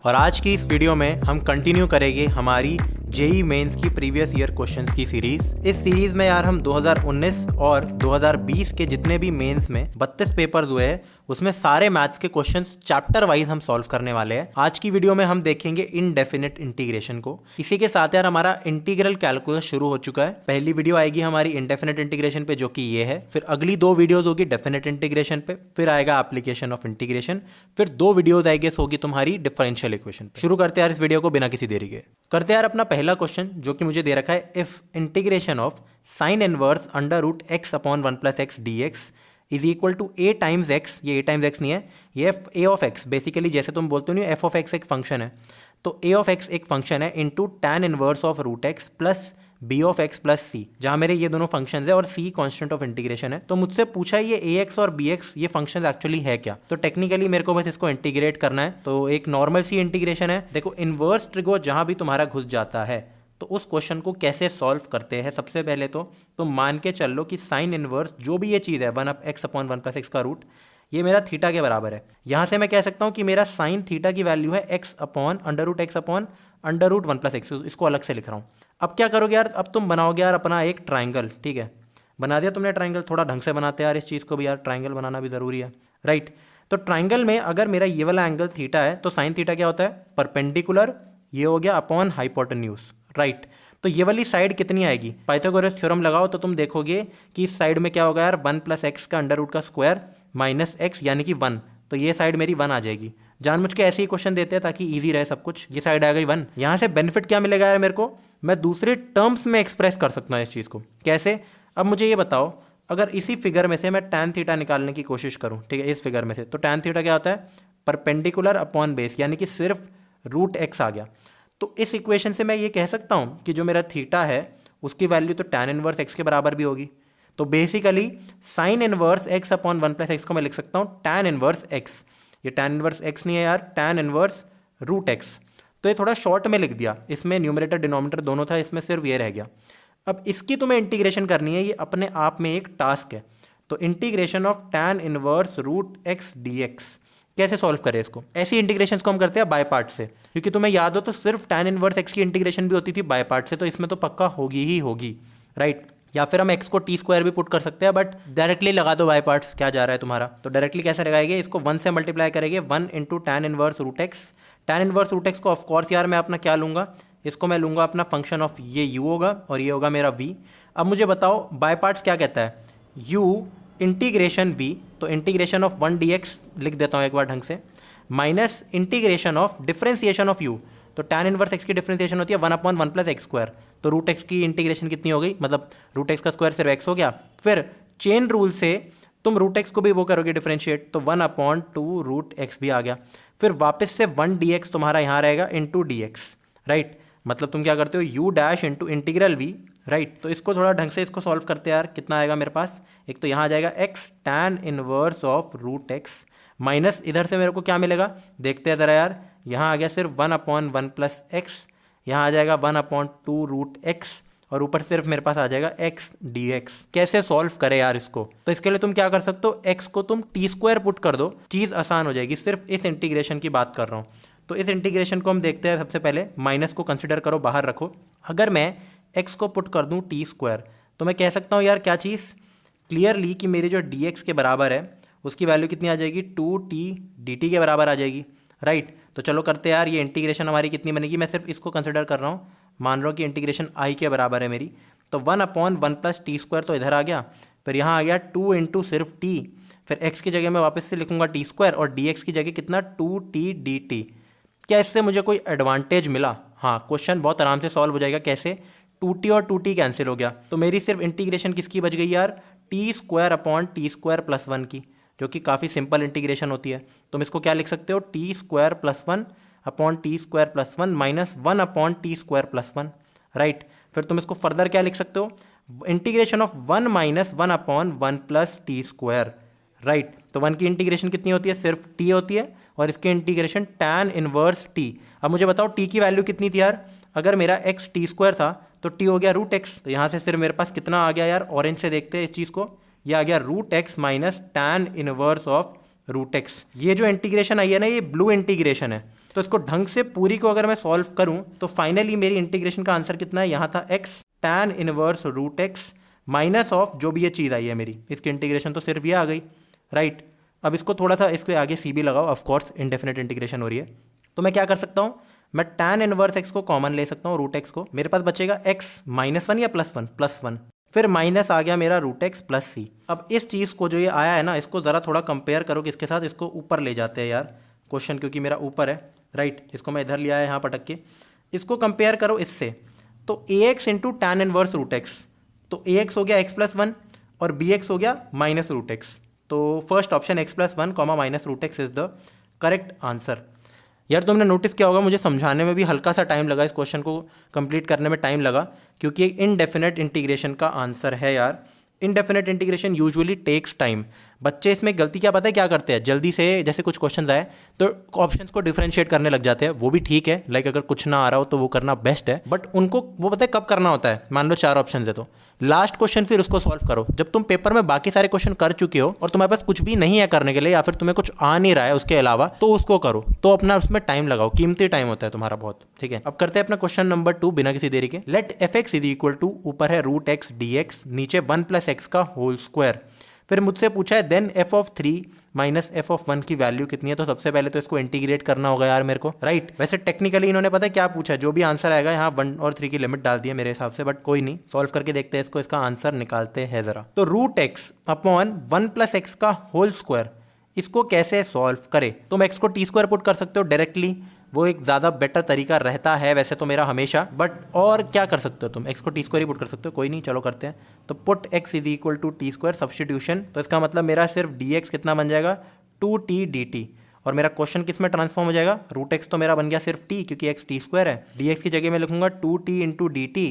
और आज की इस वीडियो में हम कंटिन्यू करेंगे हमारी जेई मेंस की प्रीवियस ईयर क्वेश्चंस की सीरीज। इस सीरीज में यार हम 2019 और 2020 के जितने भी मेंस में 32 पेपर्स हुए हैं उसमें सारे मैथ्स के क्वेश्चंस चैप्टर वाइज हम सॉल्व करने वाले हैं। आज की वीडियो में हम देखेंगे इनडेफिनिट इंटीग्रेशन को। इसी के साथ यार हमारा इंटीग्रल कैलकुलस शुरू हो चुका है। पहली वीडियो आएगी हमारी इंडेफिनिट इंटीग्रेशन पे जो कि ये है, फिर अगली 2 वीडियोज होगी डेफिनेट इंटीग्रेशन पे, फिर आएगा एप्लीकेशन ऑफ इंटीग्रेशन, फिर 2 वीडियोज आएगी होगी तुम्हारी डिफरेंशियल इक्वेशन पे। शुरू करते हैं यार इस वीडियो को बिना किसी देरी के। करते हैं यार अपना पहला क्वेश्चन जो कि मुझे दे रखा है, if integration of sine inverse under root x upon 1 plus x d x is equal to a times x. ये ए टाइम्स एक्स नहीं है, ये ए ऑफ एक्स। बेसिकली जैसे तुम बोलते हो नहीं एफ ऑफ एक्स एक फंक्शन है, तो ए ऑफ एक्स एक फंक्शन है into tan inverse of root x plus b of x plus c, जहां मेरे ये दोनों फंक्शंस है और सी कांस्टेंट ऑफ इंटीग्रेशन है। तो मुझसे पूछा ये ए एक्स और बी एक्स ये फंक्शंस एक्चुअली है क्या। तो टेक्निकली मेरे को बस इसको इंटीग्रेट करना है। तो एक नॉर्मल सी इंटीग्रेशन है। देखो इनवर्स ट्रिगो जहां भी तुम्हारा घुस जाता है तो उस क्वेश्चन को कैसे सॉल्व करते हैं। सबसे पहले तो तुम मान के चल लो कि साइन इनवर्स जो भी ये चीज़ है 1 एक्स अपॉन 1 प्लस एक्स का रूट ये मेरा थीटा के बराबर है। यहां से मैं कह सकता हूं कि मेरा साइन थीटा की वैल्यू है x upon under root x upon under root 1 plus x. इसको अलग से लिख रहा हूं। अब क्या करोगे यार, अब तुम बनाओगे यार अपना एक ट्राइंगल। ठीक है, बना दिया तुमने ट्राइंगल। थोड़ा ढंग से बनाते हैं यार इस चीज़ को भी, यार ट्राइंगल बनाना भी ज़रूरी है, राइट। तो ट्राइंगल में अगर मेरा ये वाला एंगल थीटा है तो साइन थीटा क्या होता है, परपेंडिकुलर, ये हो गया अपॉन हाइपोटेन्यूज, राइट। तो ये वाली साइड कितनी आएगी, पाइथागोरस थ्योरम लगाओ तो तुम देखोगे कि इस साइड में क्या होगा यार 1 प्लस एक्स का अंडर रूट का स्क्वायर माइनस एक्स यानी कि 1। तो ये साइड मेरी 1 आ जाएगी। जानबूझ के ऐसे ही क्वेश्चन देते हैं ताकि इजी रहे सब कुछ। ये साइड आ गई 1। यहाँ से बेनिफिट क्या मिलेगा यार मेरे को, मैं दूसरे टर्म्स में एक्सप्रेस कर सकता हूँ इस चीज़ को। कैसे, अब मुझे ये बताओ, अगर इसी फिगर में से मैं टैन थीटा निकालने की कोशिश करूँ, ठीक है, इस फिगर में से, तो टैन थीटा क्या होता है, परपेंडिकुलर अपॉन बेस, यानी कि सिर्फ रूट एक्स आ गया। तो इस इक्वेशन से मैं ये कह सकता हूँ कि जो मेरा थीटा है उसकी वैल्यू तो टैन इनवर्स एक्स के बराबर भी होगी। तो basically sine inverse x upon 1 plus x को मैं लिख सकता हूँ टैन इनवर्स एक्स। ये टैन इनवर्स एक्स नहीं है यार, टैन इनवर्स रूट एक्स। तो ये थोड़ा शॉर्ट में लिख दिया, इसमें न्यूमरेटर डिनोमिनेटर दोनों था, इसमें सिर्फ ये रह गया। अब इसकी तुम्हें इंटीग्रेशन करनी है, ये अपने आप में एक टास्क है। तो integration of tan inverse root x d x कैसे सॉल्व करें इसको। ऐसी इंटीग्रेशन को हम करते हैं बाय पार्ट से, क्योंकि तुम्हें याद हो तो सिर्फ टैन इनवर्स एक्स की इंटीग्रेशन भी होती थी बाय पार्ट से, तो इसमें तो पक्का होगी ही होगी, राइट। या फिर हम एक्स को टी स्क्वायर भी पुट कर सकते हैं, बट डायरेक्टली लगा दो बाय पार्ट्स, क्या जा रहा है तुम्हारा। तो डायरेक्टली कैसे लगाएंगे, इसको 1 से मल्टीप्लाई करेंगे, 1 into tan inverse root x. Tan inverse root x को ऑफकोर्स यार मैं अपना क्या लूंगा, इसको मैं लूंगा अपना फंक्शन ऑफ ये u होगा और ये होगा मेरा v। अब मुझे बताओ बाय पार्ट्स क्या कहता है, u इंटीग्रेशन v, तो इंटीग्रेशन ऑफ 1 dx लिख देता हूँ एक बार ढंग से, minus integration of differentiation of u। तो टैन इनवर्स एक्स की डिफरेंशिएशन होती है 1 अपॉन 1 प्लस एक्स स्क्वायर। तो रूट एक्स की इंटीग्रेशन कितनी हो गई, मतलब रूट एक्स का स्क्वायर सिर्फ एक्स हो गया। फिर चेन रूल से तुम रूट एक्स को भी वो करोगे डिफरेंशिएट, तो 1 अपॉन 2 रूट एक्स भी आ गया। फिर वापस से 1 dx तुम्हारा यहाँ रहेगा इंटू डी एक्स, राइट। मतलब तुम क्या करते हो, u dash into integral v, right. तो इसको थोड़ा ढंग से इसको सॉल्व करते हैं यार। कितना आएगा मेरे पास, एक तो यहाँ आ जाएगा x tan inverse of root x, minus इधर से मेरे को क्या मिलेगा, देखते हैं ज़रा यार। यहाँ आ गया सिर्फ 1 अपॉन 1 प्लस एक्स, यहाँ आ जाएगा 1 अपॉन 2 रूट एक्स, और ऊपर सिर्फ मेरे पास आ जाएगा x dx। कैसे सॉल्व करें यार इसको, तो इसके लिए तुम क्या कर सकते हो, x को तुम टी स्क्वायर पुट कर दो, चीज़ आसान हो जाएगी। सिर्फ इस इंटीग्रेशन की बात कर रहा हूँ। तो इस इंटीग्रेशन को हम देखते हैं। सबसे पहले माइनस को कंसिडर करो, बाहर रखो। अगर मैं x को पुट कर दूँ टी स्क्वायर, तो मैं कह सकता हूँ यार क्या चीज़, क्लियरली कि मेरी जो dx के बराबर है उसकी वैल्यू कितनी आ जाएगी, 2t dt के बराबर आ जाएगी, राइट। तो चलो करते हैं यार, ये इंटीग्रेशन हमारी कितनी बनेगी, मैं सिर्फ इसको कंसिडर कर रहा हूँ, मान रहा हूँ कि इंटीग्रेशन i के बराबर है मेरी। तो 1 अपॉन 1 प्लस टी स्क्वायर तो इधर आ गया, फिर यहाँ आ गया 2 इंटू सिर्फ t, फिर x की जगह मैं वापस से लिखूंगा टी स्क्वायर और dx की जगह कितना 2t dt। क्या इससे मुझे कोई एडवांटेज मिला, हाँ, क्वेश्चन बहुत आराम से सॉल्व हो जाएगा। कैसे, 2t और 2t कैंसिल हो गया, तो मेरी सिर्फ इंटीग्रेशन किसकी बच गई यार, T square upon t square plus 1 की, जो कि काफ़ी सिंपल इंटीग्रेशन होती है। तुम इसको क्या लिख सकते हो, T square plus 1 upon t square plus 1 minus 1 upon t square plus 1, right. फिर तुम इसको फर्दर क्या लिख सकते हो, integration of 1 minus 1 upon 1 plus T square, right. तो 1 की इंटीग्रेशन कितनी होती है, सिर्फ t होती है, और इसकी इंटीग्रेशन टैन इनवर्स t। अब मुझे बताओ t की वैल्यू कितनी थी यार, अगर मेरा x टी स्क्वायर था तो t हो गया रूट x। तो यहाँ से सिर्फ मेरे पास कितना आ गया यार, ऑरेंज से देखते हैं इस चीज़ को, ये आ गया root x minus tan inverse of root x. ये जो इंटीग्रेशन आई है ना, ये ब्लू इंटीग्रेशन है, तो इसको ढंग से पूरी को अगर मैं सॉल्व करूं तो फाइनली मेरी इंटीग्रेशन का आंसर कितना है, यहाँ था x tan inverse root x minus of जो भी ये चीज़ आई है मेरी, इसकी इंटीग्रेशन तो सिर्फ ये आ गई, राइट। अब इसको थोड़ा सा इसके आगे सी भी लगाओ, ऑफकोर्स इंडेफिनेट इंटीग्रेशन हो रही है, तो मैं क्या कर सकता हूँ, मैं tan इनवर्स एक्स को कॉमन ले सकता हूँ, रूट एक्स को, मेरे पास बचेगा एक्स -1 या +1, +1, फिर माइनस आ गया मेरा रूट एक्स प्लस सी। अब इस चीज़ को जो ये आया है ना, इसको ज़रा थोड़ा कंपेयर करो किसके साथ, इसको ऊपर ले जाते हैं यार क्वेश्चन, क्योंकि मेरा ऊपर है, राइट। इसको मैं इधर लिया है यहाँ पटक के, इसको कंपेयर करो इससे, तो a x into tan inverse root x, तो ए एक्स हो गया x+1 और बी एक्स हो गया माइनस रूट एक्स। तो first option x+1 minus root x is the correct answer. यार तुमने नोटिस किया होगा मुझे समझाने में भी हल्का सा टाइम लगा, इस क्वेश्चन को कंप्लीट करने में टाइम लगा, क्योंकि एक इनडेफिनेट इंटीग्रेशन का आंसर है यार। Indefinite integration usually takes time. बच्चे इसमें गलती क्या पता है क्या करते हैं, जल्दी से जैसे कुछ क्वेश्चन आए तो ऑप्शंस को डिफरेंशिएट करने लग जाते हैं, वो भी ठीक है, लाइक अगर कुछ ना आ रहा हो तो वो करना बेस्ट है, बट उनको वो पता है कब करना होता है, मान लो 4 ऑप्शन है तो लास्ट क्वेश्चन फिर उसको सॉल्व करो, जब तुम पेपर में बाकी सारे क्वेश्चन कर चुके हो और तुम्हारे पास कुछ भी नहीं है करने के लिए, या फिर तुम्हें कुछ आ नहीं रहा है उसके अलावा, तो उसको करो, तो अपना उसमें टाइम लगाओ, कीमती टाइम होता है तुम्हारा बहुत, ठीक है। अब करते हैं अपना क्वेश्चन नंबर 2 बिना किसी देरी के। Let f x is equal to, ऊपर है रूट एक्स डी एक्स, नीचे 1 + x का होल स्क्वायर। फिर मुझसे पूछा है then f of 3 minus f of 1 की वैल्यू कितनी है, तो सबसे पहले तो इसको इंटीग्रेट करना होगा यार मेरे को, राइट। वैसे टेक्निकली इन्होंने पता है क्या पूछा है, जो भी आंसर आएगा यहाँ 1 और 3 की लिमिट डाल दी है मेरे हिसाब से, बट कोई नहीं, सॉल्व करके देखते हैं इसको, इसका आंसर निकालते हैं जरा। तो रूट एक्स अपॉन 1 + x का होल स्क्वायर, इसको कैसे सॉल्व करे, तुम x को t² पुट कर सकते हो डायरेक्टली, वो एक ज़्यादा बेटर तरीका रहता है वैसे तो मेरा हमेशा, बट और क्या कर सकते हो तुम, x को t² ही पुट कर सकते हो, कोई नहीं चलो करते हैं। तो put x is equal to t², substitution, तो इसका मतलब मेरा सिर्फ dx कितना बन जाएगा 2t dt, और मेरा क्वेश्चन किस में ट्रांसफॉर्म हो जाएगा, रूट एक्स तो मेरा बन गया सिर्फ t क्योंकि x t² है, dx की जगह मैं लिखूंगा 2t इंटू dt,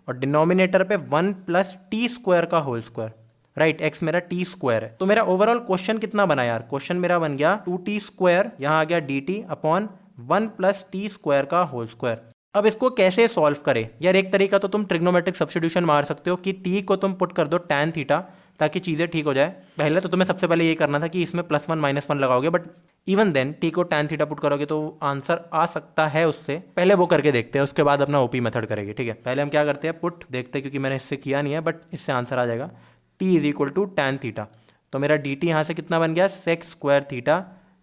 और डिनोमिनेटर पे 1 + t² का होल स्क्वायर, राइट। x मेरा t² है, तो मेरा ओवरऑल क्वेश्चन कितना बना यार, क्वेश्चन मेरा बन गया 2t², यहाँ आ गया dt अपॉन 1 + t² का होल स्क्वायर। अब इसको कैसे सॉल्व करें यार, एक तरीका तो तुम ट्रिग्नोमेट्रिक सब्स्टिट्यूशन मार सकते हो कि t को तुम पुट कर दो tan थीटा, ताकि चीज़ें ठीक हो जाए। पहले तो तुम्हें सबसे पहले ये करना था कि इसमें +1 -1 लगाओगे, बट इवन देन t को tan थीटा पुट करोगे तो आंसर आ सकता है उससे, पहले वो करके देखते हैं, उसके बाद अपना ओपी मेथड करेंगे, ठीक है। पहले हम क्या करते हैं, पुट देखते हैं, क्योंकि मैंने इससे किया नहीं है, बट इससे आंसर आ जाएगा t is equal to tan theta, तो मेरा dt यहाँ से कितना बन गया sec² थीटा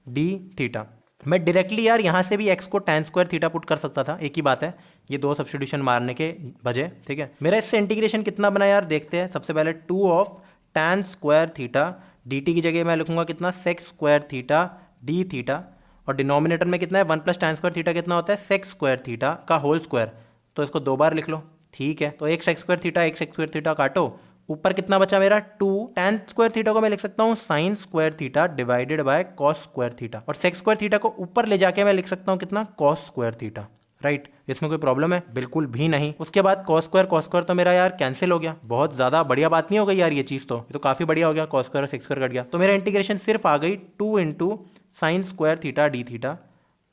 d थीटा। मैं डायरेक्टली यार यहाँ से भी x को tan² थीटा पुट कर सकता था, एक ही बात है, ये 2 सब्स्टिट्यूशन मारने के बजाय, ठीक है। मेरा इससे इंटीग्रेशन कितना बना यार देखते हैं। सबसे पहले 2 ऑफ tan² थीटा, dt की जगह मैं लिखूंगा कितना sec² थीटा d थीटा, और डिनोमिनेटर में कितना है 1 + tan² थीटा कितना होता है sec² थीटा का होल स्क्वायर, तो इसको 2 बार लिख लो, ठीक है। तो एक sec² थीटा एक sec² थीटा काटो, ऊपर कितना बचा मेरा 2, tan² थीटा को मैं लिख सकता हूँ sin² theta divided bye cos² theta, और sec² थीटा को ऊपर ले जाके मैं लिख सकता हूँ कितना cos² थीटा, राइट। इसमें कोई प्रॉब्लम है, बिल्कुल भी नहीं। उसके बाद cos² तो मेरा यार कैंसिल हो गया, बहुत ज़्यादा बढ़िया बात नहीं हो गई यार ये चीज़, तो ये तो काफ़ी बढ़िया हो गया, cos² और sec² कट गया, तो मेरा इंटीग्रेशन सिर्फ आ गई 2 into sin² theta d theta,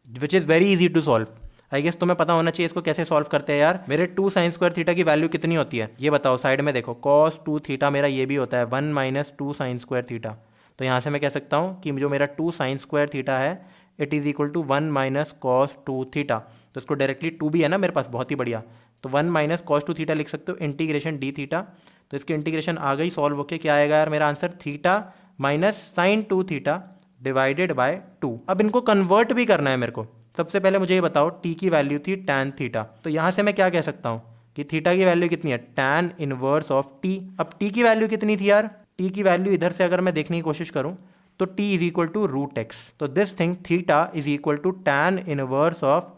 which is very easy to solve. I guess तुम्हें पता होना चाहिए इसको कैसे सॉल्व करते हैं यार। मेरे 2 sin² थीटा की वैल्यू कितनी होती है ये बताओ, साइड में देखो, cos 2 थीटा मेरा ये भी होता है 1 - 2 sin² थीटा, तो यहाँ से मैं कह सकता हूँ कि जो मेरा 2 sin² थीटा है it is equal to 1 - cos 2 theta, तो इसको डायरेक्टली 2 भी है ना मेरे पास, बहुत ही बढ़िया, तो 1 - cos 2 थीटा लिख सकते हो, इंटीग्रेशन d थीटा, तो इसकी इंटीग्रेशन आ गई सॉल्व होके, क्या आएगा यार मेरा answer theta minus sin 2 theta divided by 2। अब इनको कन्वर्ट भी करना है मेरे को। सबसे पहले मुझे ये बताओ t की वैल्यू थी tan थीटा, तो यहाँ से मैं क्या कह सकता हूँ कि थीटा की वैल्यू कितनी है tan इनवर्स ऑफ t। अब t की वैल्यू कितनी थी यार, t की वैल्यू इधर से अगर मैं देखने की कोशिश करूँ तो t is equal to root x, तो this thing theta is equal to tan inverse of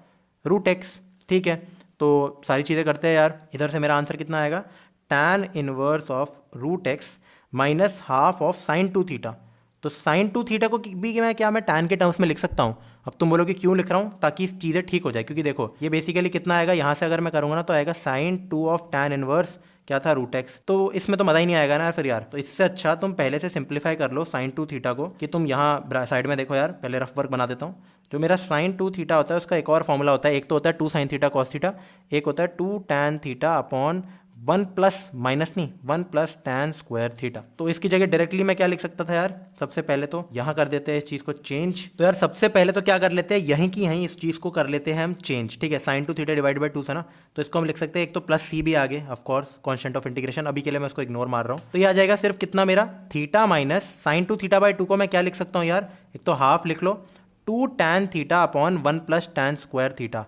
root x, ठीक है। तो सारी चीज़ें करते हैं यार, इधर से मेरा आंसर कितना आएगा tan inverse of root x minus half of sin 2 theta, तो sin 2 थीटा को भी मैं tan के टर्म्स में लिख सकता हूँ। अब तुम बोलोगे क्यों लिख रहा हूँ, ताकि चीज़ें ठीक हो जाए, क्योंकि देखो ये बेसिकली कितना आएगा, यहाँ से अगर मैं करूँगा ना तो आएगा sin 2 ऑफ tan इनवर्स क्या था रूट एक्स, तो इसमें तो मज़ा ही नहीं आएगा ना फिर यार। तो इससे अच्छा तुम पहले से सिंप्लीफाई कर लो sin 2 थीटा को, कि तुम यहाँ साइड में देखो यार, पहले रफ वर्क बना देता हूँ। जो मेरा sin 2 थीटा होता है उसका एक और फॉर्मूला होता है, एक तो होता है 2 sin थीटा cos थीटा, एक होता है 2 tan theta upon 1 plus minus नहीं 1 प्लस tan स्क्वायर थीटा। तो इसकी जगह डायरेक्टली मैं क्या लिख सकता था यार, सबसे पहले तो यहाँ कर देते हैं इस चीज़ को चेंज। तो यार सबसे पहले तो क्या कर लेते हैं, यहीं की यहीं इस चीज़ को कर लेते हैं हम चेंज, ठीक है। sin 2 थीटा डिवाइड बाई 2 था ना, तो इसको हम लिख सकते हैं एक तो प्लस सी भी आगे, ऑफकोर्स कॉन्स्टेंट ऑफ इंटीग्रेशन, अभी के लिए मैं उसको इग्नोर मार रहा हूँ। तो ये आ जाएगा सिर्फ कितना मेरा theta minus sin 2 theta by 2 को मैं क्या लिख सकता हूँ यार, एक तो हाफ लिख लो 2 tan theta upon 1 plus tan square theta.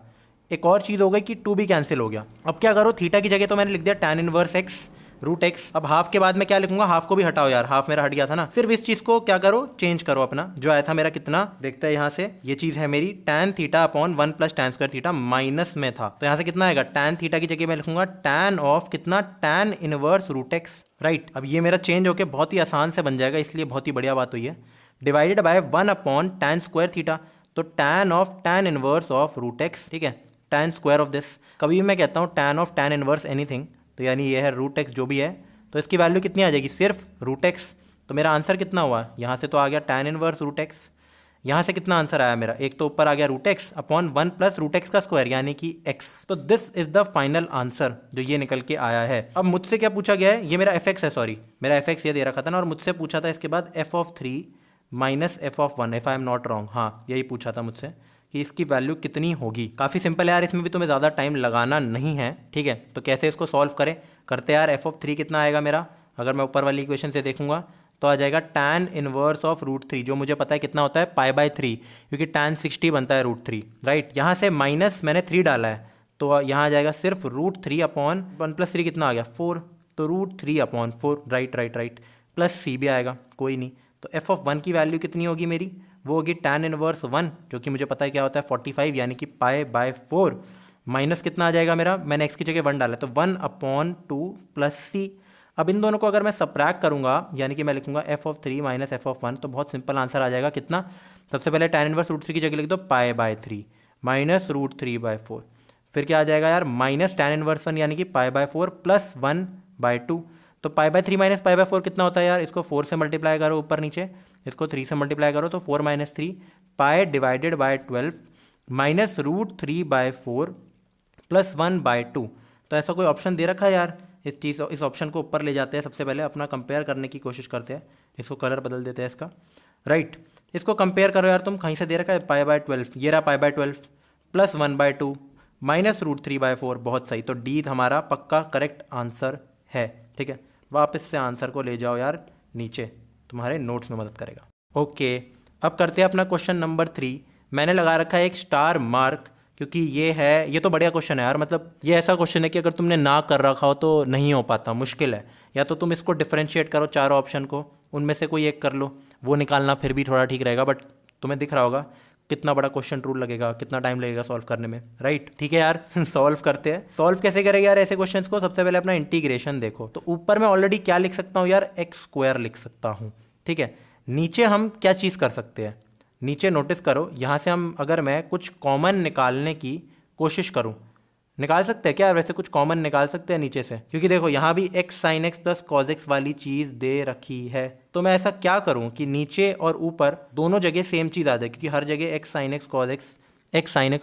एक और चीज़ हो गई कि 2 भी कैंसिल हो गया। अब क्या करो, थीटा की जगह तो मैंने लिख दिया tan inverse x root x. अब हाफ के बाद में क्या लिखूंगा, हाफ को भी हटाओ यार, हाफ मेरा हट गया था ना। सिर्फ इस चीज़ को क्या करो, चेंज करो अपना, जो आया था मेरा कितना देखते हैं यहाँ से, ये चीज़ है मेरी tan theta upon 1 plus tan square theta minus में था, तो यहाँ से कितना आएगा, tan थीटा की जगह मैं लिखूंगा tan ऑफ कितना tan inverse root x, right. अब ये मेरा चेंज होकर बहुत ही आसान से बन जाएगा, इसलिए बहुत ही बढ़िया बात हुई है, divided by 1 upon tan square theta, तो tan of tan inverse of root x, ठीक है, tan स्क्वायर ऑफ दिस। कभी भी मैं कहता हूँ tan of tan inverse anything, तो यानी ये है रूट एक्स जो भी है, तो इसकी वैल्यू कितनी आ जाएगी, सिर्फ रूट एक्स। तो मेरा आंसर कितना हुआ, यहाँ से तो आ गया tan इनवर्स रूट एक्स, यहाँ से कितना आंसर आया मेरा, एक तो ऊपर आ गया root x upon 1 plus root x का स्क्वायर यानी कि x। तो this is the final answer जो ये निकल के आया है। अब मुझसे क्या पूछा गया है, ये मेरा एफ एक्स है, सॉरी मेरा एफ एक्स ये दे रखा था ना, और मुझसे पूछा था इसके बाद F of 3 minus f of 1, if I am not wrong, हाँ यही पूछा था मुझसे कि इसकी वैल्यू कितनी होगी। काफ़ी सिंपल है यार, इसमें भी तुम्हें ज़्यादा टाइम लगाना नहीं है, ठीक है। तो कैसे इसको सॉल्व करें, करते यार, एफ ऑफ 3 कितना आएगा मेरा, अगर मैं ऊपर वाली इक्वेशन से देखूंगा तो आ जाएगा tan इनवर्स ऑफ रूट 3, जो मुझे पता है कितना होता है पाई बाय 3, क्योंकि tan 60 बनता है रूट 3, राइट। यहाँ से माइनस मैंने 3 डाला है, तो यहाँ आ जाएगा सिर्फ रूट 3 अपॉन 1 प्लस 3 कितना आ गया 4, तो root 3 upon 4, right right right, plus c भी आएगा, कोई नहीं। तो एफ ऑफ 1 की वैल्यू कितनी होगी मेरी, वो होगी tan इनवर्स 1, जो कि मुझे पता है क्या होता है 45, यानी कि पाई बाय 4, माइनस कितना आ जाएगा मेरा, मैंने x की जगह 1 डाला तो 1 अपॉन 2 प्लस सी। अब इन दोनों को अगर मैं सब्ट्रैक्ट करूंगा, यानी कि मैं लिखूंगा F of 3 minus f of 1, तो बहुत सिंपल आंसर आ जाएगा कितना, सबसे पहले tan इनवर्स रूट 3 की जगह लिख दो pi by 3 minus root 3 by 4, फिर क्या आ जाएगा यार माइनस tan इनवर्स 1 यानी कि पाई बाय 4 प्लस 1 बाय 2, तो पाई बाय 3 माइनस पाई बाय 4 कितना होता है यार, इसको 4 से मल्टीप्लाई करो ऊपर नीचे, इसको 3 से मल्टीप्लाई करो तो 4 minus 3 pi divided by 12 minus root 3 by 4 plus 1 by 2। तो ऐसा कोई ऑप्शन दे रखा है यार, इस ऑप्शन को ऊपर ले जाते हैं, सबसे पहले अपना कंपेयर करने की कोशिश करते हैं, इसको कलर बदल देते हैं इसका, राइट। इसको कंपेयर करो यार तुम, कहीं से दे रखा है पाई बाय 12, ये रहा pi by 12 plus 1 by 2 minus root 3 by 4, बहुत सही। तो डी हमारा पक्का करेक्ट आंसर है, ठीक है। वापस से आंसर को ले जाओ यार नीचे, तुम्हारे नोट्स में मदद करेगा। ओके, अब करते हैं अपना क्वेश्चन नंबर 3। मैंने लगा रखा है एक स्टार मार्क, क्योंकि ये तो बढ़िया क्वेश्चन है यार, मतलब ये ऐसा क्वेश्चन है कि अगर तुमने ना कर रखा हो तो नहीं हो पाता, मुश्किल है। या तो तुम इसको डिफरेंशिएट करो चारों ऑप्शन को, उनमें से कोई एक कर लो, वो निकालना फिर भी थोड़ा ठीक रहेगा, बट तुम्हें दिख रहा होगा कितना बड़ा क्वेश्चन रूल लगेगा, कितना टाइम लगेगा सॉल्व करने में, राइट। ठीक है यार सॉल्व करते हैं। सॉल्व कैसे करेंगे यार ऐसे क्वेश्चंस को, सबसे पहले अपना इंटीग्रेशन देखो, तो ऊपर मैं ऑलरेडी क्या लिख सकता हूँ यार, एक्स स्क्वायर लिख सकता हूँ, ठीक है। नीचे हम क्या चीज़ कर सकते हैं, नीचे नोटिस करो, यहाँ से हम अगर मैं कुछ कॉमन निकालने की कोशिश करूँ, निकाल सकते हैं क्या वैसे, कुछ कॉमन निकाल सकते हैं नीचे से, क्योंकि देखो यहाँ भी x sine x plus cos x वाली चीज़ दे रखी है। तो मैं ऐसा क्या करूँ कि नीचे और ऊपर दोनों जगह सेम चीज़ आ जाए, क्योंकि हर जगह x sine x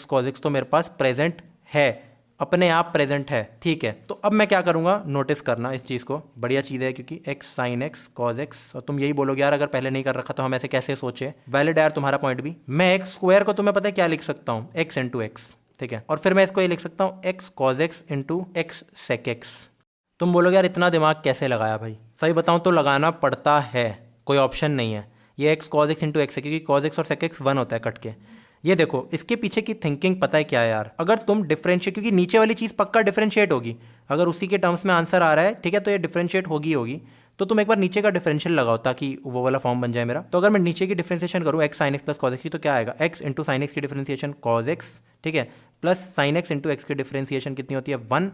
cos x तो मेरे पास प्रेजेंट है, अपने आप प्रेजेंट है, ठीक है। तो अब मैं क्या करूँगा, नोटिस करना इस चीज़ को, बढ़िया चीज़ है क्योंकि x sine x cos x, और तुम यही बोलोगे यार अगर पहले नहीं कर रखा तो हम ऐसे कैसे सोचे, वैलिड यार तुम्हारा पॉइंट भी। मैं एक्स स्क्वायर को तुम्हें पता है क्या लिख सकता हूँ, एक्स इंटू एक्स, ठीक है, और फिर मैं इसको ये लिख सकता हूँ x cos x into x sec x. तुम बोलोगे यार इतना दिमाग कैसे लगाया भाई, सही बताऊँ तो लगाना पड़ता है, कोई ऑप्शन नहीं है। ये x cos x into x है क्योंकि कॉज एक्स और सेक एक्स 1 होता है कट के। ये देखो इसके पीछे की थिंकिंग पता है क्या है यार, अगर तुम डिफरेंशिएट, क्योंकि नीचे वाली चीज़ पक्का डिफरेंशिएट होगी, अगर उसी के टर्म्स में आंसर आ रहा है, ठीक है, तो ये डिफरेंशिएट होगी, तो तुम एक बार नीचे का डिफरेंशियल लगाओ ताकि वो वाला फॉर्म बन जाए मेरा। तो अगर मैं नीचे की डिफरेंशिएशन करूँ x sine x plus cos x की, तो क्या आएगा, एक्स इंटू साइन एक्स की डिफरेंशिएशन कॉज एक्स, ठीक है, plus sine x into x की डिफरेंशिएशन कितनी होती है 1,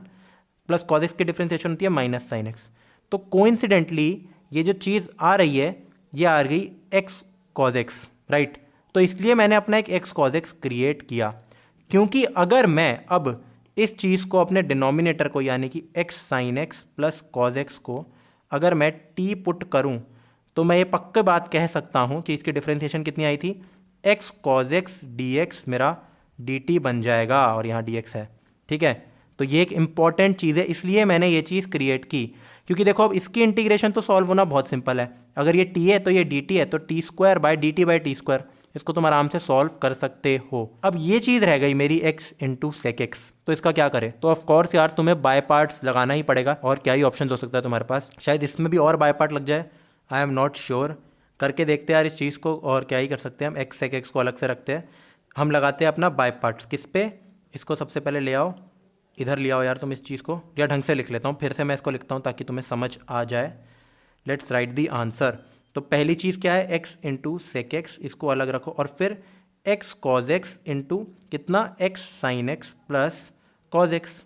प्लस कॉज एक्स की डिफरेंशिएशन होती है माइनस साइन एक्स। तो कोइंसिडेंटली ये जो चीज़ आ रही है ये आ गई एक्स कॉज एक्स, राइट। तो इसलिए मैंने अपना एक एक्स कॉज एक्स क्रिएट किया, क्योंकि अगर मैं अब इस चीज़ को अपने डिनोमिनेटर को यानी कि x sine x plus cos x को अगर मैं टी पुट करूं, तो मैं ये पक्का बात कह सकता हूं कि इसकी डिफरेंशिएशन कितनी आई थी, x cos x d x मेरा डी टी बन जाएगा, और यहाँ डी एक्स है, ठीक है। तो ये एक इंपॉर्टेंट चीज़ है, इसलिए मैंने ये चीज़ क्रिएट की। क्योंकि देखो अब इसकी इंटीग्रेशन तो सॉल्व होना बहुत सिंपल है। अगर ये टी है तो ये डी टी है, तो T square by D T by T square, इसको तुम आराम से सॉल्व कर सकते हो। अब ये चीज़ रह गई मेरी x इंटू सेक एक्स, तो इसका क्या करें? तो ऑफ कोर्स यार तुम्हें बाय पार्ट्स लगाना ही पड़ेगा, और क्या ही ऑप्शन हो सकता है तुम्हारे पास। शायद इसमें भी और बाय पार्ट लग जाए, आई एम नॉट श्योर। करके देखते हैं यार इस चीज़ को, और क्या ही कर सकते हैं हम। एक्स सेक एक्स को अलग से रखते हैं, हम लगाते हैं अपना बाय पार्ट्स। किस पे? इसको सबसे पहले ले आओ, इधर ले आओ यार तुम इस चीज़ को, या ढंग से लिख लेता हूँ, फिर से मैं इसको लिखता हूँ ताकि तुम्हें समझ आ जाए। Let's write the answer. तो पहली चीज़ क्या है? x इंटू सेक एक्स, इसको अलग रखो, और फिर x कॉज एक्स इंटू कितना? x sine x plus cos x.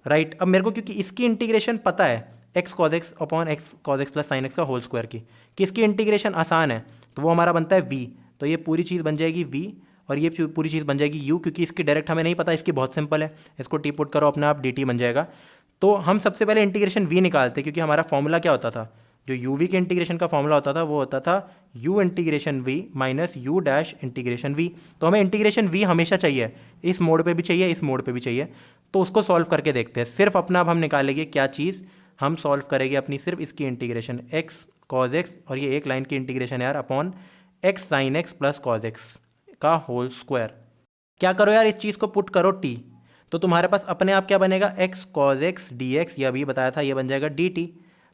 Right, अब मेरे को क्योंकि इसकी इंटीग्रेशन पता है, x cos x upon x cos x plus sine x का होल स्क्वायर की, कि इसकी इंटीग्रेशन आसान है, तो वो हमारा बनता है v। तो ये पूरी चीज़ बन जाएगी v, और ये पूरी चीज़ बन जाएगी u, क्योंकि इसकी डायरेक्ट हमें नहीं पता, इसकी बहुत सिंपल है। इसको टी पुट करो, अपने आप dt बन जाएगा। तो हम सबसे पहले इंटीग्रेशन v निकालते, क्योंकि हमारा फॉर्मूला क्या होता था? जो uv के इंटीग्रेशन का फॉर्मूला होता था वो होता था u integration v minus u dash integration v। तो हमें इंटीग्रेशन v हमेशा चाहिए, इस मोड पे भी चाहिए, इस मोड पे भी चाहिए। तो उसको सॉल्व करके देखते हैं। सिर्फ अपना अब हम निकालेंगे क्या चीज़? हम सॉल्व करेंगे अपनी सिर्फ इसकी इंटीग्रेशन x कॉज x, और ये एक लाइन की इंटीग्रेशन यार, upon x sine x plus cos x का होल स्क्वायर। क्या करो यार, इस चीज़ को पुट करो t, तो तुम्हारे पास अपने आप क्या बनेगा? x कॉज x dx, ये अभी बताया था, ये बन जाएगा dt।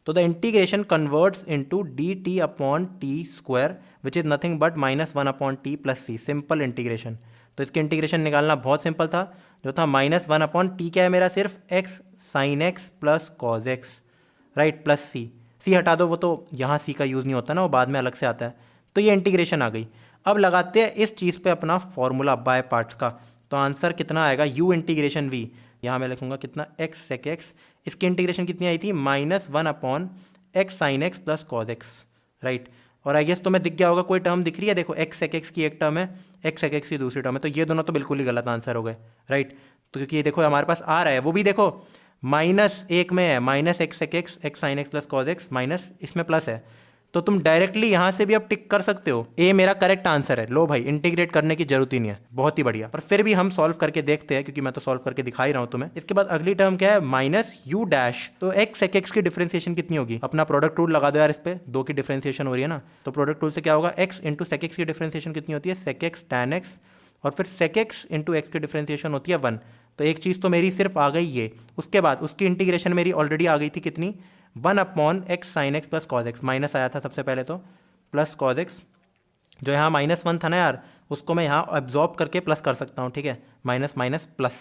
तो the integration converts into dt upon t square, which is nothing but -1 upon t plus c, simple integration. तो इसके इंटीग्रेशन निकालना बहुत सिंपल था, जो था -1 अपॉन टी क्या है मेरा? सिर्फ x sine x plus cos x, right, plus c. C हटा दो, वो तो यहाँ सी का यूज़ नहीं होता ना, वो बाद में अलग से आता है। तो ये इंटीग्रेशन आ गई। अब लगाते हैं इस चीज़ पे अपना फॉर्मूला बाय पार्ट्स का। तो आंसर कितना आएगा? u इंटीग्रेशन v, यहाँ मैं लिखूंगा कितना? x सेक एक्स, इसकी इंटीग्रेशन कितनी आई थी? -1 upon x sine x plus cos x, right. और आई गेस तुम्हें दिख गया होगा, कोई टर्म दिख रही है? देखो, x सेक एक्स की एक टर्म है, x सेक एक्स की दूसरी टर्म है, तो ये दोनों तो बिल्कुल ही गलत आंसर हो गए, राइट। तो क्योंकि ये देखो हमारे पास आ रहा है, वो भी देखो -1 में है, minus x sec x, x sine x plus cos x, minus इसमें प्लस है, तो तुम डायरेक्टली यहाँ से भी अब टिक कर सकते हो। ए मेरा करेक्ट आंसर है। लो भाई, इंटीग्रेट करने की जरूरत ही नहीं है, बहुत ही बढ़िया। पर फिर भी हम सॉल्व करके देखते हैं, क्योंकि मैं तो सॉल्व करके दिखा ही रहा हूँ तुम्हें। इसके बाद अगली टर्म क्या है? Minus you dash. तो एक्स सेक एक्स की डिफरेंशिएशन कितनी होगी? अपना प्रोडक्ट रूल लगा दो यार, इस पे दो की डिफरेंशिएशन हो रही है ना, तो प्रोडक्ट रूल से क्या होगा? एक्स इंटू सेक एक्स की डिफरेंशिएशन कितनी होती है? सेक एक्स टैन एक्स, और फिर सेक एक्स इंटू एक्स की डिफरेंशिएशन होती है 1। तो एक चीज़ तो मेरी सिर्फ आ गई ये। उसके बाद उसकी इंटीग्रेशन मेरी ऑलरेडी आ गई थी, कितनी? 1 upon x sine x plus cos x, minus आया था सबसे पहले तो, प्लस कॉज एक्स, जो यहाँ -1 था ना यार, उसको मैं यहाँ एब्जॉर्ब करके प्लस कर सकता हूँ, ठीक है, माइनस माइनस प्लस,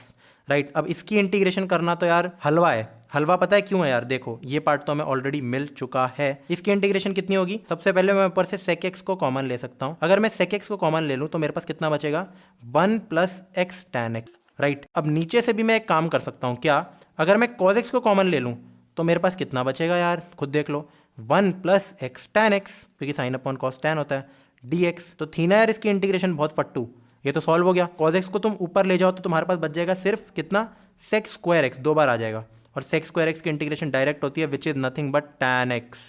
राइट। अब इसकी इंटीग्रेशन करना तो यार हलवा है। हलवा पता है क्यों है यार? देखो, ये पार्ट तो हमें ऑलरेडी मिल चुका है। इसकी इंटीग्रेशन कितनी होगी? सबसे पहले मैं ऊपर से सेक एक्स को कॉमन ले सकता हूँ। अगर मैं सेक एक्स को कॉमन ले लूँ तो मेरे पास कितना बचेगा? 1 plus x tan x, right. अब नीचे से भी मैं एक काम कर सकता हूँ, क्या? अगर मैं कॉज एक्स को कॉमन ले लूँ तो मेरे पास कितना बचेगा यार? खुद देख लो, 1 प्लस एक्स टैन एक्स, क्योंकि साइन अपॉन कॉस टैन होता है, डी एक्स। तो थी ना यार इसकी इंटीग्रेशन बहुत फट्टू, ये तो सॉल्व हो गया। कॉज एक्स को तुम ऊपर ले जाओ तो तुम्हारे पास बच जाएगा सिर्फ कितना? सेक स्क्वायर एक्स, 2 बार आ जाएगा, और सेक स्क्वायर एक्स की इंटीग्रेशन डायरेक्ट होती है, which is nothing but tan x.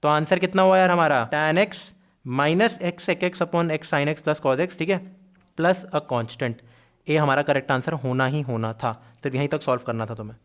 तो आंसर कितना हुआ यार हमारा? Tan x minus x sec x upon x sine x plus cos x, ठीक है, प्लस अ कॉन्स्टेंट। ये हमारा करेक्ट आंसर होना ही होना था, सिर्फ यहीं तक सॉल्व करना था तुम्हें।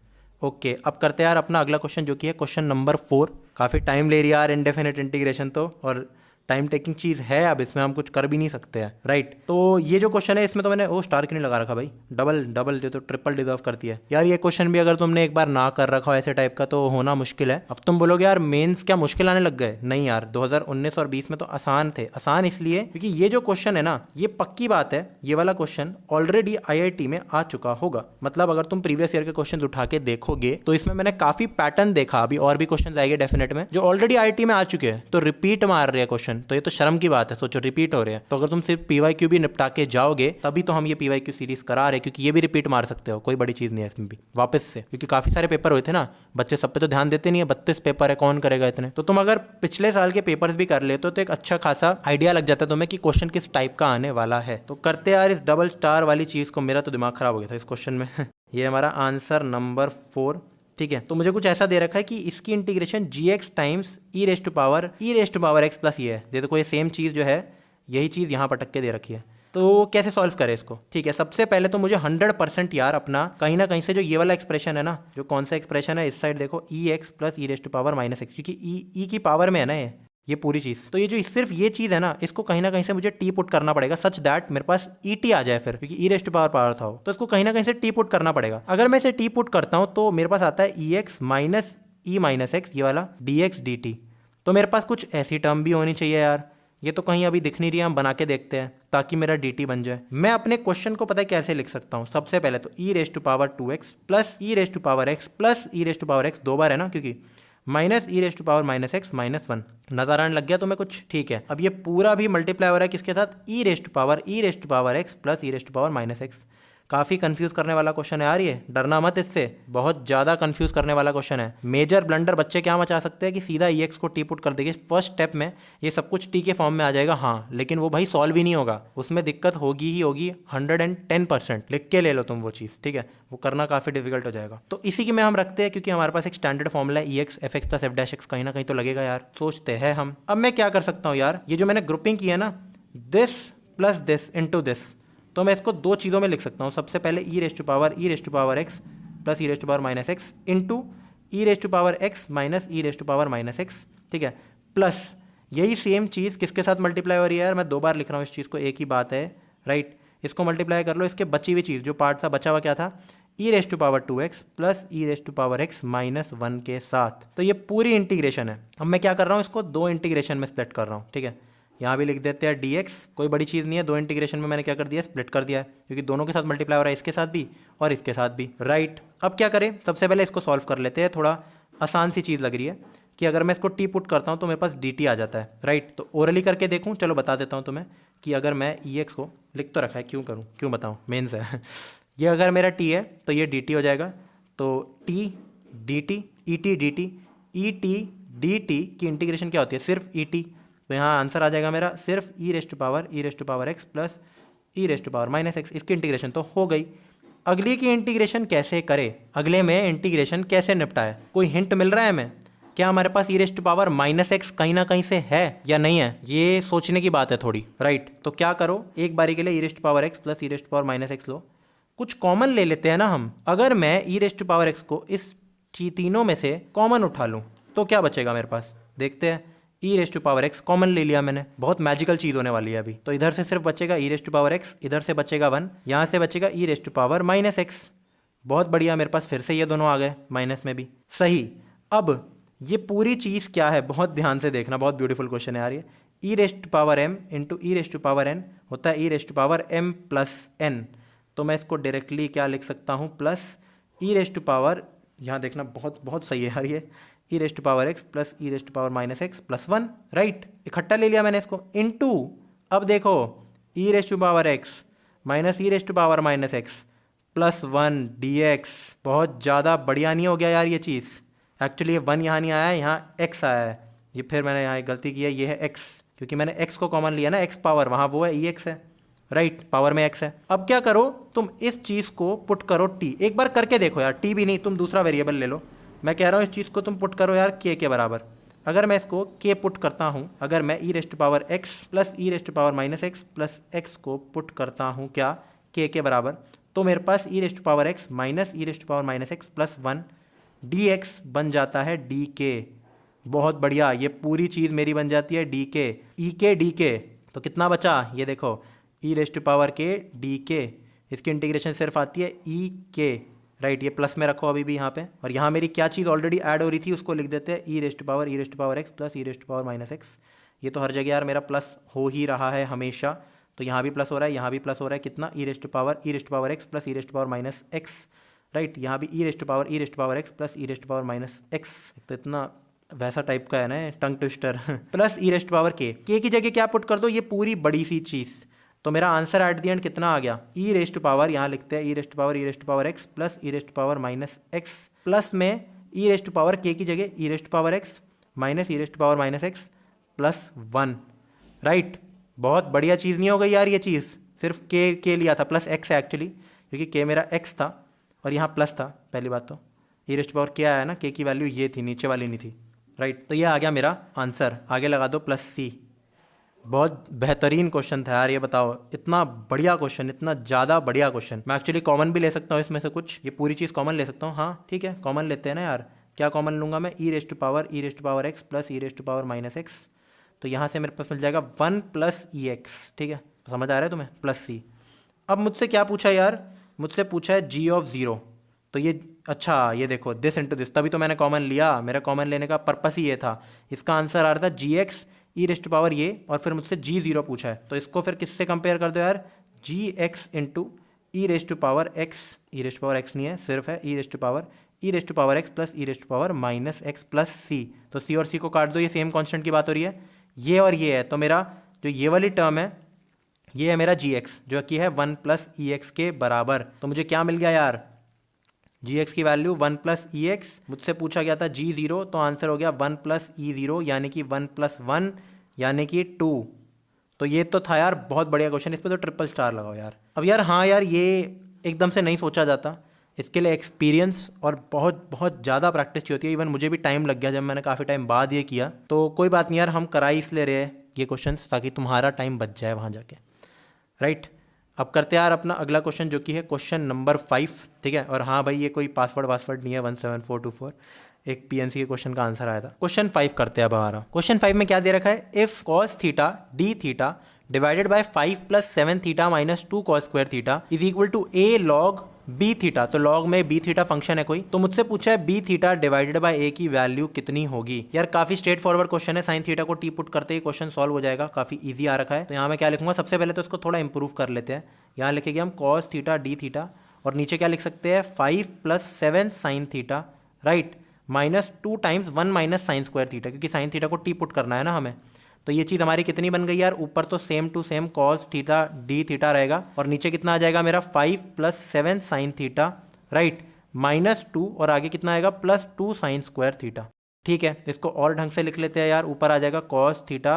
ओके, अब करते हैं यार अपना अगला क्वेश्चन, जो कि है क्वेश्चन नंबर 4। काफ़ी टाइम ले रही है यार इंडेफिनिट इंटीग्रेशन तो, और टाइम टेकिंग चीज़ है, अब इसमें हम कुछ कर भी नहीं सकते हैं, राइट। तो ये जो क्वेश्चन है इसमें तो मैंने स्टार क्यों नहीं लगा रखा भाई? डबल जो तो ट्रिपल डिजर्व करती है यार ये क्वेश्चन भी। अगर तुमने एक बार ना कर रखा हो ऐसे टाइप का तो होना मुश्किल है। अब तुम बोलोगे यार मेंस क्या मुश्किल आने लग गए? नहीं यार, 2019 और 20 में तो आसान थे। आसान इसलिए क्योंकि ये जो क्वेश्चन है ना, ये पक्की बात है, ये वाला क्वेश्चन ऑलरेडी IIT में आ चुका होगा। मतलब अगर तुम प्रीवियस ईयर के क्वेश्चन उठा के देखोगे तो इसमें मैंने काफी पैटर्न देखा। अभी और भी क्वेश्चन आएंगे डेफिनेट में जो ऑलरेडी IIT में आ चुके हैं, तो रिपीट मार रहे हैं क्वेश्चन, तो ये तो शर्म की बात है। सोचो रिपीट हो रहे हैं, तो अगर तुम सिर्फ PYQ भी निपटा के जाओगे तभी तो हम ये PYQ सीरीज करा रहे हैं, क्योंकि ये भी रिपीट मार सकते हो, कोई बड़ी चीज नहीं है इसमें भी वापस से, क्योंकि काफी सारे पेपर हुए थे ना, बच्चे सब पे तो ध्यान देते नहीं है। 32 पेपर है, कौन करेगा इतने? तो तुम अगर पिछले साल के पेपर्स भी कर लेते हो तो एक अच्छा खासा आइडिया लग जाता है तुम्हें कि क्वेश्चन किस टाइप का आने वाला है। तो करते यार इस डबल स्टार वाली चीज को, मेरा तो दिमाग खराब हो गया था इस क्वेश्चन में। ये हमारा आंसर नंबर 4, ठीक है। तो मुझे कुछ ऐसा दे रखा है कि इसकी integration gx times e raised to power x plus ये है। देखो ये सेम चीज़ जो है, यही चीज़ यहाँ पटक के दे रखी है। तो कैसे सॉल्व करें इसको? ठीक है, सबसे पहले तो मुझे 100% यार अपना कहीं ना कहीं से जो ये वाला एक्सप्रेशन है ना, जो कौन सा एक्सप्रेशन है इस साइड देखो, e x plus e raise to power minus x, क्योंकि ई की पावर में है ना ये पूरी चीज़। तो ये जो सिर्फ ये चीज़ है ना, इसको कहीं ना कहीं से मुझे टी पुट करना पड़ेगा सच दैट मेरे पास ई टी आ जाए फिर, क्योंकि ई रेस टू पावर पावर था वो, तो इसको कहीं ना कहीं से टी पुट करना पड़ेगा। अगर मैं इसे टी पुट करता हूँ तो मेरे पास आता है e x minus E minus x, ये वाला डी एक्स डी टी। तो मेरे पास कुछ ऐसी टर्म भी होनी चाहिए यार, ये तो कहीं अभी दिख नहीं रही है, हम बना के देखते हैं ताकि मेरा dt बन जाए। मैं अपने क्वेश्चन को पता है कैसे लिख सकता हूँ? सबसे पहले तो e raise to power 2x plus e raise to power x plus e raise to power x, दो बार है ना क्योंकि, minus e raise to power minus x minus 1। नजर आने लग गया तुम्हें कुछ? ठीक है, अब ये पूरा भी मल्टीप्लाई हो रहा है किसके साथ? E raise to power x plus e raise to power minus x. काफ़ी कंफ्यूज करने वाला क्वेश्चन है यार ये, डरना मत इससे, बहुत ज़्यादा कंफ्यूज करने वाला क्वेश्चन है। मेजर ब्लंडर बच्चे क्या मचा सकते हैं कि सीधा ई एक्स को टी पुट कर देंगे फर्स्ट स्टेप में, ये सब कुछ टी के फॉर्म में आ जाएगा, हाँ, लेकिन वो भाई सॉल्व ही नहीं होगा, उसमें दिक्कत होगी ही होगी 110%। लिख के ले लो तुम वो चीज़, ठीक है, वो करना काफ़ी डिफिकल्ट हो जाएगा। तो इसी की में हम रखते हैं क्योंकि हमारे पास एक स्टैंडर्ड फॉर्मूला है e x f x plus f dash x, कहीं ना कहीं तो लगेगा यार, सोचते हैं हम। अब मैं क्या कर सकता हूँ यार, ये जो मैंने ग्रुपिंग की है ना, this plus this into this, तो मैं इसको दो चीज़ों में लिख सकता हूँ। सबसे पहले e raise to power x plus e raise to power minus x into e raise to power x minus e raise to power minus x, ठीक है, प्लस यही सेम चीज़ किसके साथ मल्टीप्लाई हो रही है यार, मैं दो बार लिख रहा हूँ इस चीज़ को, एक ही बात है, राइट। इसको मल्टीप्लाई कर लो, इसके बची हुई चीज़ जो पार्ट था बचा हुआ क्या था, e raise to power 2x plus e raise to power x minus 1 के साथ। तो ये पूरी इंटीग्रेशन है। अब मैं क्या कर रहा हूँ, इसको दो इंटीग्रेशन में स्प्लिट कर रहा हूँ, ठीक है, यहाँ भी लिख देते हैं dx, कोई बड़ी चीज़ नहीं है, दो इंटीग्रेशन में मैंने क्या कर दिया, स्प्लिट कर दिया है, क्योंकि दोनों के साथ मल्टीप्लाई हो रहा है, इसके साथ भी और इसके साथ भी, राइट। अब क्या करें, सबसे पहले इसको सॉल्व कर लेते हैं, थोड़ा आसान सी चीज़ लग रही है कि अगर मैं इसको टी पुट करता हूँ तो मेरे पास dt आ जाता है, राइट। तो ओरली करके देखूँ, चलो बता देता हूँ तुम्हें कि अगर मैं ई एक्स को लिख तो रखा है, क्यों करूँ, क्यों बताऊँ, मेन्स है ये अगर मेरा t है तो ये dt हो जाएगा, तो t dt ई टी डी टी, ई टी डी टी की इंटीग्रेशन क्या होती है, सिर्फ ई टी, तो यहाँ आंसर आ जाएगा मेरा सिर्फ e raise to power x plus e raise to power minus x. इसकी इंटीग्रेशन तो हो गई। अगली की इंटीग्रेशन कैसे करें, अगले में इंटीग्रेशन कैसे निपटाए, कोई हिंट मिल रहा है हमें? क्या हमारे पास e raise to power minus x कहीं ना कहीं से है या नहीं है, ये सोचने की बात है थोड़ी, राइट। तो क्या करो, एक बारी के लिए e raise to power x plus e raise to power minus x लो, कुछ कॉमन ले लेते हैं ना हम। अगर मैं e raise to power x को इस तीनों में से कॉमन उठा लूँ तो क्या बचेगा मेरे पास, देखते हैं। E raise to power x common ले लिया मैंने, बहुत मैजिकल चीज़ होने वाली है अभी। तो इधर से सिर्फ बचेगा e raise to power x, इधर से बचेगा 1, यहाँ से बचेगा e raise to power minus x. बहुत बढ़िया, मेरे पास फिर से ये दोनों आ गए माइनस में भी, सही। अब ये पूरी चीज़ क्या है, बहुत ध्यान से देखना, बहुत ब्यूटीफुल क्वेश्चन है यार ये। E raise to power m into e raise to power n होता है e raise to power m plus n. तो मैं इसको डायरेक्टली क्या लिख सकता हूँ, plus e raise to power, यहाँ देखना बहुत बहुत सही है यार ये, e raise to power x plus e raise to power minus x plus 1, right. इकट्ठा ले लिया मैंने इसको, इनटू, अब देखो e raise to power x minus e raise to power minus x plus 1 d x. बहुत ज़्यादा बढ़िया नहीं हो गया यार ये चीज़, एक्चुअली ये 1 यहाँ नहीं आया है, यहाँ x आया है, ये फिर मैंने यहाँ एक गलती की है, ये है x, क्योंकि मैंने x को कॉमन लिया ना, x पावर, वहाँ वो है ई एक्स है, राइट, पावर में x है। अब क्या करो, तुम इस चीज़ को पुट करो t, एक बार करके देखो यार, t भी नहीं, तुम दूसरा वेरिएबल ले लो, मैं कह रहा हूँ इस चीज़ को तुम पुट करो यार k के बराबर। अगर मैं इसको k पुट करता हूँ, अगर मैं e raise to power x plus e raise to power minus x plus x को पुट करता हूँ क्या k के बराबर, तो मेरे पास e raise to power x minus e raise to power minus x plus 1 dx बन जाता है dk। बहुत बढ़िया, ये पूरी चीज़ मेरी बन जाती है dk, ek dk। तो कितना बचा, ये देखो, e raise to power k dk, इसकी इंटीग्रेशन सिर्फ आती है ek, राइट। ये प्लस में रखो अभी भी यहाँ पे, और यहाँ मेरी क्या चीज़ ऑलरेडी ऐड हो रही थी उसको लिख देते हैं e raise to power x plus e raise to power minus x. ये तो हर जगह यार मेरा प्लस हो ही रहा है हमेशा, तो यहाँ भी प्लस हो रहा है, यहाँ भी प्लस हो रहा है, कितना, e raise to power x plus e raise to power minus x, right. यहाँ भी e raise to power x plus e raise to power minus x. तो इतना वैसा टाइप का है ना tongue twister plus e raise to power k की जगह क्या पुट कर दो, ये पूरी बड़ी सी चीज़। तो मेरा आंसर एट दी एंड कितना आ गया, ई रेस टू पावर, यहाँ लिखते हैं e raise to power x plus e raise to power minus x, plus में e raise to power k की जगह e raise to power x minus e raise to power minus x plus 1, right. बहुत बढ़िया चीज़ नहीं हो गई यार ये चीज़, सिर्फ के लिया था, प्लस एक्स है एक्चुअली, क्योंकि के मेरा एक्स था और यहाँ प्लस था। पहली बात तो ई रेस टू पावर के आया ना, के की वैल्यू ये थी, नीचे वाली नहीं थी, राइट। तो ये आ गया मेरा आंसर, आगे लगा दो प्लस सी। बहुत बेहतरीन क्वेश्चन था यार, ये बताओ, इतना बढ़िया क्वेश्चन, इतना ज़्यादा बढ़िया क्वेश्चन। मैं एक्चुअली कॉमन भी ले सकता हूँ इसमें से कुछ, ये पूरी चीज़ कॉमन ले सकता हूँ। हाँ ठीक है, कॉमन लेते हैं ना यार। क्या कॉमन लूँगा मैं? E raised to power x plus e raised to power minus x. तो यहाँ से मेरे पास मिल जाएगा 1 प्लस ई एक्स। ठीक है, समझ आ रहा है तुम्हें? प्लस सी। अब मुझसे क्या पूछा यार? मुझसे पूछा है जी ऑफ ज़ीरो। तो ये अच्छा, ये देखो, दिस इंटू दिस, तभी तो मैंने कॉमन लिया। मेरा कॉमन लेने का पर्पस ही ये था। इसका आंसर आ रहा था g x e raised to power ये, और फिर मुझसे जी ज़ीरो पूछा है, तो इसको फिर किससे कंपेयर कर दो यार? G x into e raised to power x. E raised to power x नहीं है, सिर्फ है e raised to power x plus e raised to power minus x plus c. तो सी और सी को काट दो, ये सेम कांस्टेंट की बात हो रही है। ये और ये है, तो मेरा जो ये वाली टर्म है, ये है मेरा जी एक्स, जो कि है 1 प्लस ई एक्स के बराबर। तो मुझे क्या मिल गया यार? जी एक्स की वैल्यू 1 प्लस ई एक्स। मुझसे पूछा गया था जी ज़ीरो, तो आंसर हो गया 1 प्लस ई ज़ीरो, यानी कि 1 प्लस 1 यानी कि 2। तो ये तो था यार बहुत बढ़िया क्वेश्चन, इस पर तो ट्रिपल स्टार लगाओ यार। अब यार हाँ यार, ये एकदम से नहीं सोचा जाता, इसके लिए एक्सपीरियंस और बहुत बहुत ज़्यादा प्रैक्टिस चाहिए होती है। इवन मुझे भी टाइम लग गया जब मैंने काफ़ी टाइम बाद ये किया। तो कोई बात नहीं यार, हम करा ही इसलिए रहे ये क्वेश्चंस, ताकि तुम्हारा टाइम बच जाए वहाँ जाके, राइट। अब करते हैं यार अपना अगला क्वेश्चन, जो कि है क्वेश्चन नंबर 5। ठीक है, और हाँ भाई, ये कोई पासवर्ड नहीं है 17424, एक पीएनसी के क्वेश्चन का आंसर आया था। क्वेश्चन 5 करते हैं अब हमारा। क्वेश्चन 5 में क्या दे रखा है? If cos theta d theta divided by 5 plus 7 theta minus 2 cos square theta is equal to a log b theta. तो लॉग में बी थीटा फंक्शन है कोई, तो मुझसे पूछा है b theta divided by a की वैल्यू कितनी होगी। यार काफी स्ट्रेट फॉरवर्ड क्वेश्चन है, साइन थीटा को टी पुट करते ही क्वेश्चन सॉल्व हो जाएगा, काफी इजी आ रखा है। तो यहाँ मैं क्या लिखूंगा? सबसे पहले तो इसको थोड़ा इंप्रूव कर लेते हैं। यहाँ लिखेंगे हम कॉस थीटा डी थीटा, और नीचे क्या लिख सकते हैं? 5 plus 7 sine theta, right, minus 2 times 1 minus sine square theta, क्योंकि साइन थीटा को टी पुट करना है ना हमें। तो ये चीज़ हमारी कितनी बन गई यार? ऊपर तो same to same cos theta d theta रहेगा, और नीचे कितना आ जाएगा मेरा? 5 plus 7 sine theta, right, minus 2, और आगे कितना आएगा? Plus 2 sine square theta. ठीक है, इसको और ढंग से लिख लेते हैं यार। ऊपर आ जाएगा कॉस थीटा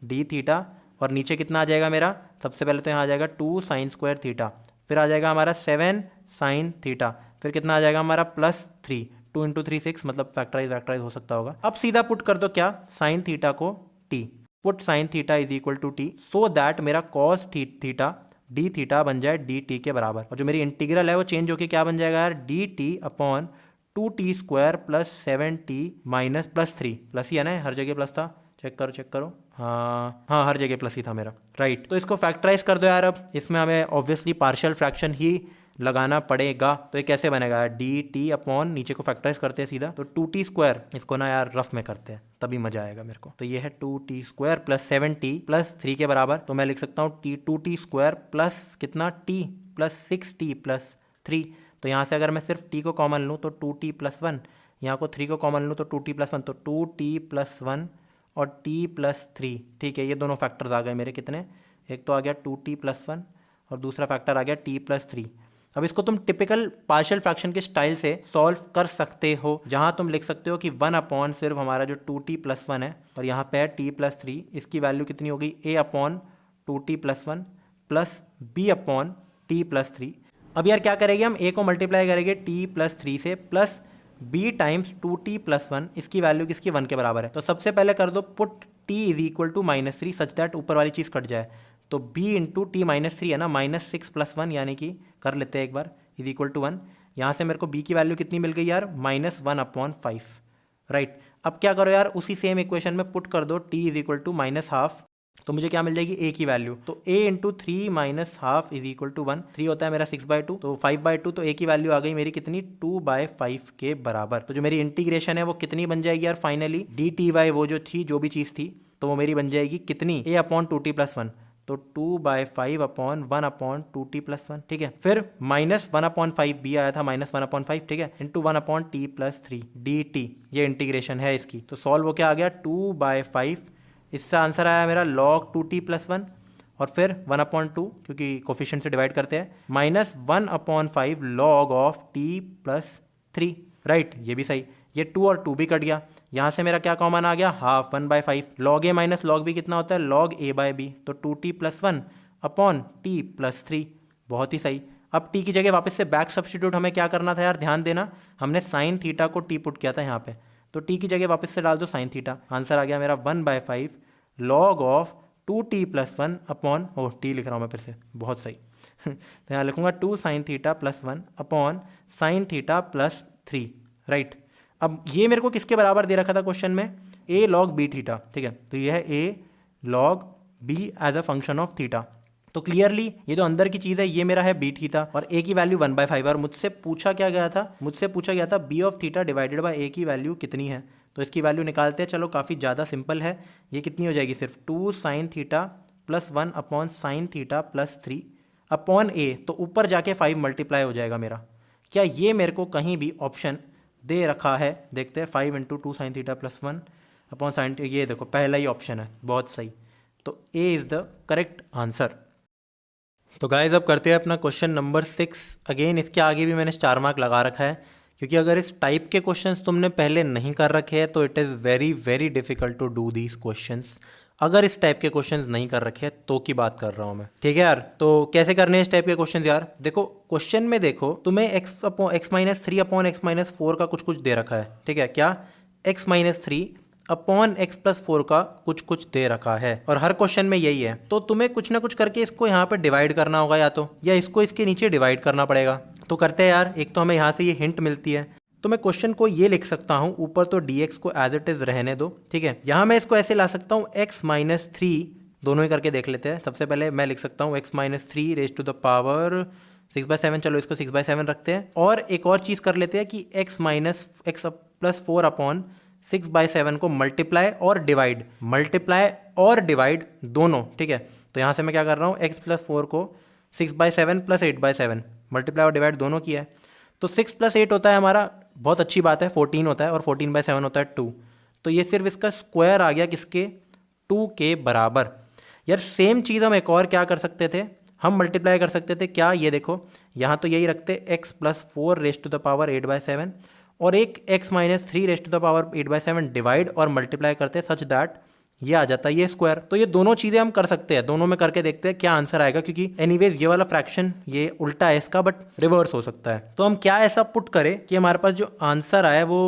डी थीटा, और नीचे कितना आ जाएगा मेरा? सबसे पहले तो यहाँ आ जाएगा 2 साइन स्क्वायर थीटा, फिर आ जाएगा हमारा 7 साइन थीटा, फिर कितना आ जाएगा हमारा? प्लस 3। 2 इंटू 3 6, मतलब फैक्टराइज हो सकता होगा। अब सीधा पुट कर दो क्या? साइन थीटा को t, put sine theta is equal to t, so that मेरा कॉस थीटा डी थीटा बन जाए डी टी के बराबर। और जो मेरी इंटीग्रल है वो चेंज होके क्या बन जाएगा यार? D t upon 2t square plus 7t minus plus 3। Plus ही है ना, हर जगह प्लस था, चेक करो। हाँ, हर जगह प्लस ही था मेरा, राइट। तो इसको फैक्टराइज कर दो यार। अब इसमें हमें ऑब्वियसली पार्शियल फ्रैक्शन ही लगाना पड़ेगा। तो ये कैसे बनेगा? डी टी अपॉन, नीचे को फैक्टराइज करते हैं सीधा, तो 2t स्क्वायर, इसको ना यार रफ में करते हैं तभी मजा आएगा मेरे को। तो ये है 2t square plus 7t plus 3 के बराबर। तो मैं लिख सकता हूँ 2t स्क्वायर प्लस कितना? t plus 6t plus 3। तो यहाँ से अगर मैं सिर्फ t को कॉमन लूँ तो 2t प्लस 1, यहाँ को 3 को कॉमन लूँ तो 2t प्लस 1, तो 2t प्लस 1 और t प्लस 3। ठीक है, ये दोनों फैक्टर्स आ गए मेरे कितने? एक तो आ गया 2t प्लस 1 और दूसरा फैक्टर आ गया t प्लस 3। अब इसको तुम टिपिकल पार्शियल फ्रैक्शन के स्टाइल से सॉल्व कर सकते हो, जहां तुम लिख सकते हो कि 1 अपॉन सिर्फ हमारा जो 2t प्लस 1 है, और यहाँ पे है t प्लस 3, इसकी वैल्यू कितनी होगी? a upon 2t plus 1 plus b upon t plus 3। अब यार क्या करेंगे हम? a को मल्टीप्लाई करेंगे t प्लस 3 से, plus b times 2t plus 1, इसकी वैल्यू किसकी? 1 के बराबर है। तो सबसे पहले कर दो put t is equal to minus 3 such that ऊपर वाली चीज़ कट जाए। तो b इंटू टी माइनस 3 है ना, माइनस 6 प्लस 1, यानी कि कर लेते हैं एक बार, इज इक्वल टू 1। यहाँ से मेरे को b की वैल्यू कितनी मिल गई यार? Minus 1 upon 5, right. अब क्या करो यार? उसी सेम इक्वेशन में पुट कर दो t is equal to minus half, तो मुझे क्या मिल जाएगी? a की वैल्यू। तो a into 3 minus half is equal to 1। 3 होता है मेरा 6/2, तो 5/2, तो a की वैल्यू आ गई मेरी कितनी? 2/5 के बराबर। तो जो मेरी इंटीग्रेशन है वो कितनी बन जाएगी यार फाइनली? डी टी वाई, वो जो थी, जो भी चीज़ थी, तो वो मेरी बन जाएगी कितनी? a अपॉन 2t प्लस 1, तो 2/5 अपॉन 1 अपॉन 2t प्लस 1। ठीक है, फिर माइनस 1 अपॉन 5 भी आया था, माइनस 1 अपॉन 5, ठीक है, into 1 upon t plus 3 dt। ये इंटीग्रेशन है इसकी, तो सॉल्व हो क्या आ गया? 2/5, इससे आंसर आया मेरा log 2t प्लस 1, और फिर 1 अपॉन 2, क्योंकि कोफिशिएंट से डिवाइड करते हैं, minus 1 upon 5 log of t plus 3, right. ये भी सही, ये 2 और 2 भी कट गया। यहाँ से मेरा क्या कॉमन आ गया? हाफ, 1/5। लॉग ए माइनस लॉग बी कितना होता है? लॉग ए बाय बी, तो 2t plus 1 upon t plus 3। बहुत ही सही। अब t की जगह वापस से बैक सब्स्टिट्यूट हमें क्या करना था यार? ध्यान देना, हमने साइन थीटा को t पुट किया था यहाँ पे, तो t की जगह वापस से डाल दो साइन थीटा। आंसर आ गया मेरा 1/5 log of 2t+1 upon T लिख रहा हूँ मैं फिर से, बहुत सही तो यहाँ लिखूंगा 2 sin θ+1 अपॉन sin θ+3, राइट। अब ये मेरे को किसके बराबर दे रखा था क्वेश्चन में, a log b थीटा, ठीक है। तो ये है a log b as a function of theta. तो क्लियरली ये जो अंदर की चीज़ है ये मेरा है b थीटा और a की वैल्यू 1/5 और मुझसे पूछा गया था b of theta divided bye a की वैल्यू कितनी है। तो इसकी वैल्यू निकालते हैं, चलो काफ़ी ज़्यादा सिंपल है। ये कितनी हो जाएगी, सिर्फ 2 sin θ+1 upon sin θ+3 upon a, तो ऊपर जाके 5 मल्टीप्लाई हो जाएगा मेरा। क्या ये मेरे को कहीं भी ऑप्शन दे रखा है, देखते हैं। 5 × 2 sin θ+1 अपॉन sin, ये देखो पहला ही ऑप्शन है, बहुत सही। तो a is the correct answer. तो गाइज अब करते हैं अपना क्वेश्चन नंबर 6। अगेन इसके आगे भी मैंने स्टार मार्क लगा रखा है, क्योंकि अगर इस टाइप के क्वेश्चंस तुमने पहले नहीं कर रखे हैं तो it is very very difficult to do these questions. अगर इस टाइप के क्वेश्चंस नहीं कर रखे हैं तो की बात कर रहा हूँ मैं, ठीक है यार। तो कैसे करने हैं इस टाइप के क्वेश्चंस यार, देखो क्वेश्चन में देखो तुम्हें x-3 अपॉन x-4 का कुछ दे रखा है, ठीक है। क्या, x-3 अपॉन x+4 का कुछ दे रखा है और हर क्वेश्चन में यही है। तो तुम्हें कुछ ना कुछ करके इसको यहाँ पे डिवाइड करना होगा, या इसको इसके नीचे डिवाइड करना पड़ेगा। तो करते हैं यार, एक तो हमें यहाँ से ये हिंट मिलती है, तो मैं क्वेश्चन को ये लिख सकता हूँ, ऊपर तो dx को एज इट इज रहने दो, ठीक है। यहाँ मैं इसको ऐसे ला सकता हूँ x-3, दोनों ही करके देख लेते हैं। सबसे पहले मैं लिख सकता हूँ x-3 raise to the power 6/7, चलो इसको 6/7 रखते हैं। और एक और चीज़ कर लेते हैं कि x-4 अपॉन 6/7 को मल्टीप्लाई और डिवाइड दोनों, ठीक है। तो यहाँ से मैं क्या कर रहा हूँ, x+4 को 6/7 + 8/7 मल्टीप्लाई और डिवाइड दोनों किया है। तो 6 + 8 होता है हमारा, बहुत अच्छी बात है, 14 होता है, और 14/7 होता है 2। तो ये सिर्फ इसका स्क्वायर आ गया किसके, 2 के बराबर। यार सेम चीज़ हम एक और क्या कर सकते थे, हम मल्टीप्लाई कर सकते थे। क्या, ये देखो यहाँ तो यही रखते x+4 raise to the power 8/7 और एक x-3 raise to the power 8/7 divide और मल्टीप्लाई करते सच दैट ये आ जाता है ये स्क्वायर। तो ये दोनों चीज़ें हम कर सकते हैं, दोनों में करके देखते हैं क्या आंसर आएगा, क्योंकि एनीवेज ये वाला फ्रैक्शन ये उल्टा है इसका, बट रिवर्स हो सकता है। तो हम क्या ऐसा पुट करें कि हमारे पास जो आंसर आए वो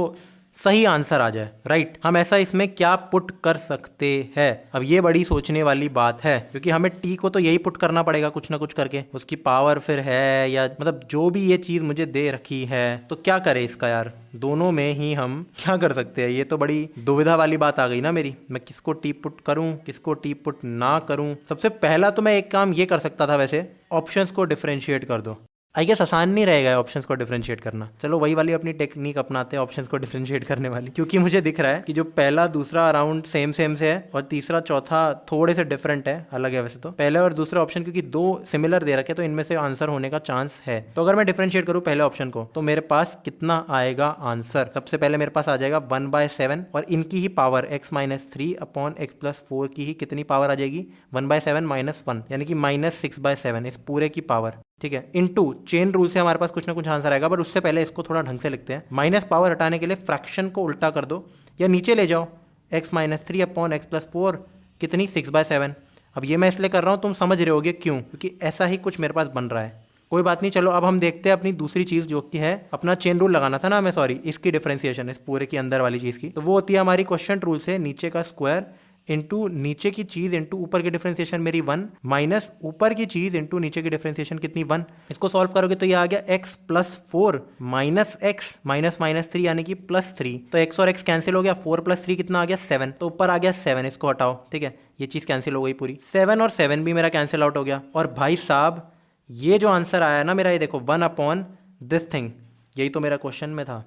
सही आंसर आ जाए, राइट। हम ऐसा इसमें क्या पुट कर सकते हैं, अब ये बड़ी सोचने वाली बात है, क्योंकि हमें टी को तो यही पुट करना पड़ेगा कुछ ना कुछ करके, उसकी पावर फिर है या मतलब जो भी ये चीज़ मुझे दे रखी है। तो क्या करें इसका यार, दोनों में ही हम क्या कर सकते हैं, ये तो बड़ी दुविधा वाली बात आ गई ना मेरी। मैं किसको टी पुट करूं, किसको टी पुट ना करूं। सबसे पहला तो मैं एक काम ये कर सकता था, वैसे ऑप्शंस को डिफरेंशिएट कर दो। आई गेस आसान नहीं रहेगा ऑप्शंस को डिफरेंशिएट करना। चलो वही वाली अपनी टेक्निक अपनाते हैं ऑप्शंस को डिफरेंशिएट करने वाली, क्योंकि मुझे दिख रहा है कि जो पहला दूसरा अराउंड सेम से है और तीसरा चौथा थोड़े से डिफरेंट है, अलग है वैसे तो। पहले और दूसरा ऑप्शन क्योंकि दो सिमिलर दे रखे तो इनमें से आंसर होने का चांस है। तो अगर मैं डिफरेंशिएट करूँ पहले ऑप्शन को तो मेरे पास कितना आएगा आंसर, सबसे पहले मेरे पास आ जाएगा 1/7 और इनकी ही पावर x-3 अपॉन x+4 की ही कितनी पावर आ जाएगी, 1/7 - 1 यानी कि -6/7 इस पूरे की पावर, ठीक है, इनटू चेन रूल से हमारे पास कुछ ना कुछ आंसर आएगा। बट उससे पहले इसको थोड़ा ढंग से लिखते हैं। माइनस पावर हटाने के लिए फ्रैक्शन को उल्टा कर दो या नीचे ले जाओ, x-3 अपॉन x+4 कितनी 6/7। अब ये मैं इसलिए कर रहा हूँ, तुम समझ रहे होगे क्यों, क्योंकि ऐसा ही कुछ मेरे पास बन रहा है। कोई बात नहीं, चलो अब हम देखते हैं अपनी दूसरी चीज़ जो कि है अपना चेन रूल लगाना था ना हमें, सॉरी, इसकी डिफरेंशिएशन इस पूरे की अंदर वाली चीज़ की। तो वो होती है हमारी क्वेश्चन रूल से नीचे का स्क्वायर इंटू नीचे की चीज इंटू ऊपर की डिफरेंशिएशन मेरी 1 माइनस ऊपर की चीज इंटू नीचे की डिफरेंशिएशन कितनी 1। इसको सॉल्व करोगे तो ये आ गया x+4 माइनस x माइनस -3 यानी कि +3। तो x और x कैंसिल हो गया, 4 + 3 कितना आ गया 7। तो ऊपर आ गया 7, इसको हटाओ, ठीक है, ये चीज कैंसिल हो गई पूरी। 7 और 7 भी मेरा कैंसिल आउट हो गया। और भाई साहब ये जो आंसर आया ना मेरा, ये देखो 1 अपॉन दिस थिंग, यही तो मेरा क्वेश्चन में था।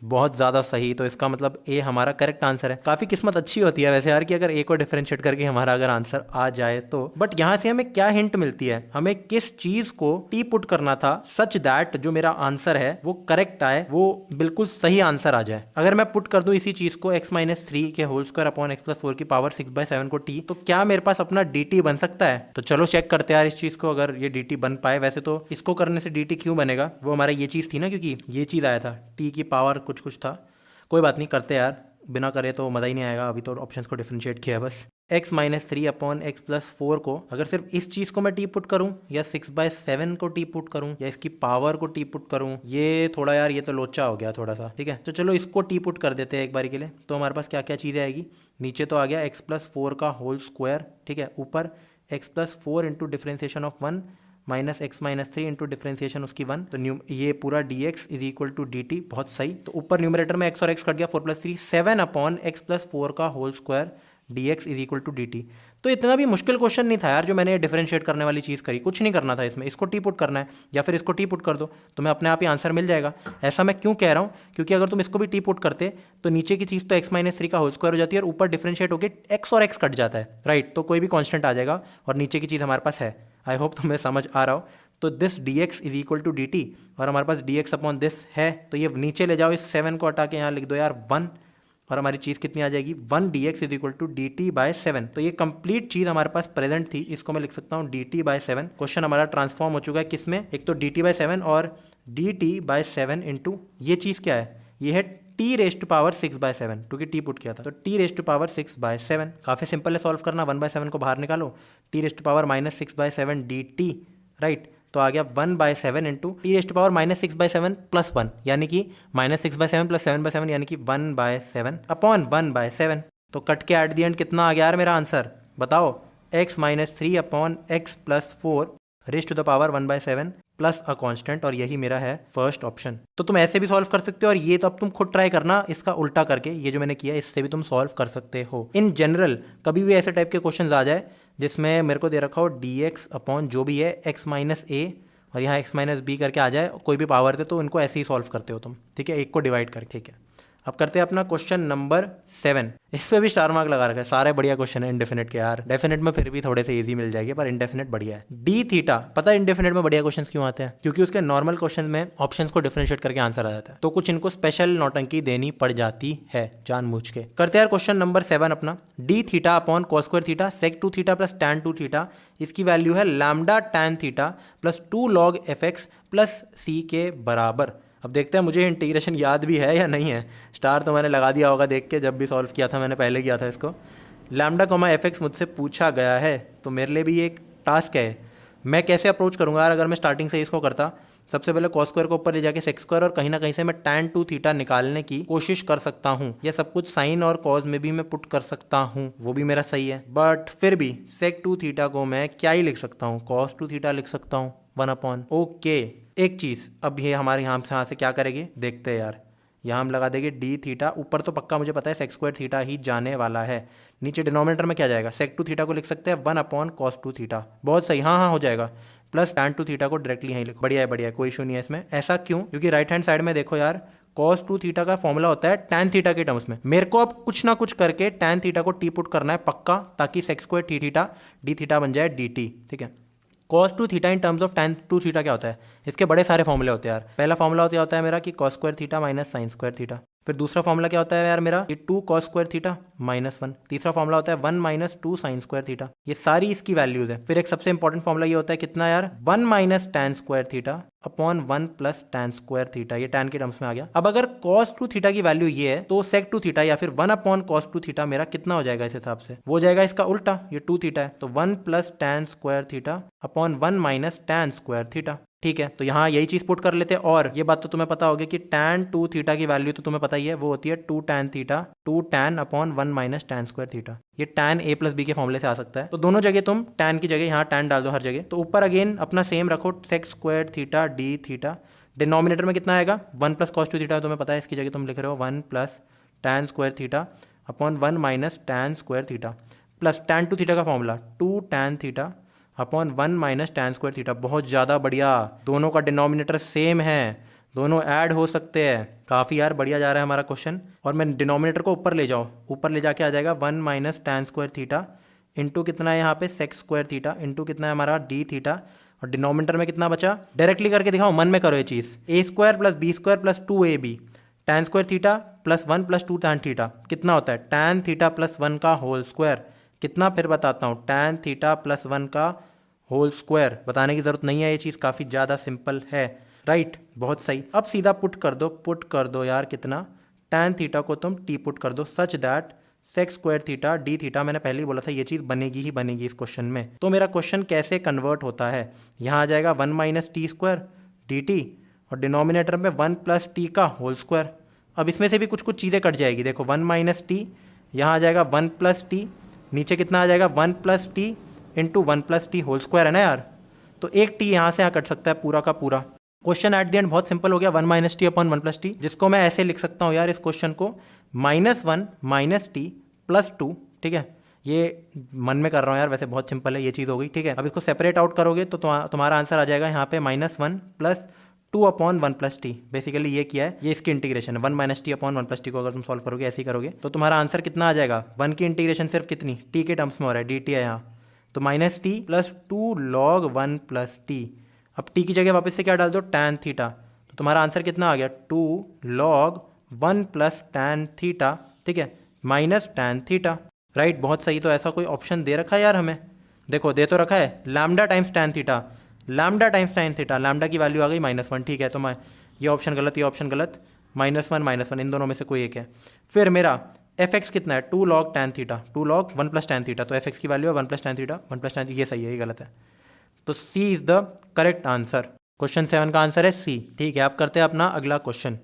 बहुत ज़्यादा सही, तो इसका मतलब ए हमारा करेक्ट आंसर है। काफ़ी किस्मत अच्छी होती है वैसे यार कि अगर ए को डिफरेंशिएट करके हमारा अगर आंसर आ जाए तो। बट यहाँ से हमें क्या हिंट मिलती है, हमें किस चीज़ को टी पुट करना था सच दैट जो मेरा आंसर है वो करेक्ट आए, वो बिल्कुल सही आंसर आ जाए। अगर मैं पुट कर दूँ इसी चीज़ को x-3 के होल स्क्वायर अपॉन x+4 की पावर 6/7 को टी, तो क्या मेरे पास अपना dt बन सकता है? तो चलो चेक करते हैं यार इस चीज़ को, अगर ये dt बन पाए। वैसे तो इसको करने से dt क्यों बनेगा, वो हमारा ये चीज़ थी ना, क्योंकि ये चीज़ आया था t की पावर कुछ था। कोई बात नहीं, करते यार, बिना करे तो मज़ा ही नहीं आएगा। अभी तो ऑप्शंस को डिफरेंशिएट किया है बस। x minus 3 upon x plus 4 को अगर सिर्फ इस चीज को मैं टी पुट करूं या 6/7 को टी पुट करूं या इसकी पावर को टी पुट करूं, ये थोड़ा यार ये तो लोचा हो गया थोड़ा सा। ठीक है, तो चलो इसको टी पुट कर देते हैं एक बारी के लिए। तो हमारे पास क्या क्या चीज़ें आएगी, नीचे तो आ गया एक्स प्लस 4 का होल स्क्वायर। ठीक है, ऊपर x plus 4 into differentiation of 1 minus x minus 3 into differentiation उसकी 1, तो ये पूरा d x is equal to d t. बहुत सही। तो ऊपर न्यूमरेटर में एक्स और एक्स कट गया, 4+3 7 अपॉन एक्स प्लस 4 का whole square d x is equal to d t. तो इतना भी मुश्किल क्वेश्चन नहीं था यार जो मैंने डिफरेंशिएट करने वाली चीज़ करी, कुछ नहीं करना था इसमें। इसको टी पुट करना है या फिर इसको टी पुट कर दो, तुम्हें अपने आप ही आंसर मिल जाएगा। ऐसा मैं क्यों कह रहा हूँ, क्योंकि अगर तुम इसको भी टी पुट करते तो नीचे की चीज़ तो एक्स माइनस 3 का होल स्क्वायर हो जाती है और ऊपर डिफरेंशिएट होकर एक्स और एक्स कट जाता है, राइट। तो कोई भी कॉन्स्टेंट आ जाएगा और नीचे की चीज़ हमारे पास है। आई होप तुम्हें समझ आ रहा हो। तो this d x is equal to d t और हमारे पास डी एक्स अपॉन दिस है, तो ये नीचे ले जाओ, इस 7 को हटा के यहाँ लिख दो यार 1 और हमारी चीज़ कितनी आ जाएगी 1 d x is equal to d t by 7। तो ये कंप्लीट चीज़ हमारे पास प्रेजेंट थी, इसको मैं लिख सकता हूँ डी टी बाय 7। क्वेश्चन हमारा ट्रांसफॉर्म हो चुका है किसमें, एक तो डी टी बाय 7 और डी टी बाय 7 इंटू ये चीज़ क्या है, ये है टी रेस्ट टू पावर 6/7, क्योंकि टी पुट किया था। तो टी रेस्ट टू पावर 6/7 काफ़ी सिंपल है सॉल्व करना। 1/7 को बाहर निकालो, t raised to power minus 6/7 d t, right. तो आ गया 1/7 into t raised to power minus 6/7 plus 1, यानी कि माइनस 6/7 प्लस 7/7 यानी कि 1/7 अपॉन 1/7। तो कट के एट दी एंड कितना आ गया यार मेरा आंसर, बताओ। x minus 3 upon x plus 4 raised to the power 1/7 plus a constant, और यही मेरा है फर्स्ट ऑप्शन। तो तुम ऐसे भी सॉल्व कर सकते हो, और ये तो अब तुम खुद ट्राई करना इसका उल्टा करके, ये जो मैंने किया इससे भी तुम सॉल्व कर सकते हो। इन जनरल कभी भी ऐसे टाइप के क्वेश्चंस आ जाए जिसमें मेरे को दे रखा हो डी एक्स अपॉन जो भी है एक्स माइनस ए और यहाँ एक्स माइनस बी करके आ जाए कोई भी पावर से, तो इनको ऐसे ही सॉल्व करते हो तुम। ठीक है, एक को डिवाइड कर। ठीक है, अब करते हैं अपना क्वेश्चन नंबर 7। इस पे भी स्टार मार्क लगा रखा है, सारे बढ़िया क्वेश्चन है इंडेफिनेट के यार। डेफिनेट में फिर भी थोड़े से इजी मिल जाएंगे, पर इंडेफिनेट बढ़िया है। डी थीटा, पता है इंडेफिनेट में बढ़िया क्वेश्चन क्यों आते हैं, क्योंकि उसके नॉर्मल क्वेश्चन में ऑप्शंस को डिफरेंशिएट करके आंसर आ जाता है, तो कुछ इनको स्पेशल नौटंकी देनी पड़ जाती है जानबूझ के। करते हैं क्वेश्चन नंबर 7 अपना। D theta upon cos square theta sec 2 theta plus tan 2 theta, इसकी वैल्यू है lambda tan theta plus 2 log f x plus c के बराबर। अब देखते हैं मुझे इंटीग्रेशन याद भी है या नहीं है। स्टार तो मैंने लगा दिया होगा देख के, जब भी सॉल्व किया था मैंने, पहले किया था इसको। लैम्डा कॉमा एफ एक्स मुझसे पूछा गया है, तो मेरे लिए भी ये एक टास्क है। मैं कैसे अप्रोच करूँगा यार अगर मैं स्टार्टिंग से इसको करता। सबसे पहले कॉस स्क्वायर को ऊपर ले जाके सेक स्क्वायर, और कहीं ना कहीं से मैं टैन 2 थीटा निकालने की कोशिश कर सकता हूँ। यह सब कुछ साइन और कॉज में भी मैं पुट कर सकता हूँ, वो भी मेरा सही है। बट फिर भी सेक 2 थीटा को मैं क्या ही लिख सकता हूँ, कॉस 2 थीटा लिख सकता हूँ 1 अपॉन। ओके, एक चीज़ अब ये हमारे यहाँ से क्या करेगी देखते हैं यार। यहाँ हम लगा देंगे डी थीटा, ऊपर तो पक्का मुझे पता है सेक स्क्वायर थीटा ही जाने वाला है। नीचे डिनोमिनेटर में क्या जाएगा, सेक 2 थीटा को लिख सकते हैं 1 अपॉन कॉस 2 थीटा। बहुत सही, हाँ हाँ हो जाएगा। प्लस टैन 2 थीटा को डायरेक्टली यहीं लिखो। बढ़िया है बढ़िया है, कोई इशू नहीं है इसमें। ऐसा क्यों, क्योंकि राइट हैंड साइड में देखो यार, कॉस 2 थीटा का फॉर्मूला होता है टैन थीटा के टर्म्स में। मेरे को अब कुछ ना कुछ करके टैन थीटा को टी पुट करना है पक्का, ताकि sec square t theta d theta बन जाए डी टी। ठीक है, cos 2 theta in terms of tan 2 theta क्या होता है, इसके बड़े सारे फॉर्मूले होते हैं यार। पहला फॉर्मूला होता है मेरा कि cos square theta minus sine square theta. फिर दूसरा फॉर्मूला क्या होता है यार मेरा, कि 2 कॉस स्क्वायर थीटा माइनस 1। तीसरा फॉर्मूला होता है 1 माइनस 2 साइन स्क्वायर थीटा। ये सारी इसकी वैल्यूज है। फिर एक सबसे इंपॉर्टेंट फॉर्मूला ये होता है कितना यार, 1 minus tan square theta upon 1 plus tan square theta. ये टैन के टर्म्स में आ गया। अब अगर कॉस 2 थीटा की वैल्यू ये है, तो सेक 2 थीटा या फिर 1 अपॉन कॉस 2 थीटा मेरा कितना हो जाएगा इस हिसाब से, वो जाएगा इसका उल्टा। ये 2 थीटा है तो 1 plus tan square theta upon 1 minus tan square theta. ठीक है, तो यहाँ यही चीज पुट कर लेते हैं। और ये बात तो तुम्हें पता होगी कि टैन 2 थीटा की वैल्यू तो तुम्हें पता ही है, वो होती है 2 tan theta 2 tan upon 1 minus tan square theta. ये टैन ए प्लस बी के फॉर्मूले से आ सकता है। तो दोनों जगह तुम टैन की जगह यहाँ टैन डाल दो हर जगह। तो ऊपर अगेन अपना सेम रखो, sec square theta d theta. Denominator में कितना आएगा, 1 प्लस कॉस 2 थीटा तुम्हें पता है, इसकी जगह तुम लिख रहे हो 1 plus tan square theta upon 1 minus tan square theta, plus tan 2 theta का formula 2 tan theta upon 1 minus tan square theta. बहुत ज़्यादा बढ़िया, दोनों का डिनोमिनेटर सेम है, दोनों ऐड हो सकते हैं। काफ़ी यार बढ़िया जा रहा है हमारा क्वेश्चन। और मैं डिनोमिनेटर को ऊपर ले जाओ, ऊपर ले जाके आ जाएगा 1 minus tan square theta into कितना है यहाँ पे सेक स्क्वायर थीटा इंटू कितना है हमारा डी थीटा। और डिनोमिनेटर में कितना बचा, डायरेक्टली करके दिखाओ, मन में करो ये चीज़। A square plus b square plus 2ab tan square theta plus 1 plus 2 tan theta कितना होता है, टैन थीटा प्लस 1 का होल स्क्वायर। कितना, फिर बताता हूँ, टैन थीटा प्लस 1 का होल स्क्वायर। बताने की जरूरत नहीं है, ये चीज़ काफ़ी ज़्यादा सिंपल है, राइट। बहुत सही। अब सीधा पुट कर दो यार, कितना, टैन थीटा को तुम टी पुट कर दो such that sec square theta d theta, मैंने पहले ही बोला था ये चीज़ बनेगी ही बनेगी इस क्वेश्चन में। तो मेरा क्वेश्चन कैसे कन्वर्ट होता है, यहाँ आ जाएगा 1 minus T square D t और डिनोमिनेटर में 1 प्लस टी का होल स्क्वायर। अब इसमें से भी कुछ कुछ चीज़ें कट जाएगी, देखो 1 माइनस टी, यहाँ आ जाएगा 1 प्लस टी, नीचे कितना आ जाएगा 1 plus t into 1 plus t whole square है ना यार। तो एक टी यहाँ से यहाँ कट सकता है पूरा का पूरा। क्वेश्चन एट द एंड बहुत सिंपल हो गया, 1 minus T upon 1 plus T, जिसको मैं ऐसे लिख सकता हूँ यार इस क्वेश्चन को -1 माइनस टी प्लस 2, ठीक है। ये मन में कर रहा हूँ यार, वैसे बहुत सिंपल है, ये चीज़ हो गई, ठीक है। अब इसको सेपरेट आउट करोगे तो तुम्हारा आंसर आ जाएगा यहाँ पे -1 plus 2 upon 1 plus T. Basically ये किया है, ये इसकी इंटीग्रेशन है। 1 minus T upon 1 plus T को अगर तुम सॉल्व करोगे ऐसे ही करोगे तो तुम्हारा आंसर कितना आ जाएगा, 1 की इंटीग्रेशन सिर्फ कितनी, टी के टर्म्स में हो रहा है, डी टी है यहाँ, तो minus T plus 2 log 1 plus T. अब टी की जगह वापस से क्या डाल दो, टैन थीटा, तो तुम्हारा आंसर कितना आ गया, 2 लॉग 1 प्लस टैन थीटा, ठीक है, माइनस टैन थीटा, राइट। बहुत सही। तो ऐसा कोई ऑप्शन दे रखा है यार हमें, देखो दे तो रखा है, lambda times tan theta, lambda times tan theta, lambda की वैल्यू आ गई -1, ठीक है। तो मैं ये ऑप्शन गलत, ये ऑप्शन गलत, -1 इन दोनों में से कोई एक है। फिर मेरा एफ एक्स कितना है, 2 log tan theta, 2 log 1 plus tan theta, तो एफ एक्स की वैल्यू है 1 plus tan theta, 1 plus tan, ये सही है, ये गलत है। तो c is the correct answer. Question 7 का आंसर है सी, ठीक है। आप करते हैं अपना अगला क्वेश्चन,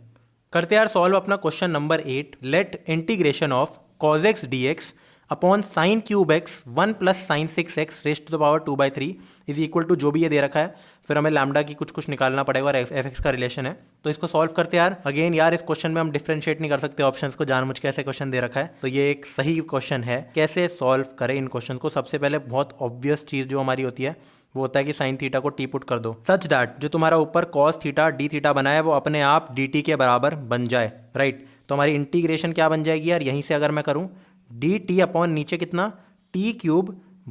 करते हैं यार सॉल्व अपना question number 8। Let integration of cos x dx upon sine cube x 1 plus sine 6x raised to the power 2/3 is equal to, जो भी ये दे रखा है, फिर हमें लैम्डा की कुछ निकालना पड़ेगा और एफ एक्स का रिलेशन है, तो इसको सॉल्व करते हैं यार। अगेन यार इस क्वेश्चन में हम डिफरेंशिएट नहीं कर सकते ऑप्शंस को, जानबूझ के ऐसे क्वेश्चन दे रखा है, तो ये एक सही क्वेश्चन है। कैसे सॉल्व करें इन क्वेश्चन को, सबसे पहले बहुत ऑब्वियस चीज़ जो हमारी होती है वो होता है कि साइन थीटा को टी पुट कर दो सच दैट जो तुम्हारा ऊपर कॉस थीटा डी थीटा बना है वो अपने आप डी टी के बराबर बन जाए, राइट। तो हमारी इंटीग्रेशन क्या बन जाएगी यार, यहीं से अगर मैं करूँ डी टी अपॉन नीचे कितना t cube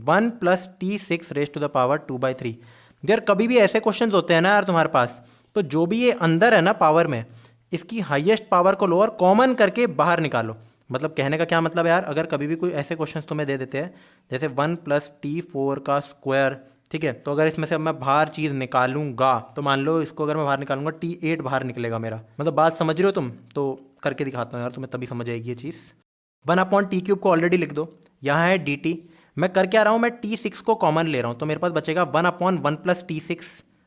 1 plus t 6 raised to the power 2/3। यार कभी भी ऐसे क्वेश्चंस होते हैं ना यार तुम्हारे पास, तो जो भी ये अंदर है ना पावर में, इसकी हाईएस्ट पावर को लो और कॉमन करके बाहर निकालो। मतलब कहने का क्या मतलब है यार, अगर कभी भी कोई ऐसे क्वेश्चंस तुम्हें दे देते हैं जैसे 1 प्लस टी 4 का स्क्वायर, ठीक है, तो अगर इसमें से अब मैं बाहर चीज़ निकालूंगा तो मान लो इसको अगर मैं बाहर निकालूंगा T8 बाहर निकलेगा मेरा, मतलब बात समझ रहे हो तुम, तो करके दिखाता हूँ यार तुम्हें, तभी समझ आएगी ये चीज़। 1 अपॉन टी क्यूब को ऑलरेडी लिख दो, यहाँ है डी टी, मैं कर क्या रहा हूँ, मैं T6 को कॉमन ले रहा हूँ, तो मेरे पास बचेगा 1 अपॉन 1 प्लस T6,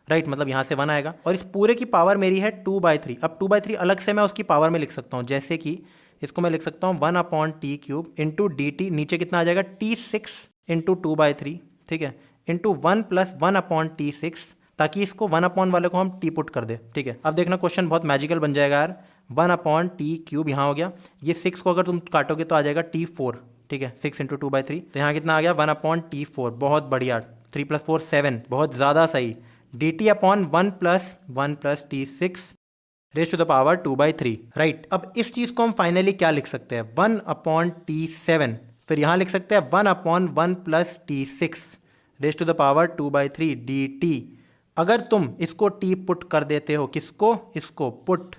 राइट, मतलब यहाँ से 1 आएगा और इस पूरे की पावर मेरी है 2/3। अब 2/3 अलग से मैं उसकी पावर में लिख सकता हूँ, जैसे कि इसको मैं लिख सकता हूँ 1 upon T cube into D T, नीचे कितना आ जाएगा T6 इंटू 2/3, ठीक है, इंटू 1 प्लस 1 अपॉन T6, ताकि इसको 1 अपॉन वाले को हम टी पुट कर दे, ठीक है। अब देखना क्वेश्चन बहुत मैजिकल बन जाएगा यार, 1 अपॉन टी क्यूब यहाँ हो गया, ये 6 को अगर तुम काटोगे तो आ जाएगा T4, ठीक है, 6 इंटू 2/3, तो यहाँ कितना आ गया 1 अपॉन T4, बहुत बढ़िया, 3 + 4 7, बहुत ज़्यादा सही। D t upon 1 plus T6 raised to the power 2/3, right. अब इस चीज़ को हम फाइनली क्या लिख सकते हैं, 1 अपॉन T7, फिर यहाँ लिख सकते हैं 1 upon 1 plus T6 raised to the power 2/3 d t. अगर तुम इसको टी पुट कर देते हो, किसको, इसको put,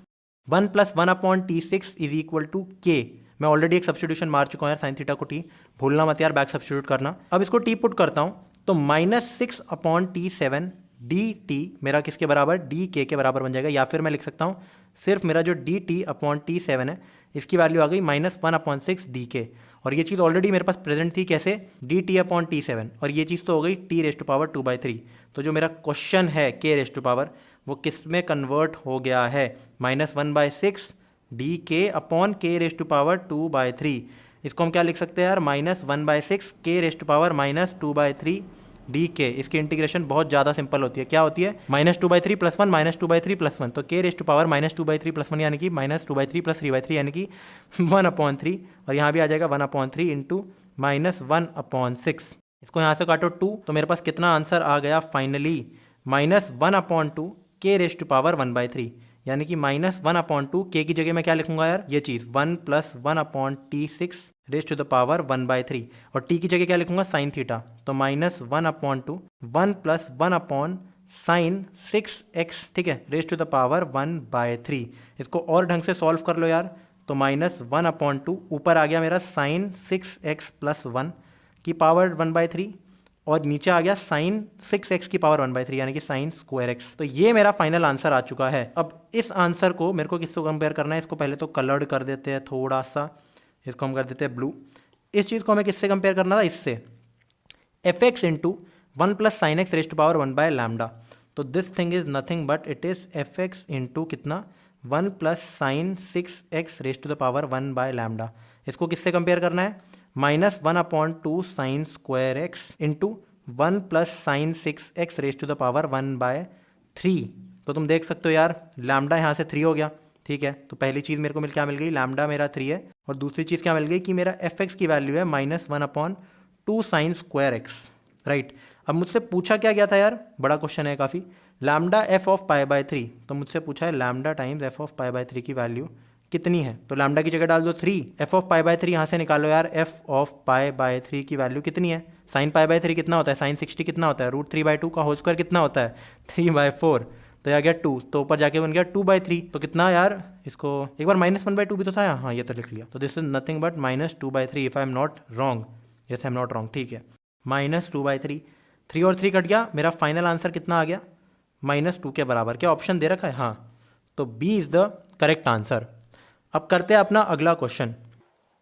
1 plus 1 upon T6 is equal to k, मैं ऑलरेडी एक सब्स्टिट्यूशन मार चुका हूँ यार, साइन थीटा को टी, भूलना मत यार, बैक सब्स्टिट्यूट करना। अब इसको टी पुट करता हूँ तो -6 अपॉन T7 डी टी मेरा किसके बराबर, डी के बराबर बन जाएगा, या फिर मैं लिख सकता हूँ सिर्फ मेरा जो डी टी अपॉन T7 है इसकी वैल्यू आ गई -1 अपॉन 6 डी के, और ये चीज़ ऑलरेडी मेरे पास प्रेजेंट थी, कैसे, डी टी अपॉन T7, और ये चीज़ तो हो गई टी रेस्ट टू पावर 2/3। तो जो मेरा क्वेश्चन है के रेस्ट टू पावर वो किस में कन्वर्ट हो गया है, -1/6 डी के अपॉन के रेस्ट टू पावर 2/3। इसको हम क्या लिख सकते हैं यार, -1/6 के रेस्ट टू पावर -2/3 डी के। इसकी इंटीग्रेशन बहुत ज़्यादा सिंपल होती है, क्या होती है, -2/3 + 1 -2/3 + 1, तो के रेस्ट टू पावर -2/3 + 1 यानी कि -2/3 + 3/3 यानी कि 1/3, और यहाँ भी आ जाएगा 1/3 इंटू -1/6। इसको यहाँ से काटो 2, तो मेरे पास कितना आंसर आ गया फाइनली, -1/2 के रेस्ट टू पावर 1/3, यानी कि -1/2 के की जगह मैं क्या लिखूंगा यार, ये चीज़ 1 + 1 upon T6 raised to the power 1/3, और टी की जगह क्या लिखूंगा, साइन थीटा, तो -1/2 1 + 1 अपॉन साइन 6x, ठीक है, रेस्ट टू द पावर 1/3। इसको और ढंग से सॉल्व कर लो यार, तो -1/2 ऊपर आ गया मेरा साइन 6x + 1 की पावर 1/3, और नीचे आ गया साइन 6x की पावर 1/3 यानी कि साइन स्क्वायर x। तो ये मेरा फाइनल आंसर आ चुका है। अब इस आंसर को मेरे को किससे कंपेयर करना है, इसको पहले तो कलर्ड कर देते हैं थोड़ा सा, इसको हम कर देते हैं ब्लू। इस चीज़ को हमें किससे कंपेयर करना था, इससे, f x into 1 plus sine x raised power 1 by lambda. तो this thing is nothing but it is f x into कितना 1 plus sine 6x raised to the power 1 by lambda. इसको किससे कंपेयर करना है, -1/2 sine square x into 1 plus sine 6x raised to the power 1/3। तो तुम देख सकते हो यार लैम्डा यहाँ से 3 हो गया, ठीक है। तो पहली चीज़ मेरे को क्या मिल गई, लैम्डा मेरा 3 है, और दूसरी चीज़ क्या मिल गई कि मेरा एफ एक्स की वैल्यू है -1/2 साइन स्क्वायर एक्स, राइट। अब मुझसे पूछा क्या गया था यार, बड़ा क्वेश्चन है काफ़ी, लैम्डा एफ ऑफ π/3। तो मुझसे पूछा है लैम्डा टाइम्स एफ ऑफ π/3 की वैल्यू कितनी है। तो लैम्डा की जगह डाल दो 3, एफ ऑफ π/3 यहाँ से निकालो यार, एफ ऑफ π/3 की वैल्यू कितनी है, साइन π/3 कितना होता है, साइन 60 कितना होता है, √3/2 का होल स्क्वायर कितना होता है 3/4, तो यह गया 2, तो ऊपर जाके बन गया 2/3। तो कितना यार, इसको एक बार -1/2 भी तो था, हाँ ये तो लिख लिया। तो this is nothing but -2/3 if I am not wrong, yes I am not wrong, ठीक है। -2/3, 3 और 3 कट गया, मेरा फाइनल आंसर कितना आ गया, -2 के बराबर। क्या ऑप्शन दे रखा है, हाँ, तो B is the correct answer. अब करते हैं अपना अगला क्वेश्चन।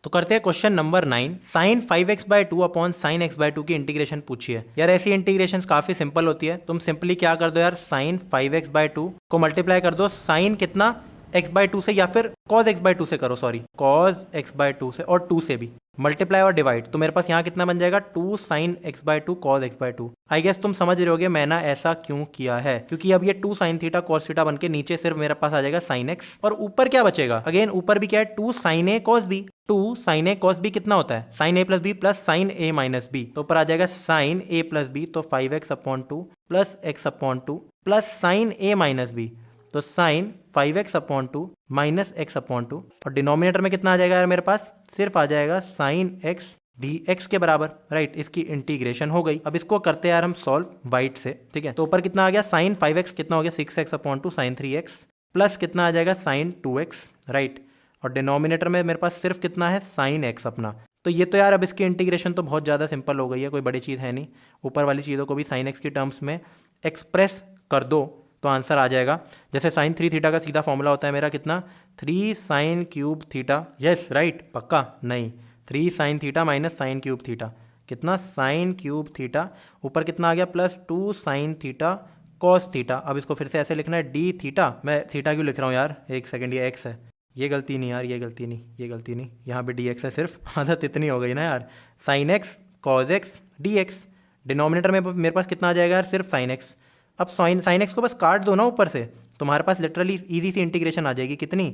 तो करते हैं क्वेश्चन नंबर 9, साइन 5x/2 अपॉन साइन x/2 की इंटीग्रेशन पूछी है। यार ऐसी इंटीग्रेशन काफी सिंपल होती है, तुम सिंपली क्या कर दो यार, साइन 5x/2 को मल्टीप्लाई कर दो साइन कितना x/2 से, या फिर cos x/2 से करो, सॉरी cos x/2 से, और 2 से भी मल्टीप्लाई और डिवाइड। तो मेरे पास यहाँ कितना बन जाएगा 2 sign x/2 cos x/2। I guess तुम समझ रहे होगे मैं ना ऐसा क्यों किया है, क्योंकि अब ये 2 साइन थीटा cos थीटा बन के नीचे सिर्फ मेरे पास आ जाएगा साइन x, और ऊपर क्या बचेगा, अगेन ऊपर भी क्या है 2 sine a cos b। 2 sine a cos b कितना होता है, sine a plus b plus sine a minus b. तो ऊपर आ जाएगा साइन a प्लस बी, तो 5x/2 plus x/2 plus sine a minus b, तो साइन 5x/2 माइनस x/2, और denominator में कितना आ जाएगा यार मेरे पास, सिर्फ आ जाएगा साइन x dx के बराबर, राइट। इसकी इंटीग्रेशन हो गई। अब इसको करते हैं यार हम सॉल्व वाइट से, ठीक है। तो ऊपर कितना आ गया साइन 5x कितना हो गया 6x/2 साइन 3x, प्लस कितना आ जाएगा साइन 2x, राइट। और डिनोमिनेटर में मेरे पास सिर्फ कितना है साइन x अपना। तो ये तो यार अब इसकी इंटीग्रेशन तो बहुत ज़्यादा सिंपल हो गई है, कोई बड़ी चीज़ है नहीं। ऊपर वाली चीज़ों को भी साइन x की टर्म्स में एक्सप्रेस कर दो तो आंसर आ जाएगा। जैसे साइन 3 थीटा का सीधा फॉर्मूला होता है मेरा कितना, 3 sine cube theta, yes right, पक्का नहीं, 3 sine theta minus sine cube theta, कितना साइन क्यूब थीटा, ऊपर कितना आ गया plus 2 sine theta cos theta. अब इसको फिर से ऐसे लिखना है डी थीटा, मैं थीटा क्यों लिख रहा हूँ यार, एक सेकंड, ये एक्स है, ये गलती नहीं यार, ये गलती नहीं, ये गलती नहीं, यहाँ पे डी एक्स है सिर्फ, आदत इतनी हो गई ना यार, sine x cos x d x. Denominator में मेरे पास कितना आ जाएगा यार, सिर्फ साइन एक्स। अब साइन एक्स को बस काट दो ना ऊपर से, तुम्हारे पास लिटरली इजी सी इंटीग्रेशन आ जाएगी, कितनी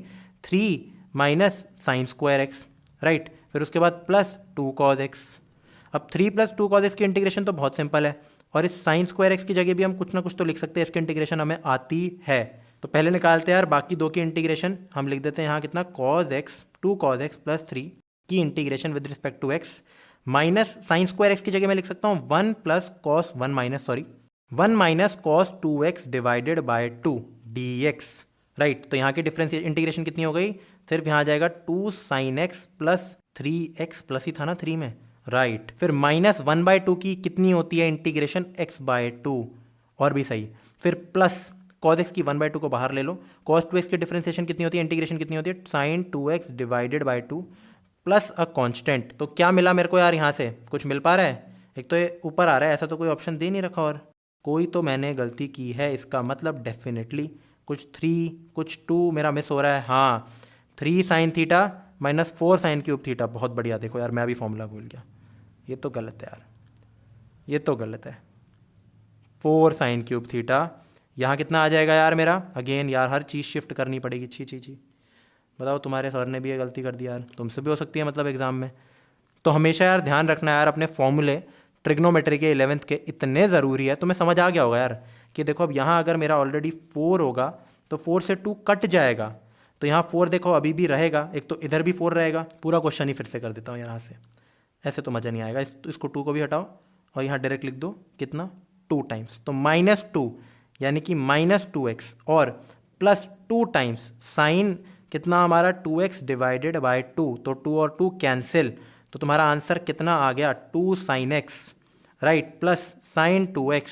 3 minus sine square x, right. फिर उसके बाद प्लस 2 कॉज एक्स। अब 3 प्लस 2 कॉज एक्स की इंटीग्रेशन तो बहुत सिंपल है, और इस साइन स्क्वायर एक्स की जगह भी हम कुछ ना कुछ तो लिख सकते हैं, इसकी इंटीग्रेशन हमें आती है। तो पहले निकालते हैं यार बाकी दो की इंटीग्रेशन, हम लिख देते हैं यहाँ कितना cos x 2 cos x plus 3 की integration with respect to x, minus sine square x की जगह मैं लिख सकता हूँ 1 plus cos 1 minus 1 minus cos 2x divided by 2 dx, right. तो यहाँ की डिफरेंस इंटीग्रेशन कितनी हो गई, सिर्फ यहाँ आ जाएगा 2 sine x plus 3x, plus ही था ना 3 में, राइट। फिर माइनस 1/2 की कितनी होती है इंटीग्रेशन x/2, और भी सही। फिर प्लस cos x की 1/2 को बाहर ले लो, cos 2x की डिफरेंशिएशन कितनी होती है, इंटीग्रेशन कितनी होती है sine 2x divided by 2 plus a constant. तो क्या मिला मेरे को यार, यहाँ से कुछ मिल पा रहा है, एक तो ये ऊपर आ रहा है, ऐसा तो कोई ऑप्शन दे नहीं रखा, और कोई तो मैंने गलती की है, इसका मतलब डेफिनेटली कुछ 3 कुछ 2 मेरा मिस हो रहा है। हाँ 3 sine theta minus 4 sine cube theta, बहुत बढ़िया। देखो यार मैं भी फॉर्मूला भूल गया, ये तो गलत है यार, ये तो गलत है। 4 साइन क्यूब थीटा, यहाँ कितना आ जाएगा यार मेरा, अगेन यार हर चीज़ शिफ्ट करनी पड़ेगी, छी बताओ, तुम्हारे सर ने भी ये गलती कर दी यार, तुमसे भी हो सकती है मतलब एग्जाम में। तो हमेशा यार ध्यान रखना यार, अपने फॉर्मूले ट्रिग्नोमेट्री के 11th के इतने ज़रूरी है, तुम्हें समझ आ गया होगा यार कि देखो अब यहाँ अगर मेरा ऑलरेडी 4 होगा तो 4 से 2 कट जाएगा, तो यहाँ 4 देखो अभी भी रहेगा, एक तो इधर भी 4 रहेगा। पूरा क्वेश्चन ही फिर से कर देता हूँ यहाँ से, ऐसे तो मज़ा नहीं आएगा। इसको 2 को भी हटाओ और यहाँ डायरेक्ट लिख दो कितना 2 टाइम्स, तो -2 यानी कि -2x और प्लस 2 टाइम्स साइन कितना हमारा 2x डिवाइडेड बाय 2, तो 2 और 2 कैंसिल, तो तुम्हारा आंसर कितना आ गया 2 sine x, right, plus sign 2x,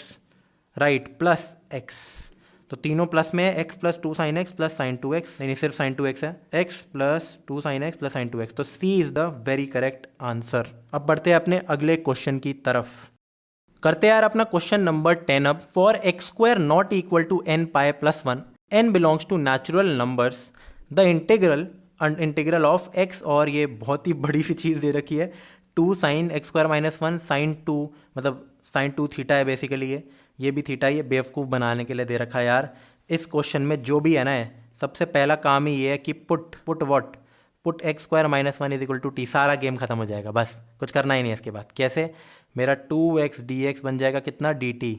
right, plus x। तो तीनों प्लस में है, x plus 2 sine x plus sign 2x, नहीं सिर्फ साइन 2x है, x plus 2 sine x plus sign 2x, तो C is the very correct answer. अब बढ़ते हैं अपने अगले क्वेश्चन की तरफ। करते हैं यार अपना क्वेश्चन नंबर 10 अब। For x square not equal to n pi plus 1, n belongs to natural numbers, the integral of x, और ये बहुत ही बड़ी सी चीज़ दे रखी है, 2 sine x square minus 1 sine 2, मतलब साइन 2 थीटा है बेसिकली, ये भी थीटा, ये बेवकूफ़ बनाने के लिए दे रखा है यार। इस क्वेश्चन में जो भी है ना, सबसे पहला काम ही ये है कि put x square minus 1 is equal to t, सारा गेम खत्म हो जाएगा, बस कुछ करना ही नहीं है इसके बाद। कैसे? मेरा 2x dx बन जाएगा कितना, dt,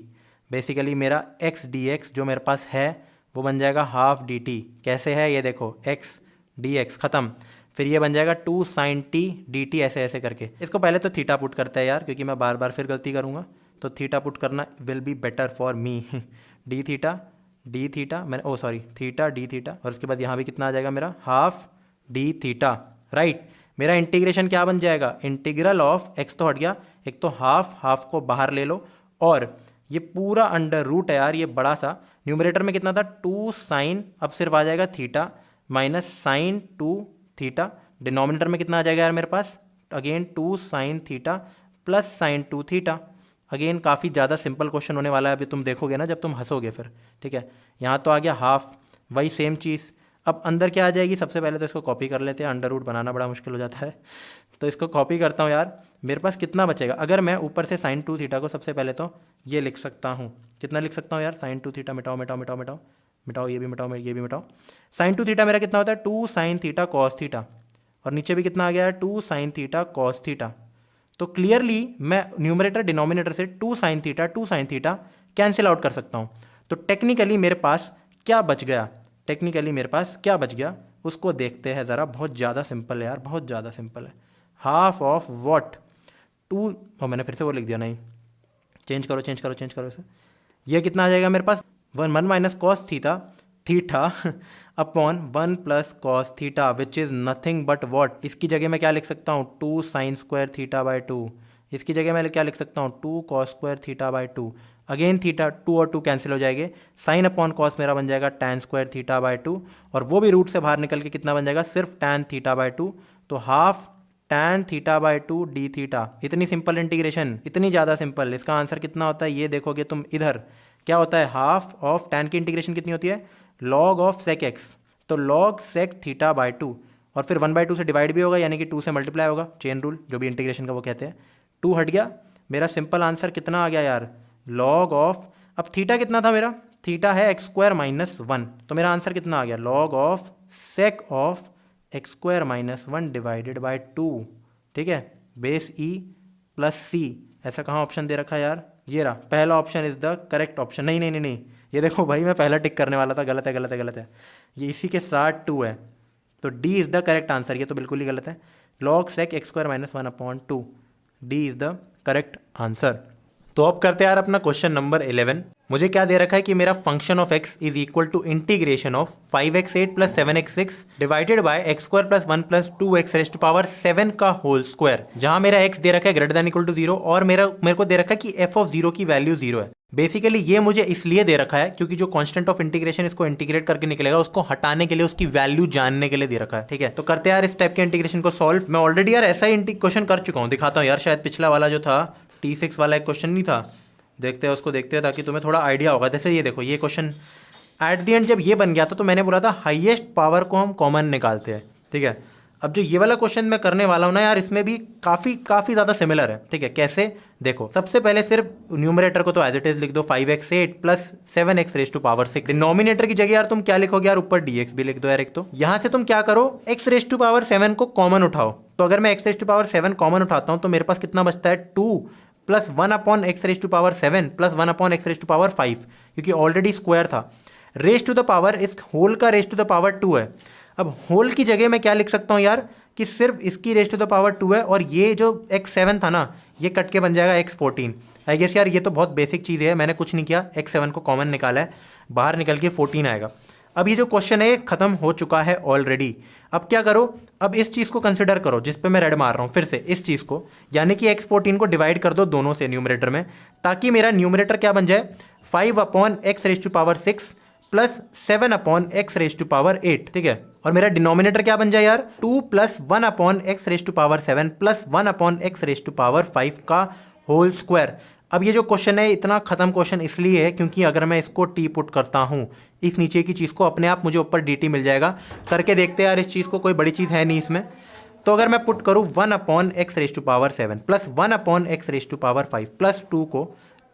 बेसिकली मेरा x dx जो मेरे पास है वो बन जाएगा हाफ dt। कैसे है ये देखो, x dx ख़त्म, फिर ये बन जाएगा 2 sin t dt, ऐसे ऐसे करके। इसको पहले तो थीटा पुट करता है यार, क्योंकि मैं बार बार फिर गलती करूँगा, तो थीटा पुट करना will be better for me. D theta मैंने थीटा डी थीटा, और उसके बाद यहाँ भी कितना आ जाएगा मेरा, हाफ डी थीटा, राइट। मेरा इंटीग्रेशन क्या बन जाएगा, इंटीग्रल ऑफ एक्स तो हट गया, एक तो हाफ को बाहर ले लो, और ये पूरा अंडर रूट है यार, ये बड़ा सा, न्यूमरेटर में कितना था 2 साइन, अब सिर्फ आ जाएगा theta minus sine 2 theta, denominator में कितना आ जाएगा यार मेरे पास, again 2 sine theta plus sine 2 theta. Again काफ़ी ज़्यादा सिंपल क्वेश्चन होने वाला है, अभी तुम देखोगे ना जब तुम हंसोगे फिर, ठीक है। यहाँ तो आ गया हाफ, वही सेम चीज़। अब अंदर क्या आ जाएगी, सबसे पहले तो इसको कॉपी कर लेते हैं, अंडर रूट बनाना बड़ा मुश्किल हो जाता है, तो इसको कॉपी करता हूँ यार। मेरे पास कितना बचेगा, अगर मैं ऊपर से साइन 2 थीटा को सबसे पहले तो ये लिख सकता हूँ, कितना लिख सकता हूँ यार, साइन 2 थीटा मिटाओ, ये भी मिटाओ, ये भी मिटाओ। साइन 2 थीटा मेरा कितना होता है, 2 साइन थीटा कॉस थीटा, और नीचे भी कितना आ गया है, 2 साइन थीटा कॉस थीटा। तो क्लियरली मैं न्यूमरेटर डिनोमिनेटर से 2 साइन थीटा कैंसिल आउट कर सकता हूँ। तो टेक्निकली मेरे पास क्या बच गया, उसको देखते हैं ज़रा। बहुत ज़्यादा सिंपल है यार, बहुत ज़्यादा सिंपल है। हाफ ऑफ वॉट, 2, और मैंने फिर से वो लिख दिया, नहीं चेंज करो इसे। ये कितना आ जाएगा मेरे पास, 1 minus cos theta upon 1 plus cos theta, which is nothing but what. इसकी जगह मैं क्या लिख सकता हूँ, 2 साइन स्क्वायर थीटा बाई 2। इसकी जगह मैं क्या लिख सकता हूँ, 2 cos square theta by 2। Again theta 2 और 2 कैंसिल हो जाएंगे, साइन अपॉन कॉस मेरा बन जाएगा tan स्क्वायर थीटा बाई 2, और वो भी रूट से बाहर निकल के कितना बन जाएगा, सिर्फ tan थीटा बाई 2। तो half tan theta by 2 D theta. इतनी सिंपल इंटीग्रेशन, इतनी ज़्यादा सिंपल। इसका आंसर कितना होता है, ये देखोगे तुम इधर क्या होता है, हाफ ऑफ tan की इंटीग्रेशन कितनी होती है, लॉग ऑफ सेक एक्स, तो लॉग सेक थीटा बाई 2, और फिर 1/2 से डिवाइड भी होगा, यानी कि 2 से मल्टीप्लाई होगा, चेन रूल जो भी इंटीग्रेशन का वो कहते हैं। 2 हट गया, मेरा सिंपल आंसर कितना आ गया यार, लॉग ऑफ, अब थीटा कितना था मेरा, थीटा है एक्स स्क्वायर माइनस 1, तो मेरा आंसर कितना आ गया, log of sake of x square minus 1 divided by 2, ठीक है, बेस ई प्लस सी। ऐसा कहाँ ऑप्शन दे रखा है यार, ये रहा, पहला option is the correct option. नहीं, ये देखो भाई, मैं पहला टिक करने वाला था, गलत है, ये इसी के साथ 2 है, तो D is the correct answer. ये तो बिल्कुल ही गलत है, log sec x square minus 1 upon 2, D is the correct answer. तो अब करते हैं यार अपना क्वेश्चन नंबर 11। मुझे क्या दे रखा है कि मेरा function of x is equal to integration of 5x8 plus 7x6 divided by x square plus 1 plus 2x raise to power 7 का होल स्क्वायर, जहां मेरा x दे रखा है ग्रेटर देन इक्वल टू 0, और मेरे को दे रखा है कि f ऑफ 0 की वैल्यू 0 है। बेसिकली ये मुझे इसलिए दे रखा है क्योंकि जो कांस्टेंट ऑफ इंटीग्रेशन इसको इंटीग्रेट करके निकलेगा, उसको हटाने के लिए, उसकी वैल्यू जानने के लिए दे रखा है, ठीक है। तो करते हैं यार इस टाइप के इंटीग्रेशन को सॉल्व। मैं ऑलरेडी यार ऐसा ही क्वेश्चन कर चुका हूँ, दिखाता हूँ यार, शायद पिछला वाला जो था T6 वाला एक क्वेश्चन नहीं था, देखते हैं उसको, देखते हैं ताकि तुम्हें थोड़ा आइडिया होगा। जैसे ये देखो, ये क्वेश्चन एट द एंड जब ये बन गया था, तो मैंने बोला था हाईएस्ट पावर को हम कॉमन निकालते हैं, ठीक है। अब जो ये वाला क्वेश्चन मैं करने वाला हूँ ना यार, इसमें भी काफ़ी ज़्यादा सिमिलर है, ठीक है। कैसे, देखो सबसे पहले सिर्फ न्यूमरेटर को तो एज इट इज लिख दो, 5x8 plus 7x raise to power 6। Denominator की जगह यार तुम क्या लिखोगे यार, ऊपर dx भी लिख दो यार एक तो। यहाँ से तुम क्या करो, x रेज़ टू पावर 7 को कॉमन उठाओ, तो अगर मैं x raise to power 7 common उठाता हूँ तो मेरे पास कितना बचता है, 2 plus 1 upon x raise to power 7 plus 1 upon x raise to power 5, क्योंकि ऑलरेडी स्क्वायर था। रेज़ टू द पावर, इस होल का रेज़ टू द पावर 2 है। अब होल की जगह मैं क्या लिख सकता हूँ यार, कि सिर्फ इसकी रेज़ टू द पावर 2 है, और ये जो x7 था ना, ये कट के बन जाएगा x14। आई गेस यार ये तो बहुत बेसिक चीज़ है, मैंने कुछ नहीं किया, x7 को कॉमन निकाला है, बाहर निकल के 14 आएगा। अब ये जो क्वेश्चन है खत्म हो चुका है ऑलरेडी। अब क्या करो, अब इस चीज़ को कंसिडर करो जिस पे मैं रेड मार रहा हूँ, फिर से इस चीज़ को, यानी कि x14 को डिवाइड कर दो दोनों से न्यूमरेटर में, ताकि मेरा न्यूमरेटर क्या बन जाए, 5 upon x raise to power 6 plus 7 upon x raise to power 8, ठीक है। और मेरा डिनोमिनेटर क्या बन जाए यार, 2 plus 1 upon x raise to power 7 plus 1 upon x raise to power 5 का होल स्क्वायर। अब ये जो क्वेश्चन है इतना खत्म क्वेश्चन इसलिए है क्योंकि अगर मैं इसको टी पुट करता हूँ इस नीचे की चीज़ को, अपने आप मुझे ऊपर डी टी मिल जाएगा। करके देखते हैं यार इस चीज़ को, कोई बड़ी चीज़ है नहीं इसमें। तो अगर मैं पुट करूँ 1 upon x raise to power 7 plus 1 upon x raise to power 5 plus 2 को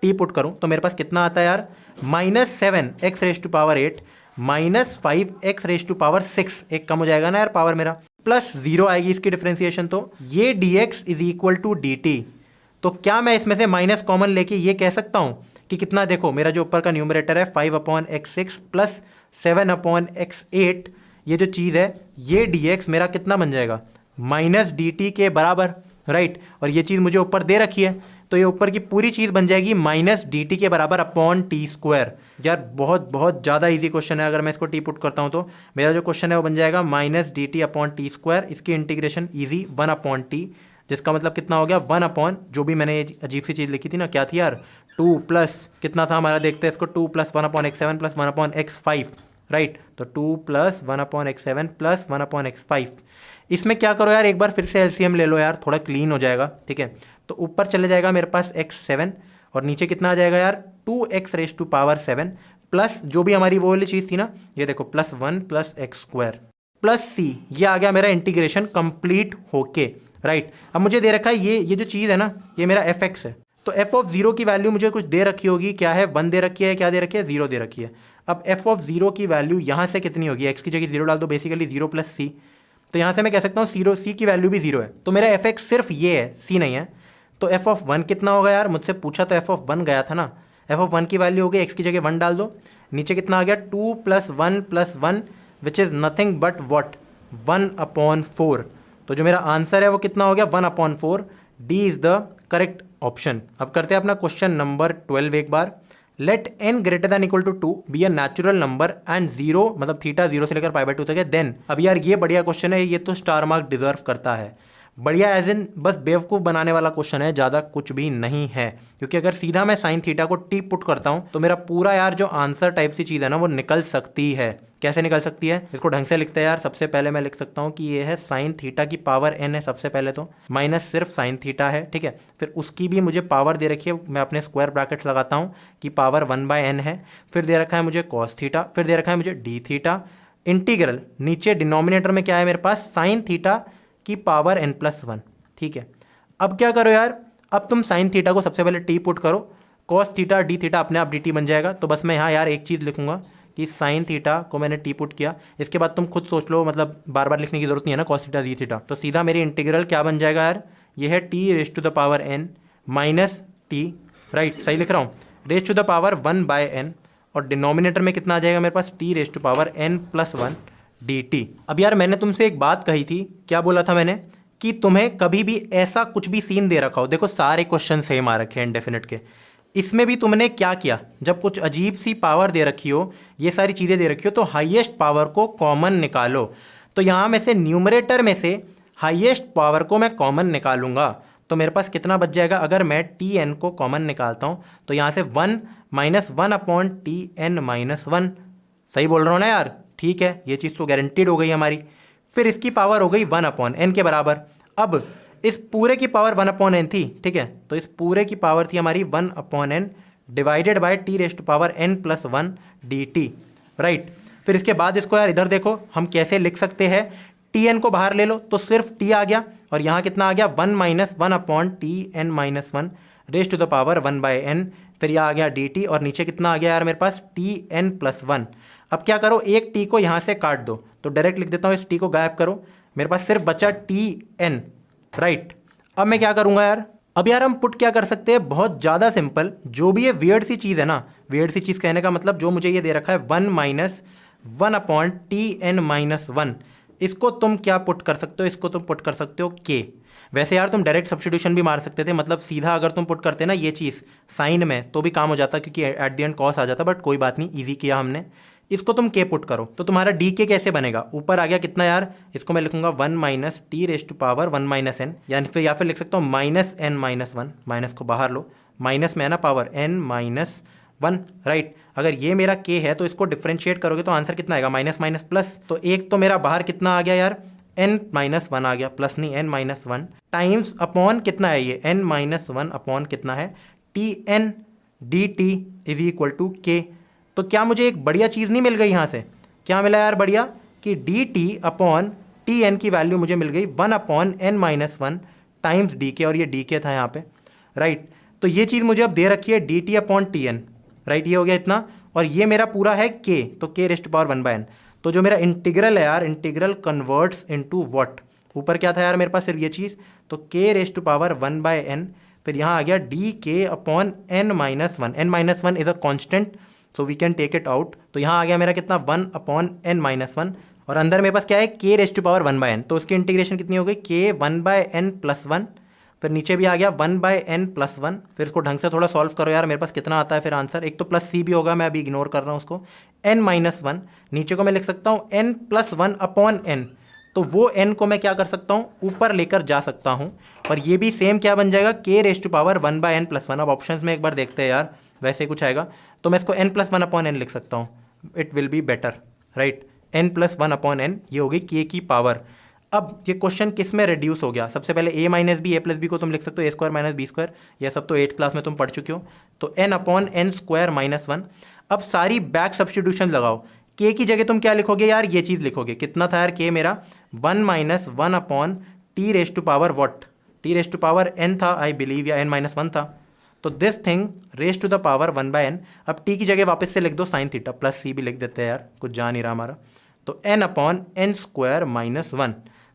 टी पुट करूँ तो मेरे पास कितना आता है यार, -7 x raise to power 8 -5 x raise to power 6, एक कम हो जाएगा ना यार पावर मेरा, प्लस 0 आएगी इसकी डिफ्रेंसिएशन। तो ये dx is equal to dt। तो क्या मैं इसमें से माइनस कॉमन लेके ये कह सकता हूँ कि कितना, देखो मेरा जो ऊपर का न्यूमरेटर है 5 upon x 6 plus 7 upon x 8, ये जो चीज़ है ये dx मेरा कितना बन जाएगा, माइनस dt के बराबर, राइट। और ये चीज़ मुझे ऊपर दे रखी है तो ये ऊपर की पूरी चीज़ बन जाएगी माइनस dt के बराबर अपॉन टी स्क्वायर। यार बहुत बहुत ज़्यादा इजी क्वेश्चन है। अगर मैं इसको टी पुट करता हूँ तो मेरा जो क्वेश्चन है वो बन जाएगा minus dt upon t square, इसकी इंटीग्रेशन इजी 1 अपॉन टी, जिसका मतलब कितना हो गया 1 अपॉन जो भी मैंने अजीब सी चीज़ लिखी थी ना, क्या थी यार, 2 प्लस कितना था हमारा, देखते हैं इसको, 2 plus 1 upon x7 plus 1 upon x5, right. तो 2 plus 1 upon x7 plus 1 upon x5। इसमें क्या करो यार, एक बार फिर से एलसीएम ले लो यार, थोड़ा क्लीन हो जाएगा, ठीक है। तो ऊपर चले जाएगा मेरे पास x7 और नीचे कितना आ जाएगा यार, 2x raise to power 7 plus जो भी हमारी वो वाली चीज़ थी ना, ये देखो plus 1 plus x square plus c, ये आ गया मेरा इंटीग्रेशन कंप्लीट होके, राइट। अब मुझे दे रखा है ये जो चीज़ है ना, ये मेरा fx है। तो f ऑफ 0 की वैल्यू मुझे कुछ दे रखी होगी, क्या है, 1 दे रखी है, क्या दे रखी है, 0 दे रखी है। अब f ऑफ 0 की वैल्यू यहाँ से कितनी होगी, x की जगह 0 डाल दो, बेसिकली 0 प्लस c। तो यहाँ से मैं कह सकता हूँ c की वैल्यू भी 0 है, तो मेरा fx सिर्फ ये है, c नहीं है। तो f ऑफ 1 कितना होगा यार, मुझसे पूछा तो f ऑफ 1 गया था ना, f ऑफ 1 की वैल्यू हो गई, x की जगह 1 डाल दो, नीचे कितना आ गया 2 plus 1 plus 1 which is nothing but what, 1 upon 4। तो जो मेरा आंसर है वो कितना हो गया, 1 upon 4। D is the correct option. अब करते हैं अपना क्वेश्चन नंबर 12 एक बार। Let n greater than equal to 2 be a natural number and 0 मतलब थीटा 0 से लेकर π/2 तक है, देन। अब यार ये बढ़िया क्वेश्चन है, ये तो स्टार मार्क डिजर्व करता है। बढ़िया एज इन बस बेवकूफ़ बनाने वाला क्वेश्चन है, ज़्यादा कुछ भी नहीं है। क्योंकि अगर सीधा मैं साइन थीटा को टी पुट करता हूँ तो मेरा पूरा यार जो आंसर टाइप सी चीज़ है ना वो निकल सकती है। कैसे निकल सकती है, इसको ढंग से लिखते हैं यार। सबसे पहले मैं लिख सकता हूँ कि ये है साइन थीटा की पावर n है सबसे पहले, तो माइनस सिर्फ साइन थीटा है, ठीक है। फिर उसकी भी मुझे पावर दे रखी है, मैं अपने स्क्वायर ब्रैकेट्स लगाता हूँ कि पावर 1/n है। फिर दे रखा है मुझे कॉस थीटा, फिर दे रखा है मुझे डी थीटा। इंटीग्रल नीचे डिनोमिनेटर में क्या है मेरे पास, साइन थीटा की पावर n+1, ठीक है। अब क्या करो यार, अब तुम साइन थीटा को सबसे पहले टी पुट करो, कॉस थीटा डी थीटा अपने आप डी टी बन जाएगा। तो बस मैं यहाँ यार एक चीज़ लिखूंगा कि साइन थीटा को मैंने टी पुट किया, इसके बाद तुम खुद सोच लो, मतलब बार बार लिखने की जरूरत नहीं है ना, कॉस थीटा डी थीटा। तो सीधा मेरी इंटीग्रल क्या बन जाएगा यार, ये है t raise to the power n minus t, right, सही लिख रहा हूँ, raise to the power 1/n। और डिनोमिनेटर में कितना आ जाएगा मेरे पास, t raise to power n+1 dt। अब यार मैंने तुमसे एक बात कही थी, क्या बोला था मैंने, कि तुम्हें कभी भी ऐसा कुछ भी सीन दे रखा हो, देखो सारे क्वेश्चन सेम आ रखे हैं इंडेफिनिट के, इसमें भी तुमने क्या किया, जब कुछ अजीब सी पावर दे रखी हो, ये सारी चीज़ें दे रखी हो, तो हाईएस्ट पावर को कॉमन निकालो। तो यहाँ में से न्यूमरेटर में से हाईएस्ट पावर को मैं कॉमन निकालूंगा, तो मेरे पास कितना बच जाएगा, अगर मैं टी एन को कॉमन निकालता हूँ तो यहाँ से 1 - 1 अपॉन टी एन -1, सही बोल रहा हूँ ना यार, ठीक है, ये चीज़ तो गारंटीड हो गई हमारी। फिर इसकी पावर हो गई 1 अपॉन एन के बराबर। अब इस पूरे की पावर 1 अपॉन एन थी, ठीक है, तो इस पूरे की पावर थी हमारी 1 upon n divided by t raise to power n+1 dt, right. फिर इसके बाद इसको यार इधर देखो हम कैसे लिख सकते हैं, टी एन को बाहर ले लो तो सिर्फ टी आ गया, और यहाँ कितना आ गया 1 - 1 upon t n -1 raise to the power 1/n। फिर यह आ गया dt, और नीचे कितना आ गया यार मेरे पास टी एन +1। अब क्या करो, एक टी को यहाँ से काट दो, तो डायरेक्ट लिख देता हूँ, इस टी को गायब करो, मेरे पास सिर्फ बचा टी एन, राइट। अब मैं क्या करूँगा यार, अब यार हम पुट क्या कर सकते हैं, बहुत ज़्यादा सिंपल, जो भी ये वियर्ड सी चीज़ है ना, वियर्ड सी चीज़ कहने का मतलब जो मुझे ये दे रखा है 1 - 1 अपॉन टी एन -1, इसको तुम क्या पुट कर सकते हो, इसको तुम पुट कर सकते हो के। वैसे यार तुम डायरेक्ट सब्स्टिट्यूशन भी मार सकते थे, मतलब सीधा अगर तुम पुट करते ना ये चीज़ साइन में तो भी काम हो जाता, क्योंकि एट द एंड कॉस आ जाता, बट कोई बात नहीं, ईजी किया हमने। इसको तुम के पुट करो तो तुम्हारा डी के कैसे बनेगा, ऊपर आ गया कितना यार, इसको मैं लिखूंगा 1 - t raise to power 1 - n, या फिर लिख सकता हूँ -n -1, माइनस को बाहर लो, माइनस में है ना पावर n -1, राइट। अगर ये मेरा k है तो इसको डिफ्रेंशिएट करोगे तो आंसर कितना आएगा, माइनस माइनस प्लस। तो एक तो मेरा बाहर कितना आ गया यार, n-1 आ गया, प्लस नहीं n-1 टाइम्स अपॉन कितना है ये n-1 अपॉन कितना है tn dt is equal to k। तो क्या मुझे एक बढ़िया चीज़ नहीं मिल गई यहाँ से, क्या मिला यार बढ़िया, कि dt अपॉन tn की वैल्यू मुझे मिल गई 1 अपॉन n-1 टाइम्स dk, और ये dk था यहाँ पे, राइट। तो ये चीज़ मुझे अब दे रखी है dt अपॉन tn, राइट, ये हो गया इतना, और ये मेरा पूरा है k, तो k रेस्ट पावर 1/n। तो जो मेरा इंटीग्रल है यार, इंटीग्रल कन्वर्ट्स इनटू व्हाट, ऊपर क्या था यार मेरे पास सिर्फ ये चीज़, तो k रेस्ट पावर 1/n, फिर यहाँ आ गया d upon n-1, n-1 is a constant so we can take it out, तो यहाँ आ गया मेरा कितना 1 अपॉन n-1, और अंदर मेरे पास क्या है k रेस्ट पावर 1/n, तो उसकी इंटीग्रेशन कितनी हो गई k 1/n प्लस 1, फिर नीचे भी आ गया 1/n प्लस 1, फिर इसको ढंग से थोड़ा सॉल्व करो यार, मेरे पास कितना आता है फिर आंसर, एक तो प्लस सी भी होगा, मैं अभी इग्नोर कर रहा हूँ उसको, n-1, नीचे को मैं लिख सकता हूँ n प्लस 1 अपॉन n, तो वो n को मैं क्या कर सकता हूँ, ऊपर लेकर जा सकता हूँ, और ये भी सेम क्या बन जाएगा k rest power 1/n plus 1। अब ऑप्शंस में एक बार देखते हैं यार, वैसे कुछ आएगा, तो मैं इसको n प्लस 1 अपॉन n लिख सकता हूँ, it will be better, right, n plus 1 upon n, ये होगी k की पावर। अब ये क्वेश्चन किस में रिड्यूस हो गया, सबसे पहले a minus b, a plus b को तुम लिख सकते हो a square minus b square, यह सब तो 8th क्लास में तुम पढ़ चुके हो, तो n upon n square minus 1। अब सारी बैक सब्स्टिट्यूशन लगाओ, k की जगह तुम क्या लिखोगे यार, ये चीज़ लिखोगे, कितना था यार k मेरा 1 minus 1 upon t raised to power what, t raised to power n था आई बिलीव, या n-1 था, तो this thing raised to the power 1/n। अब t की जगह वापस से लिख दो साइन थीटा, प्लस c भी लिख देते हैं यार, कुछ जा नहीं रहा हमारा, तो n upon n square minus 1,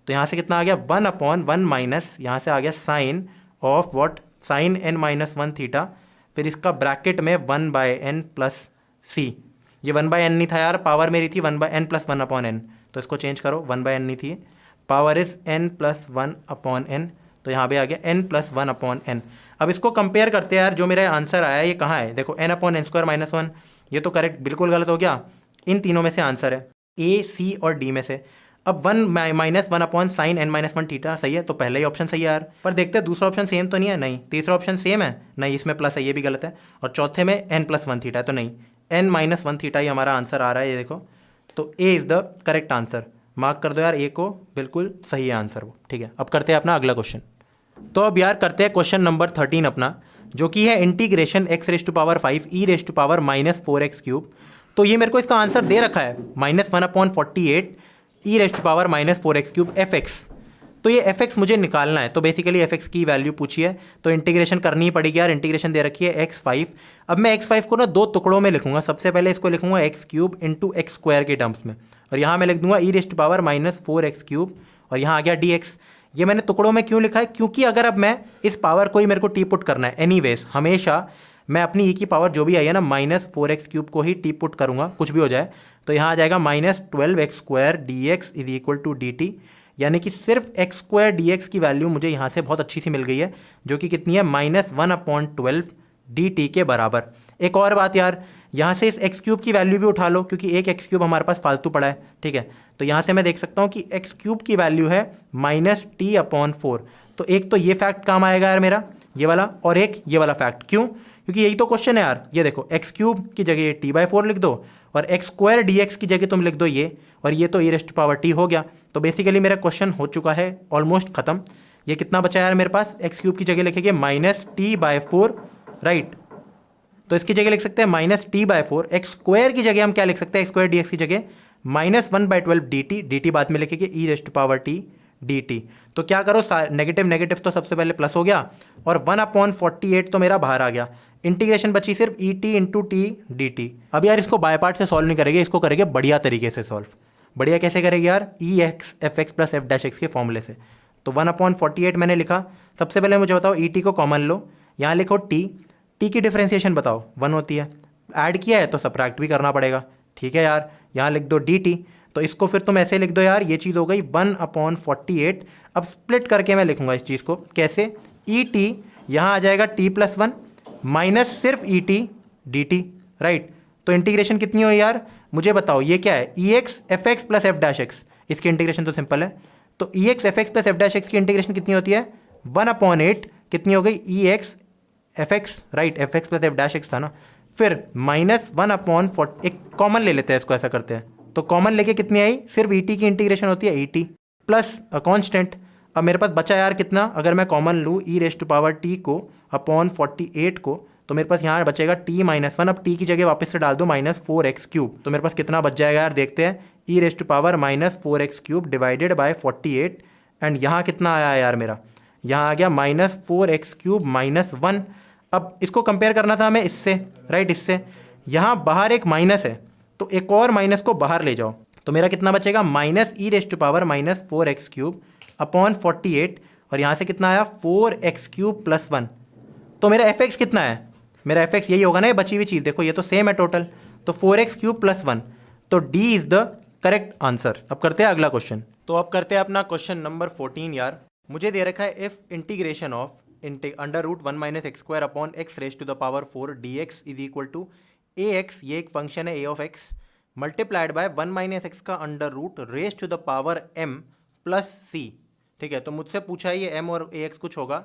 तो यहाँ से कितना आ गया 1 अपॉन 1 माइनस, यहाँ से आ गया sine of what, sine n-1 theta, फिर इसका ब्रैकेट में 1/n प्लस c, ये 1/n नहीं था यार, पावर मेरी थी 1/n प्लस 1 अपॉन n, तो इसको चेंज करो, 1/n नहीं थी, power is n plus 1 upon n, तो यहाँ पे आ गया n प्लस 1 अपॉन n। अब इसको कंपेयर करते हैं यार, जो मेरा आंसर आया ये कहाँ है, देखो n upon n square minus 1, ये तो करेक्ट बिल्कुल गलत हो गया, इन तीनों में से आंसर है a c और d में से। अब 1 minus 1 upon sine n-1 theta सही है, तो पहला ही ऑप्शन सही है यार, पर देखते हैं दूसरा ऑप्शन सेम तो नहीं है, नहीं, तीसरा ऑप्शन सेम है, नहीं, इसमें प्लस है, ये भी गलत है, और चौथे में n प्लस 1 थीटा है, तो नहीं, n-1 थीटा ही हमारा आंसर आ रहा है, ये देखो, तो a is the correct answer, mark कर दो यार a को, बिल्कुल सही है आंसर वो, ठीक है। अब करते हैं अपना अगला क्वेश्चन, तो अब यार करते हैं क्वेश्चन नंबर 13 अपना, जो कि है integration x raised to power 5 e raised to power minus 4x cube. तो ये मेरे को इसका आंसर दे रखा है -1 अपॉन 48 e raised to power minus 4x cube fx। तो ये fx मुझे निकालना है, तो बेसिकली fx की वैल्यू पूछी है, तो इंटीग्रेशन करनी ही पड़ेगी यार, इंटीग्रेशन दे रखी है x5। अब मैं x5 को ना दो टुकड़ों में लिखूंगा, सबसे पहले इसको लिखूंगा x cube into x square के टर्म्स में, और यहाँ मैं लिख दूंगा e raised to power minus 4x cube, और यहाँ आ गया dx। ये मैंने टुकड़ों में क्यों लिखा है, क्योंकि अगर अब मैं इस पावर को ही मेरे को टी पुट करना है, एनीवेज हमेशा मैं अपनी e की पावर जो भी आई है ना -4x क्यूब को ही टी पुट करूँगा, कुछ भी हो जाए, तो यहाँ आ जाएगा -12x square dx is equal to dt, यानी कि सिर्फ x स्क्वायर dx की वैल्यू मुझे यहाँ से बहुत अच्छी सी मिल गई है, जो कि कितनी है -1/12 dt के बराबर। एक और बात यार, यहाँ से इस x क्यूब की वैल्यू भी उठा लो, क्योंकि एक x क्यूब हमारे पास फालतू पड़ा है, ठीक है, तो यहाँ से मैं देख सकता हूँ कि x क्यूब की वैल्यू है -t/4, तो एक तो ये फैक्ट काम आएगा यार मेरा, ये वाला, और एक ये वाला फैक्ट, क्यों, क्योंकि यही तो क्वेश्चन है यार। ये देखो x क्यूब की जगह ये t/4 लिख दो, और x स्क्वायर dx की जगह तुम लिख दो ये, और ये तो e रेस्ट पावर t हो गया। तो बेसिकली मेरा क्वेश्चन हो चुका है ऑलमोस्ट खत्म। ये कितना बचा यार मेरे पास, x क्यूब की जगह लिखेंगे -t/4, राइट, तो इसकी जगह लिख सकते हैं -t/4। x स्क्वायर की जगह हम क्या लिख सकते हैं, x स्क्वायर dx की जगह -1/12 dt, dt बाद में लिखेंगे e rest power t dt। तो क्या करो, नेगेटिव नेगेटिव तो सबसे पहले प्लस हो गया, और 1/48 तो मेरा बाहर आ गया, इंटीग्रेशन बची सिर्फ e T into T d T. अब यार इसको बाय पार्ट से सॉल्व नहीं करेंगे, इसको करेंगे बढ़िया तरीके से सॉल्व। बढ़िया कैसे करेंगे यार, e x f x plus f dash x के फॉर्मूले से। तो 1/48 मैंने लिखा, सबसे पहले मुझे बताओ ई टी को कॉमन लो, यहाँ लिखो टी, टी की डिफ्रेंसिएशन बताओ 1 होती है, ऐड किया है तो सब्ट्रैक्ट भी करना पड़ेगा, ठीक है यार। यहाँ लिख दो डी टी, तो इसको फिर तुम ऐसे लिख दो यार, ये चीज़ हो गई 1/48। अब स्प्लिट करके मैं लिखूंगा इस चीज़ को कैसे, ई टी यहाँ आ जाएगा t+1 माइनस सिर्फ e t d t, right. तो इंटीग्रेशन कितनी हो यार, मुझे बताओ, ये क्या है, e x f x plus f dash x, इसकी इंटीग्रेशन तो सिंपल है। तो e x f x plus f dash x की इंटीग्रेशन कितनी होती है, 1/8 कितनी हो गई, e x f x, right, f x plus f dash x था ना, फिर -1/4, एक कॉमन ले लेते हैं इसको, ऐसा करते हैं तो कॉमन लेके कितनी आई, सिर्फ ई टी की इंटीग्रेशन होती है e T plus a constant. अब मेरे पास बचा यार कितना, अगर मैं कॉमन लूँ e⁻t को अपॉन 48 को, तो मेरे पास यहाँ बचेगा t-1। अब t की जगह वापस से डाल दो -4x³, तो मेरे पास कितना बच जाएगा यार, देखते हैं, e⁻⁻4x³ डिवाइडेड बाय 48। एंड यहाँ कितना आया यार मेरा, यहाँ आ गया -4x³ -1। अब इसको कंपेयर करना था हमें इससे, राइट, इससे। यहाँ बाहर एक माइनस है, तो एक और माइनस को बाहर ले जाओ, तो मेरा कितना बचेगा, -e⁻⁻4x³ अपॉन 48, और यहाँ से कितना आया 4x³ + 1। तो मेरा f(x) कितना है, मेरा f(x) यही होगा ना, ये बची हुई चीज़, देखो ये तो सेम है टोटल, तो 4x³ + 1, तो D is the correct answer. अब करते हैं अगला क्वेश्चन। तो अब करते हैं अपना क्वेश्चन नंबर 14 यार। मुझे दे रखा है if integration of √1 - x² upon x⁴ dx is equal to ax, ये एक फंक्शन है a of x, multiplied by 1 - x का √m प्लस c। ठीक है, तो मुझसे पूछा है ये m और ax कुछ होगा,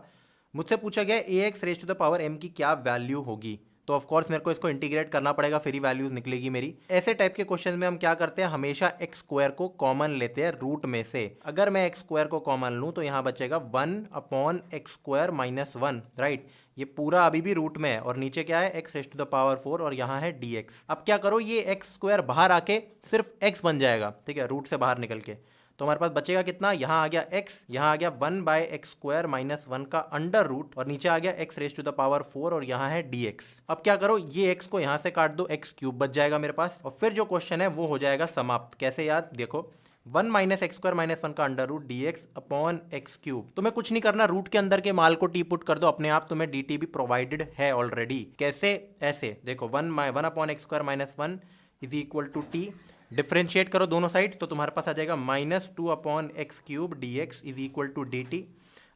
मुझसे पूछा गया ax⁻m की क्या वैल्यू होगी। तो ऑफ कोर्स मेरे को इसको इंटीग्रेट करना पड़ेगा, फिर ही वैल्यूज निकलेगी मेरी। ऐसे टाइप के क्वेश्चन में हम क्या करते हैं, हमेशा x² को कॉमन लेते हैं रूट में से। अगर मैं x² को कॉमन लूँ तो यहाँ बचेगा 1/x² - 1, राइट। ये पूरा अभी भी रूट में है, और नीचे क्या है x⁴ और यहाँ है dx। अब क्या करो, ये x² बाहर आके सिर्फ x बन जाएगा, ठीक है, रूट से बाहर निकल के। तो हमारे पास बचेगा कितना, यहाँ आ गया x, यहाँ आ गया 1/x² - 1 का अंडर रूट, और नीचे आ गया x⁴ और यहाँ है dx। अब क्या करो, ये x को यहाँ से काट दो, x³ बच जाएगा मेरे पास, और फिर जो क्वेश्चन है वो हो जाएगा समाप्त। कैसे यार, देखो 1 - x² - 1 का under root dx upon x³। तुम्हें कुछ नहीं करना, रूट के अंदर के माल को टी पुट कर दो, अपने आप तुम्हें dt भी प्रोवाइडेड है ऑलरेडी। कैसे, ऐसे देखो 1/x² - 1 is equal to t, differentiate करो दोनों साइड, तो तुम्हारे पास आ जाएगा -2/x³ dx is equal to dt।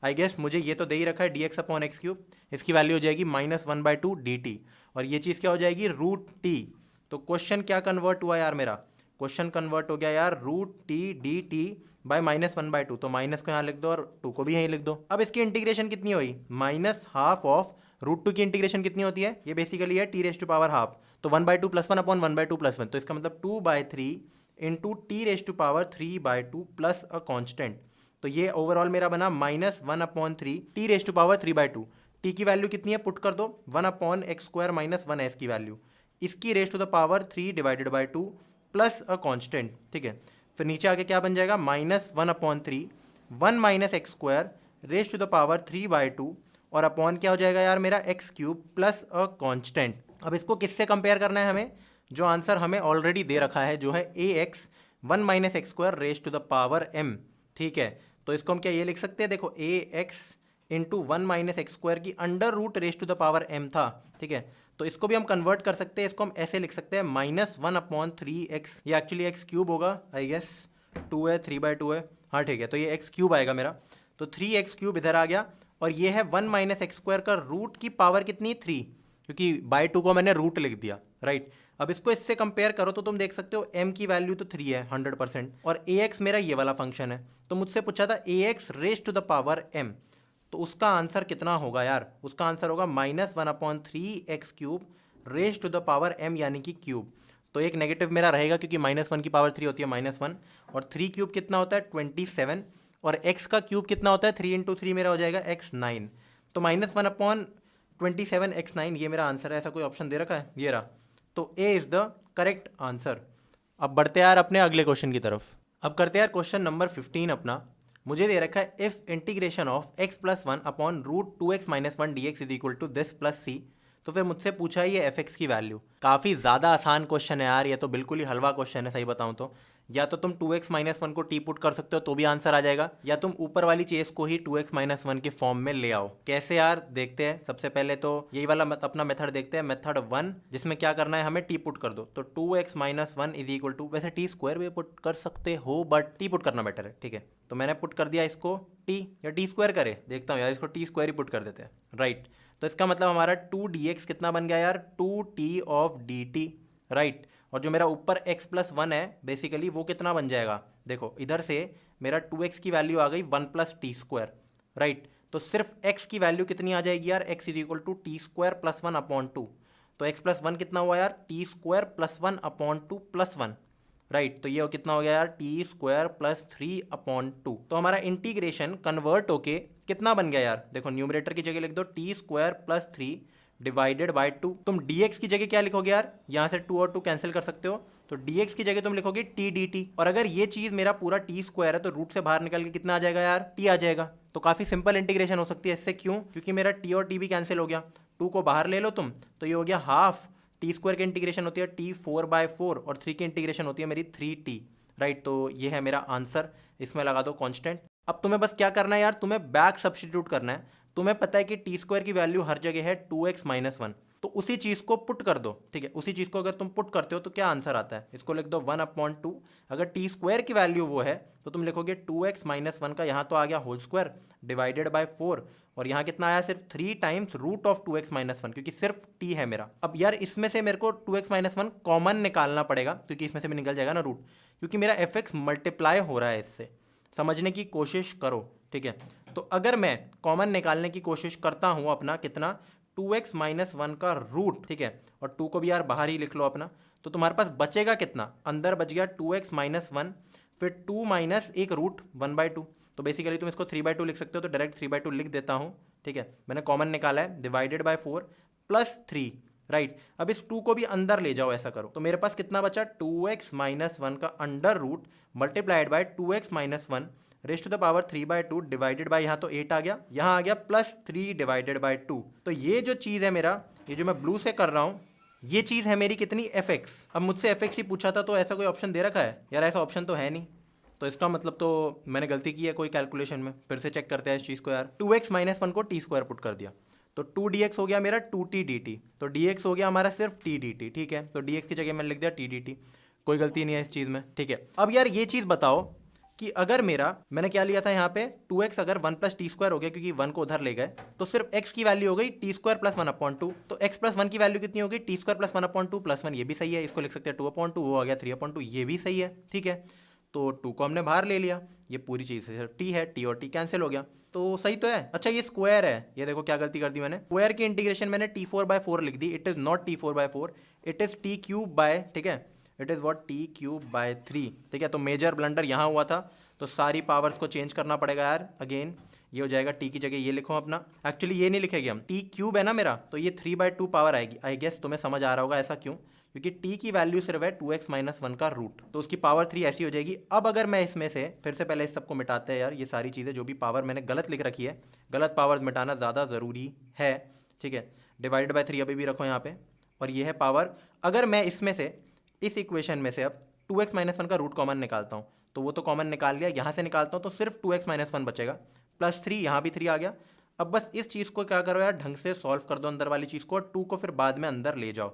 I guess मुझे ये तो दे ही रखा है dx अपॉन x³, इसकी वैल्यू हो जाएगी -1/2 dt, और ये चीज़ क्या हो जाएगी, √t। तो क्वेश्चन क्या कन्वर्ट हुआ यार मेरा, क्वेश्चन कन्वर्ट हो गया यार √t dt बाय -1/2। तो माइनस को यहाँ लिख दो और 2 को भी यहीं लिख दो। अब इसकी इंटीग्रेशन कितनी हुई, -½ ऑफ √2 की इंटीग्रेशन कितनी होती है, ये बेसिकली है t⁻², तो 1/2 + 1 अपॉन 1/2 + 1, तो इसका मतलब 2/3 into t⁻³ plus a constant. तो ये ओवरऑल मेरा बना -1/3 t⁻³/2। t की वैल्यू कितनी है, पुट कर दो 1/x² - 1 s की वैल्यू, इसकी3 divided by 2 plus a constant. ठीक है, फिर नीचे आके क्या बन जाएगा, -1/3 1 - x² 3/2, और अपॉन क्या हो जाएगा यार मेरा x³ प्लस अ कॉन्स्टेंट। अब इसको किससे कंपेयर करना है हमें, जो आंसर हमें ऑलरेडी दे रखा है, जो है ax 1 - x² m। ठीक है, तो इसको हम क्या ये लिख सकते हैं, देखो ax इंटू 1 - x² की अंडर रूट m था। ठीक है, तो इसको भी हम कन्वर्ट कर सकते हैं, इसको हम ऐसे लिख सकते हैं -1/3x, ये एक्चुअली x³ होगा, आई गेस 2 है, 3/2 है, हाँ ठीक है, तो ये x³ आएगा मेरा, तो 3x³ इधर आ गया, और ये है 1 - x² का रूट की पावर कितनी, 3, क्योंकि बाई 2 को मैंने रूट लिख दिया, राइट। अब इसको इससे कंपेयर करो तो तुम देख सकते हो m की वैल्यू तो 3 है 100%, और ax मेरा ये वाला फंक्शन है। तो मुझसे पूछा था ax⁻m, तो उसका आंसर कितना होगा यार, उसका आंसर होगा -1/3x³ यानी कि क्यूब। तो एक नेगेटिव मेरा रहेगा, क्योंकि -1 की पावर 3 होती है -1, और 3³ कितना होता है 27, और x का क्यूब कितना होता है 3 × 3 मेरा हो जाएगा x9। तो -1/27 x9 ये मेरा आंसर है, ऐसा कोई ऑप्शन दे रखा है, ये रहा। तो A is the correct answer. अब बढ़ते यार अपने अगले क्वेश्चन की तरफ। अब करते यार क्वेश्चन नंबर 15 अपना। मुझे दे रखा है if integration of x + 1 upon √2x - 1 dx is equal to this plus c। तो फिर मुझसे पूछा है ये f(x) की वैल्यू। काफ़ी ज़्यादा आसान क्वेश्चन है यार, ये तो बिल्कुल ही हलवा क्वेश्चन है सही बताऊँ तो। या तो तुम 2x - 1 को टी पुट कर सकते हो तो भी आंसर आ जाएगा, या तुम ऊपर वाली चीज़ को ही 2x - 1 के फॉर्म में ले आओ। कैसे यार, देखते हैं। सबसे पहले तो यही वाला अपना मेथड देखते हैं, मेथड 1, जिसमें क्या करना है, हमें टी पुट कर दो। तो 2x - 1 इज इक्वल टू, वैसे t² भी पुट कर सकते हो, बट टी पुट करना बेटर है। ठीक है, तो मैंने पुट कर दिया इसको t, या t² करे, देखता हूँ यार, इसको t² ही पुट कर देते हैं, राइट। तो इसका मतलब हमारा 2dx कितना बन गया यार, 2t ऑफ dt, राइट। और जो मेरा ऊपर x + 1 है बेसिकली, वो कितना बन जाएगा, देखो इधर से मेरा 2x की वैल्यू आ गई 1 + t², राइट। तो सिर्फ x की वैल्यू कितनी आ जाएगी यार, x is equal to t² + 1/2। तो x प्लस वन कितना हुआ यार, T square plus one upon two plus one, right. तो ये कितना हो गया यार, T square plus three upon two. तो हमारा इंटीग्रेशन कन्वर्ट होके कितना बन गया यार, देखो न्यूमरेटर की जगह लिख दो T square plus three divided by two. तुम dx की जगह क्या लिखोगे यार, यहाँ से टू और टू कैंसिल कर सकते हो, तो dx की जगह तुम लिखोगे टी डी टी। और अगर ये चीज मेरा पूरा टी स्क्वायर है तो रूट से बाहर निकल के कितना आ जाएगा यार, टी आ जाएगा। तो काफी सिंपल इंटीग्रेशन हो सकती है इससे, क्यों, क्योंकि मेरा टी और टी भी कैंसिल हो गया, टू को बाहर ले लो तुम, तो ये हो गया हाफ टी स्क्वायर की इंटीग्रेशन होती है टी फोर बाय फोर, और थ्री की इंटीग्रेशन होती है मेरी थ्री टी, राइट। तो ये है मेरा आंसर, इसमें लगा दो कांस्टेंट। अब तुम्हें बस क्या करना है यार, तुम्हें बैक सब्स्टिट्यूट करना है। तुम्हें पता है कि टी स्क्वायर की वैल्यू हर जगह है 2x माइनस वन, तो उसी चीज को पुट कर दो, ठीक है। उसी चीज को अगर तुम पुट करते हो तो क्या आंसर आता है, इसको लिख दो 1/2। अगर टी स्क्वायर की वैल्यू वो है तो तुम लिखोगे 2x माइनस वन का यहाँ तो आ गया होल स्क्वायर डिवाइडेड बाय 4, और यहाँ कितना आया सिर्फ 3 times root of 2x minus one, क्योंकि सिर्फ t है मेरा। अब यार इसमें से मेरे को 2x माइनस वन कॉमन निकालना पड़ेगा, क्योंकि इसमें से भी निकल जाएगा ना रूट, क्योंकि मेरा fx मल्टीप्लाई हो रहा है इससे। समझने की कोशिश करो, ठीक है। तो अगर मैं कॉमन निकालने की कोशिश करता हूं अपना कितना, 2x माइनस वन का रूट, ठीक है, और 2 को भी यार बाहर ही लिख लो अपना, तो तुम्हारे पास बचेगा कितना, अंदर बच गया 2x माइनस वन, फिर 2 माइनस एक रूट 1/2। तो बेसिकली तुम इसको 3/2 लिख सकते हो, तो डायरेक्ट 3/2 लिख देता हूं, ठीक है। मैंने कॉमन निकाला है, डिवाइडेड बाय 4 प्लस 3, राइट। अब इस 2 को भी अंदर ले जाओ, ऐसा करो, तो मेरे पास कितना बचा, 2x माइनस वन का under root multiplied by 2x minus one raised to the power 3/2 divided by, यहाँ तो 8 आ गया, यहाँ आ गया प्लस 3 डिवाइडेड बाय 2। तो ये जो चीज़ है मेरा, ये जो मैं ब्लू से कर रहा हूँ, ये चीज़ है मेरी कितनी, fx। अब मुझसे fx ही पूछा था, तो ऐसा कोई ऑप्शन दे रखा है यार, ऐसा ऑप्शन तो है नहीं, तो इसका मतलब तो मैंने गलती की है कोई कैलकुलेशन में। फिर से चेक करते हैं इस चीज़ को यार, 2x माइनस वन को टी स्क्वायर पुट कर दिया, तो 2dx हो गया मेरा 2t dt, तो dx हो गया हमारा सिर्फ t dt, ठीक है। तो dx की जगह मैंने लिख दिया t dt, कोई गलती नहीं है इस चीज़ में, ठीक है। अब यार ये चीज़ बताओ कि अगर मैंने क्या लिया था यहाँ पे 2x, अगर 1 प्लस टी स्क्वायर हो गया क्योंकि 1 को उधर ले गए, तो सिर्फ x की वैल्यू हो गई टी स्क्वायर प्लस 1/2, तो x प्लस 1 की वैल्यू कितनी होगी, टी स्क्वायर प्लस 1/2 प्लस 1, ये भी सही है, इसको लिख सकते हैं 2/2, वो आ गया 3/2, ये भी सही है, ठीक है। तो 2 को हमने बाहर ले लिया, ये पूरी चीज़ सिर्फ t है, t और t कैंसिल हो गया, तो सही तो है। अच्छा ये स्क्वायर है, ये देखो क्या गलती कर दी मैंने, स्क्वायर की इंटीग्रेशन मैंने t4/4 लिख दी, it is not t4/4, it is t cube by, ठीक है, it is what t cube by 3, ठीक है। तो मेजर ब्लंडर यहाँ हुआ था, तो सारी पावर्स को चेंज करना पड़ेगा यार, अगेन ये हो जाएगा t की जगह ये लिखो अपना, एक्चुअली ये नहीं लिखेंगे हम, t क्यूब है ना मेरा, तो ये 3/2 पावर आएगी। आई गेस तुम्हें समझ आ रहा होगा ऐसा क्यों, क्योंकि t की वैल्यू सिर्फ है 2x माइनस वन का रूट, तो उसकी पावर 3 ऐसी हो जाएगी। अब अगर मैं इसमें से फिर से पहले इस सबको मिटाते हैं यार, ये सारी चीज़ें जो भी पावर मैंने गलत लिख रखी है, गलत पावर मिटाना ज़्यादा ज़रूरी है, ठीक है। डिवाइड बाय 3 अभी भी रखो यहाँ पे, और ये है पावर। अगर मैं इसमें से, इस इक्वेशन में से अब 2x माइनस वन का रूट कॉमन निकालता हूँ, तो वो तो कॉमन निकाल लिया, यहाँ से निकालता हूँ तो सिर्फ 2x माइनस वन बचेगा, प्लस 3, यहाँ भी 3 आ गया। अब बस इस चीज़ को क्या करो यार, ढंग से सॉल्व कर दो अंदर वाली चीज़ को, और 2 को फिर बाद में अंदर ले जाओ।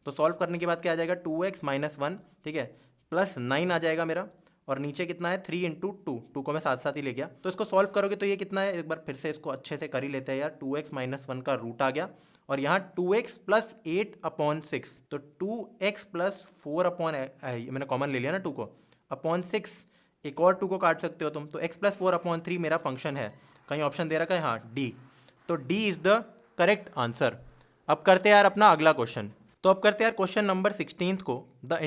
तो सॉल्व करने के बाद क्या आ जाएगा, 2x माइनस वन, ठीक है, प्लस 9 आ जाएगा मेरा, और नीचे कितना है 3 × 2, 2 को मैं साथ साथ ही ले गया। तो इसको सॉल्व करोगे तो ये कितना है, एक बार फिर से इसको अच्छे से कर ही लेते हैं यार, 2x माइनस वन का रूट आ गया, और यहाँ 2x प्लस 8/6, तो 2x प्लस 4 मैंने कॉमन ले लिया ना 2 को, अपॉन 6, एक और 2 को काट सकते हो तुम, तो x प्लस 4/3 मेरा फंक्शन है। कहीं ऑप्शन दे रखा है, हाँ डी, तो D is the correct answer. अब करते हैं यार अपना अगला क्वेश्चन, तो अब करते हैं यार क्वेश्चन नंबर 16 को, the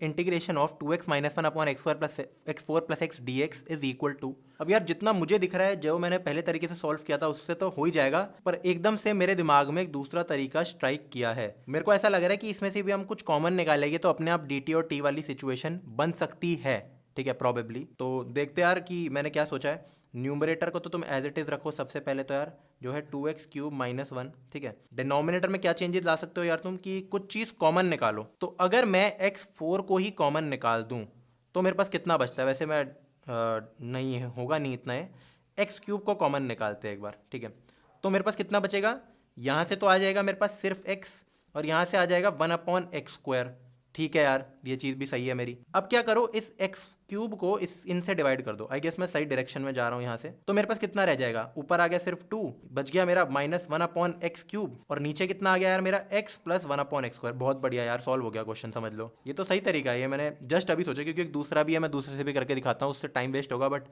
integration of 2x minus one upon x4 plus x dx is equal to. अब यार जितना मुझे दिख रहा है, जो मैंने पहले तरीके से सॉल्व किया था उससे तो हो ही जाएगा, पर एकदम से मेरे दिमाग में एक दूसरा तरीका स्ट्राइक किया है। मेरे को ऐसा लग रहा है कि इसमें से भी हम कुछ कॉमन निकालेंगे तो अपने आप dt और t वाली सिचुएशन बन सकती है, ठीक है, प्रॉबेबली। तो देखते यार कि मैंने क्या सोचा है। न्यूमरेटर को तो तुम एज इट इज रखो सबसे पहले, तो यार जो है 2x क्यूब माइनस वन, ठीक है। डिनोमिनेटर में क्या चेंजेस ला सकते हो यार तुम, कि कुछ चीज़ कॉमन निकालो। तो अगर मैं x4 को ही कॉमन निकाल दूं तो मेरे पास कितना बचता है, वैसे मैं नहीं है, होगा नहीं इतना है, x क्यूब को कॉमन निकालते हैं एक बार, ठीक है। तो मेरे पास कितना बचेगा, यहाँ से तो आ जाएगा मेरे पास सिर्फ x, और यहाँ से आ जाएगा 1/x², ठीक है यार, ये चीज़ भी सही है मेरी। अब क्या करो, इस x क्यूब को इनसे डिवाइड कर दो। आई गेस मैं सही डायरेक्शन में जा रहा हूँ यहाँ से, तो मेरे पास कितना रह जाएगा, ऊपर आ गया सिर्फ 2, बच गया मेरा -1/x³, और नीचे कितना आ गया यार मेरा x प्लस 1/x²। बहुत बढ़िया यार, सॉल्व हो गया क्वेश्चन, समझ लो। ये तो सही तरीका है, ये मैंने जस्ट अभी सोचा, क्योंकि एक दूसरा भी है, मैं दूसरे से भी करके दिखाता हूँ, उससे टाइम वेस्ट होगा, बट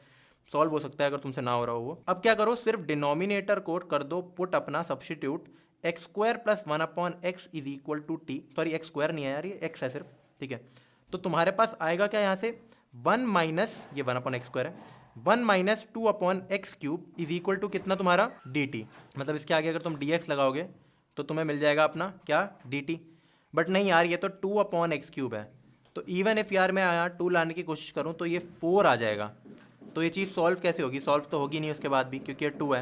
सॉल्व हो सकता है अगर तुमसे ना हो रहा हो वो। अब क्या करो, सिर्फ डिनोमिनेटर को कर दो पुट अपना substitute x square plus 1/x is equal to t, sorry x square नहीं है यार, ये एक्स है सिर्फ, ठीक है। तो तुम्हारे पास आएगा क्या यहाँ से 1 माइनस ये 1/x स्क्वायर है, 1 minus 2/x cube is equal to कितना तुम्हारा dt, मतलब इसके आगे अगर तुम dx लगाओगे तो तुम्हें मिल जाएगा अपना क्या dt। बट नहीं यार, ये तो 2/x क्यूब है, तो इवन इफ यार मैं यहाँ 2 लाने की कोशिश करूँ तो ये 4 आ जाएगा। तो ये चीज़ सॉल्व कैसे होगी, सॉल्व तो होगी नहीं उसके बाद भी, क्योंकि ये 2 है।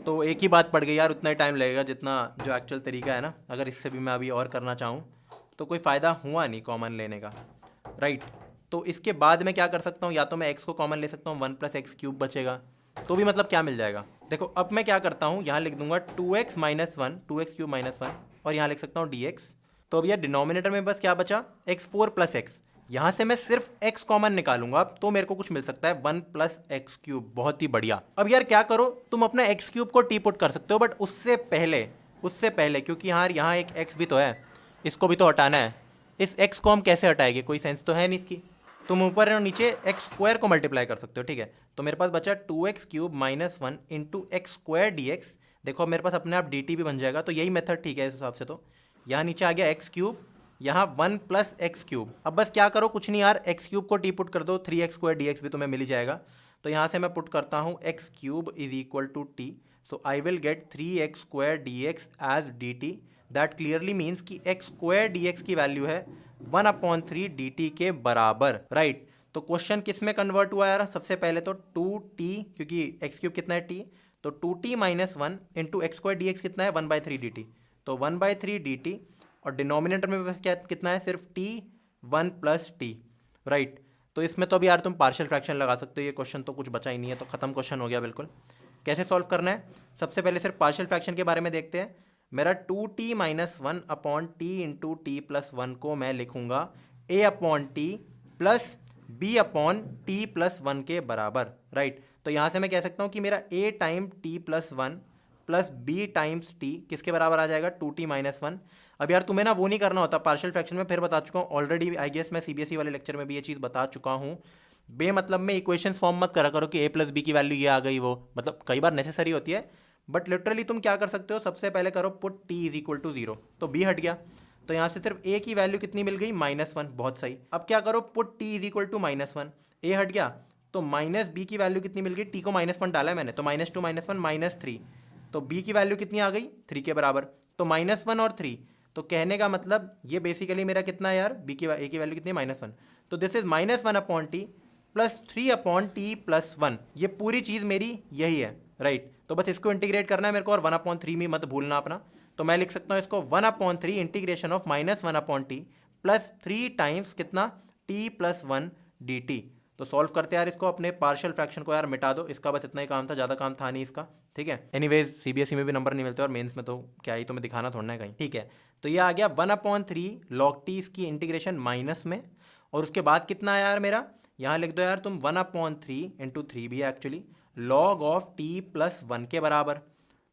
तो एक ही बात पड़ गई यार, उतना ही टाइम लगेगा जितना जो एक्चुअल तरीका है ना। अगर इससे भी मैं अभी और करना चाहूँ तो कोई फ़ायदा हुआ नहीं कॉमन लेने का, राइट। तो इसके बाद मैं क्या कर सकता हूँ, या तो मैं x को कॉमन ले सकता हूँ, 1 + x क्यूब बचेगा, तो भी मतलब क्या मिल जाएगा। देखो अब मैं क्या करता हूँ, यहाँ लिख दूंगा 2x - 1, 2x क्यूब - 1, और यहाँ लिख सकता हूँ dx। तो अब यार डिनोमिनेटर में बस क्या बचा, x4 + x। यहाँ से मैं सिर्फ x कॉमन निकालूंगा तो मेरे को कुछ मिल सकता है 1 + x क्यूब, बहुत ही बढ़िया। अब यार क्या करो, तुम अपना x क्यूब को टी पुट कर सकते हो, बट उससे पहले क्योंकि यार यहाँ एक x भी तो है, इसको भी तो हटाना है। इस x को हम कैसे हटाएंगे, कोई सेंस तो है नहीं इसकी। तुम ऊपर और नीचे एक्स स्क्वायर को मल्टीप्लाई कर सकते हो, ठीक है। तो मेरे पास बचा 2x cube - 1 into x square dx। देखो अब मेरे पास अपने आप dt भी बन जाएगा, तो यही मेथड ठीक है इस हिसाब से। तो यहाँ नीचे आ गया x क्यूब, यहाँ 1 + x क्यूब। अब बस क्या करो, कुछ नहीं यार, x क्यूब को टी पुट कर दो, 3x² dx भी तुम्हें मिल ही जाएगा। तो यहाँ से मैं पुट करता हूँ x cube is equal to t, so I will get 3x² dx as dt। That clearly means कि x² dx की वैल्यू है 1/3 dt के बराबर, राइट। तो क्वेश्चन किस में कन्वर्ट हुआ यार, सबसे पहले तो 2t, क्योंकि x क्यूब कितना है t, तो 2t - 1 इंटू x² dx कितना है 1/3 dt, तो 1/3 dt, और डिनोमिनेटर में बस क्या कितना है, सिर्फ t, 1 + t, राइट। तो इसमें तो अभी यार तुम पार्शियल फ्रैक्शन लगा सकते हो, ये क्वेश्चन तो कुछ बचा ही नहीं है, तो खत्म क्वेश्चन हो गया बिल्कुल। कैसे सॉल्व करना है, सबसे पहले सिर्फ पार्शियल फ्रैक्शन के बारे में देखते हैं। मेरा 2t - 1/t इंटू t + 1 को मैं लिखूंगा a/t प्लस b/t + 1 के बराबर, राइट। तो यहाँ से मैं कह सकता हूँ कि मेरा a time t + 1 plus b times t किसके बराबर आ जाएगा, 2t - 1। अब यार तुम्हें ना वो नहीं करना होता पार्शियल फ्रैक्शन में, फिर बता चुका हूँ ऑलरेडी, आई गेस मैं सीबीएसई वाले लेक्चर में भी ये चीज़ बता चुका हूँ। बे मतलब में इक्वेशन फॉर्म मत करा करो कि a + b की वैल्यू ये आ गई, वो मतलब कई बार नेसेसरी होती है, बट लिटरली तुम क्या कर सकते हो, सबसे पहले करो put t is equal to 0, तो b हट गया, तो यहाँ से सिर्फ a की वैल्यू कितनी मिल गई, -1, बहुत सही। अब क्या करो, put t is equal to -1, a हट गया, तो -b की वैल्यू कितनी मिल गई, t को -1 डाला है मैंने, तो -2 - 1 -3, तो b की वैल्यू कितनी आ गई, 3 के बराबर, तो -1 और 3, तो कहने का मतलब ये बेसिकली मेरा कितना है यार, a की वैल्यू कितनी है, -1, तो this is -1/t plus 3/t + 1, ये पूरी चीज़ मेरी यही है, राइट। तो बस इसको इंटीग्रेट करना है मेरे को, और 1/3 में मत भूलना अपना। तो मैं लिख सकता हूँ इसको 1/3 integration of -1/t plus 3 times कितना, t + 1 dt। तो सॉल्व करते हैं यार इसको, अपने पार्शियल फ्रैक्शन को यार मिटा दो, इसका बस इतना ही काम था, ज़्यादा काम था नहीं इसका, ठीक है। एनीवेज सीबीएसई में भी नंबर नहीं मिलते और मेंस में तो क्या ही तुम्हें दिखाना थोड़ा है कहीं, ठीक है। तो ये आ गया 1/3 log t इसकी इंटीग्रेशन माइनस में, और उसके बाद कितना है यार मेरा, यहाँ लिख दो यार तुम 1/3 इंटू 3 भी है एक्चुअली, log ऑफ t + 1 के बराबर,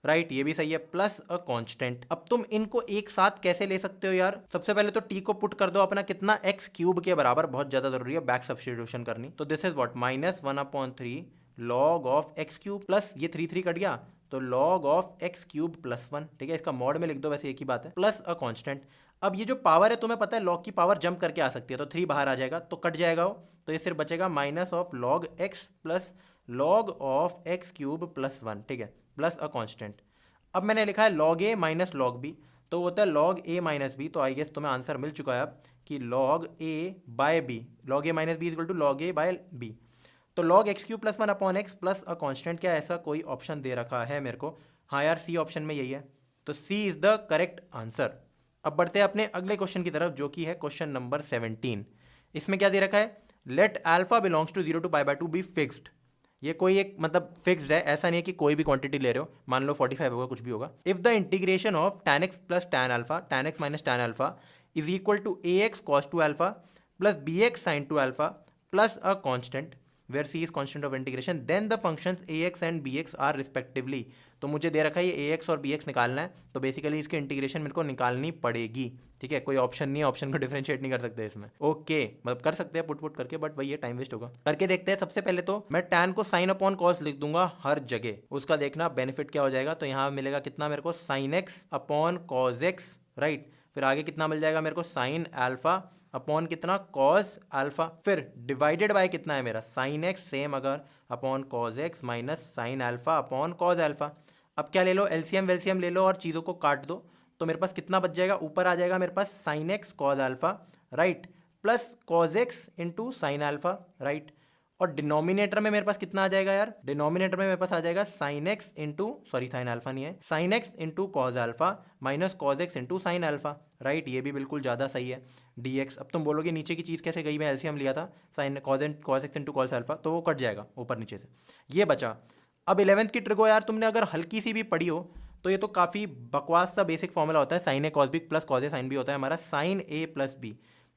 राइट, ये भी सही है, प्लस अ कांस्टेंट। अब तुम इनको एक साथ कैसे ले सकते हो यार, सबसे पहले तो t को पुट कर दो अपना कितना, x क्यूब के बराबर, बहुत ज्यादा जरूरी है बैक सब्स्टिट्यूशन करनी। तो this is what, -1/3 log of x cube, plus ये 3 कट गया, तो log ऑफ x क्यूब + 1, ठीक है। इसका मॉड में लिख दो, वैसे एक ही बात है, प्लस अ कांस्टेंट। अब ये जो पावर है तुम्हें पता है log की पावर जंप करके आ सकती है, तो 3 बाहर आ जाएगा, तो कट जाएगा वो, तो ये सिर्फ बचेगा -log x plus log of x cube + 1, ठीक है, प्लस अ कांस्टेंट। अब मैंने लिखा है log a - log b, तो होता है log a - b, तो आई गेस तुम्हें आंसर मिल चुका है अब कि log a / b, log a - b equal to log a / b। तो log x cube + 1/x plus a constant, क्या ऐसा कोई ऑप्शन दे रखा है मेरे को, हाँ यार सी ऑप्शन में यही है, तो c is the correct answer. अब बढ़ते हैं अपने अगले क्वेश्चन की तरफ, जो कि है क्वेश्चन नंबर 17। इसमें क्या दे रखा है, let alpha belongs to 0 to π/2 be fixed. ये कोई एक मतलब फिक्स्ड है, ऐसा नहीं है कि कोई भी क्वांटिटी ले रहे हो, मान लो 45 होगा, कुछ भी होगा। If the integration of tan x plus tan alpha, tan x minus tan alpha is equal to ax cos 2 alpha plus bx sin 2 alpha plus a constant, where c is constant of integration then the functions ax and bx are respectively. तो मुझे दे रखा है ये ax और bx निकालना है, तो बेसिकली इसकी इंटीग्रेशन मेरे को निकालनी पड़ेगी। ठीक है, कोई ऑप्शन नहीं है, ऑप्शन को डिफरेंशिएट नहीं कर सकते इसमें। ओके, मतलब कर सकते हैं पुट करके, बट वही है, टाइम वेस्ट होगा। करके देखते हैं। सबसे पहले तो मैं tan को sin अपॉन cos लिख दूंगा हर जगह, उसका देखना बेनिफिट क्या हो जाएगा। तो यहाँ मिलेगा कितना मेरे को, sin x upon cos x, right. फिर आगे कितना मिल जाएगा मेरे को, sin अल्फा अपॉन कितना, cos अल्फा। फिर डिवाइडेड बाय कितना है मेरा, sin x सेम अगर upon cos x minus sin alpha upon cos alpha. अब क्या ले लो, एलसीएम वेलसीएम ले लो और चीज़ों को काट दो। तो मेरे पास कितना बच जाएगा, ऊपर आ जाएगा मेरे पास sin x cos alpha, right, plus cos x into sine alpha, right. और डिनोमिनेटर में मेरे पास कितना आ जाएगा यार, डिनोमिनेटर में मेरे पास आ जाएगा sin x into, sorry sine alpha नहीं है, sin x into cos alpha minus cos x into sine alpha, right. ये भी बिल्कुल ज़्यादा सही है, dx। अब तुम बोलोगे नीचे की चीज़ कैसे गई, मैं एलसीएम लिया था, sign cause x into cos alpha, तो वो कट जाएगा ऊपर नीचे से, ये बचा। अब 11th की ट्रिको यार तुमने अगर हल्की सी भी पढ़ी हो तो ये तो काफ़ी बकवास सा बेसिक फॉर्मूला होता है, साइन ए कॉस बी प्लस कॉज ए साइन बी होता है हमारा साइन ए प्लस बी।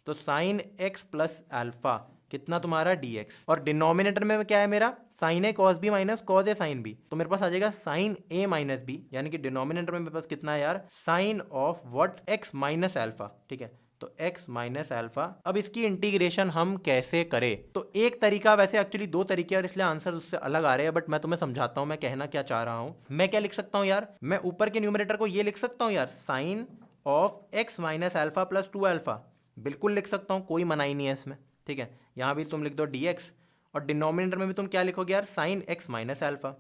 तो साइन एक्स प्लस अल्फा कितना तुम्हारा dx, और डिनोमिनेटर में क्या है मेरा, साइन ए कॉस बी माइनस कॉज ए साइन बी। तो मेरे पास आ जाएगा साइन ए माइनस बी, यानी कि डिनोमिनेटर में मेरे पास कितना है यार, sine of what, x minus alpha. ठीक है, तो x माइनस अल्फा। अब इसकी इंटीग्रेशन हम कैसे करें, तो एक तरीका, वैसे एक्चुअली दो तरीके और इसलिए आंसर उससे अलग आ रहे हैं, बट मैं तुम्हें समझाता हूं मैं कहना क्या चाह रहा हूं। मैं क्या लिख सकता हूं यार, मैं ऊपर के न्यूमरेटर को ये लिख सकता हूं यार, sine of x minus alpha plus 2 alpha, बिल्कुल लिख सकता हूं, कोई मनाही नहीं है इसमें। ठीक है, यहां भी तुम लिख दो dx, और डिनोमिनेटर में भी तुम क्या लिखोगे यार, साइन x माइनस अल्फा।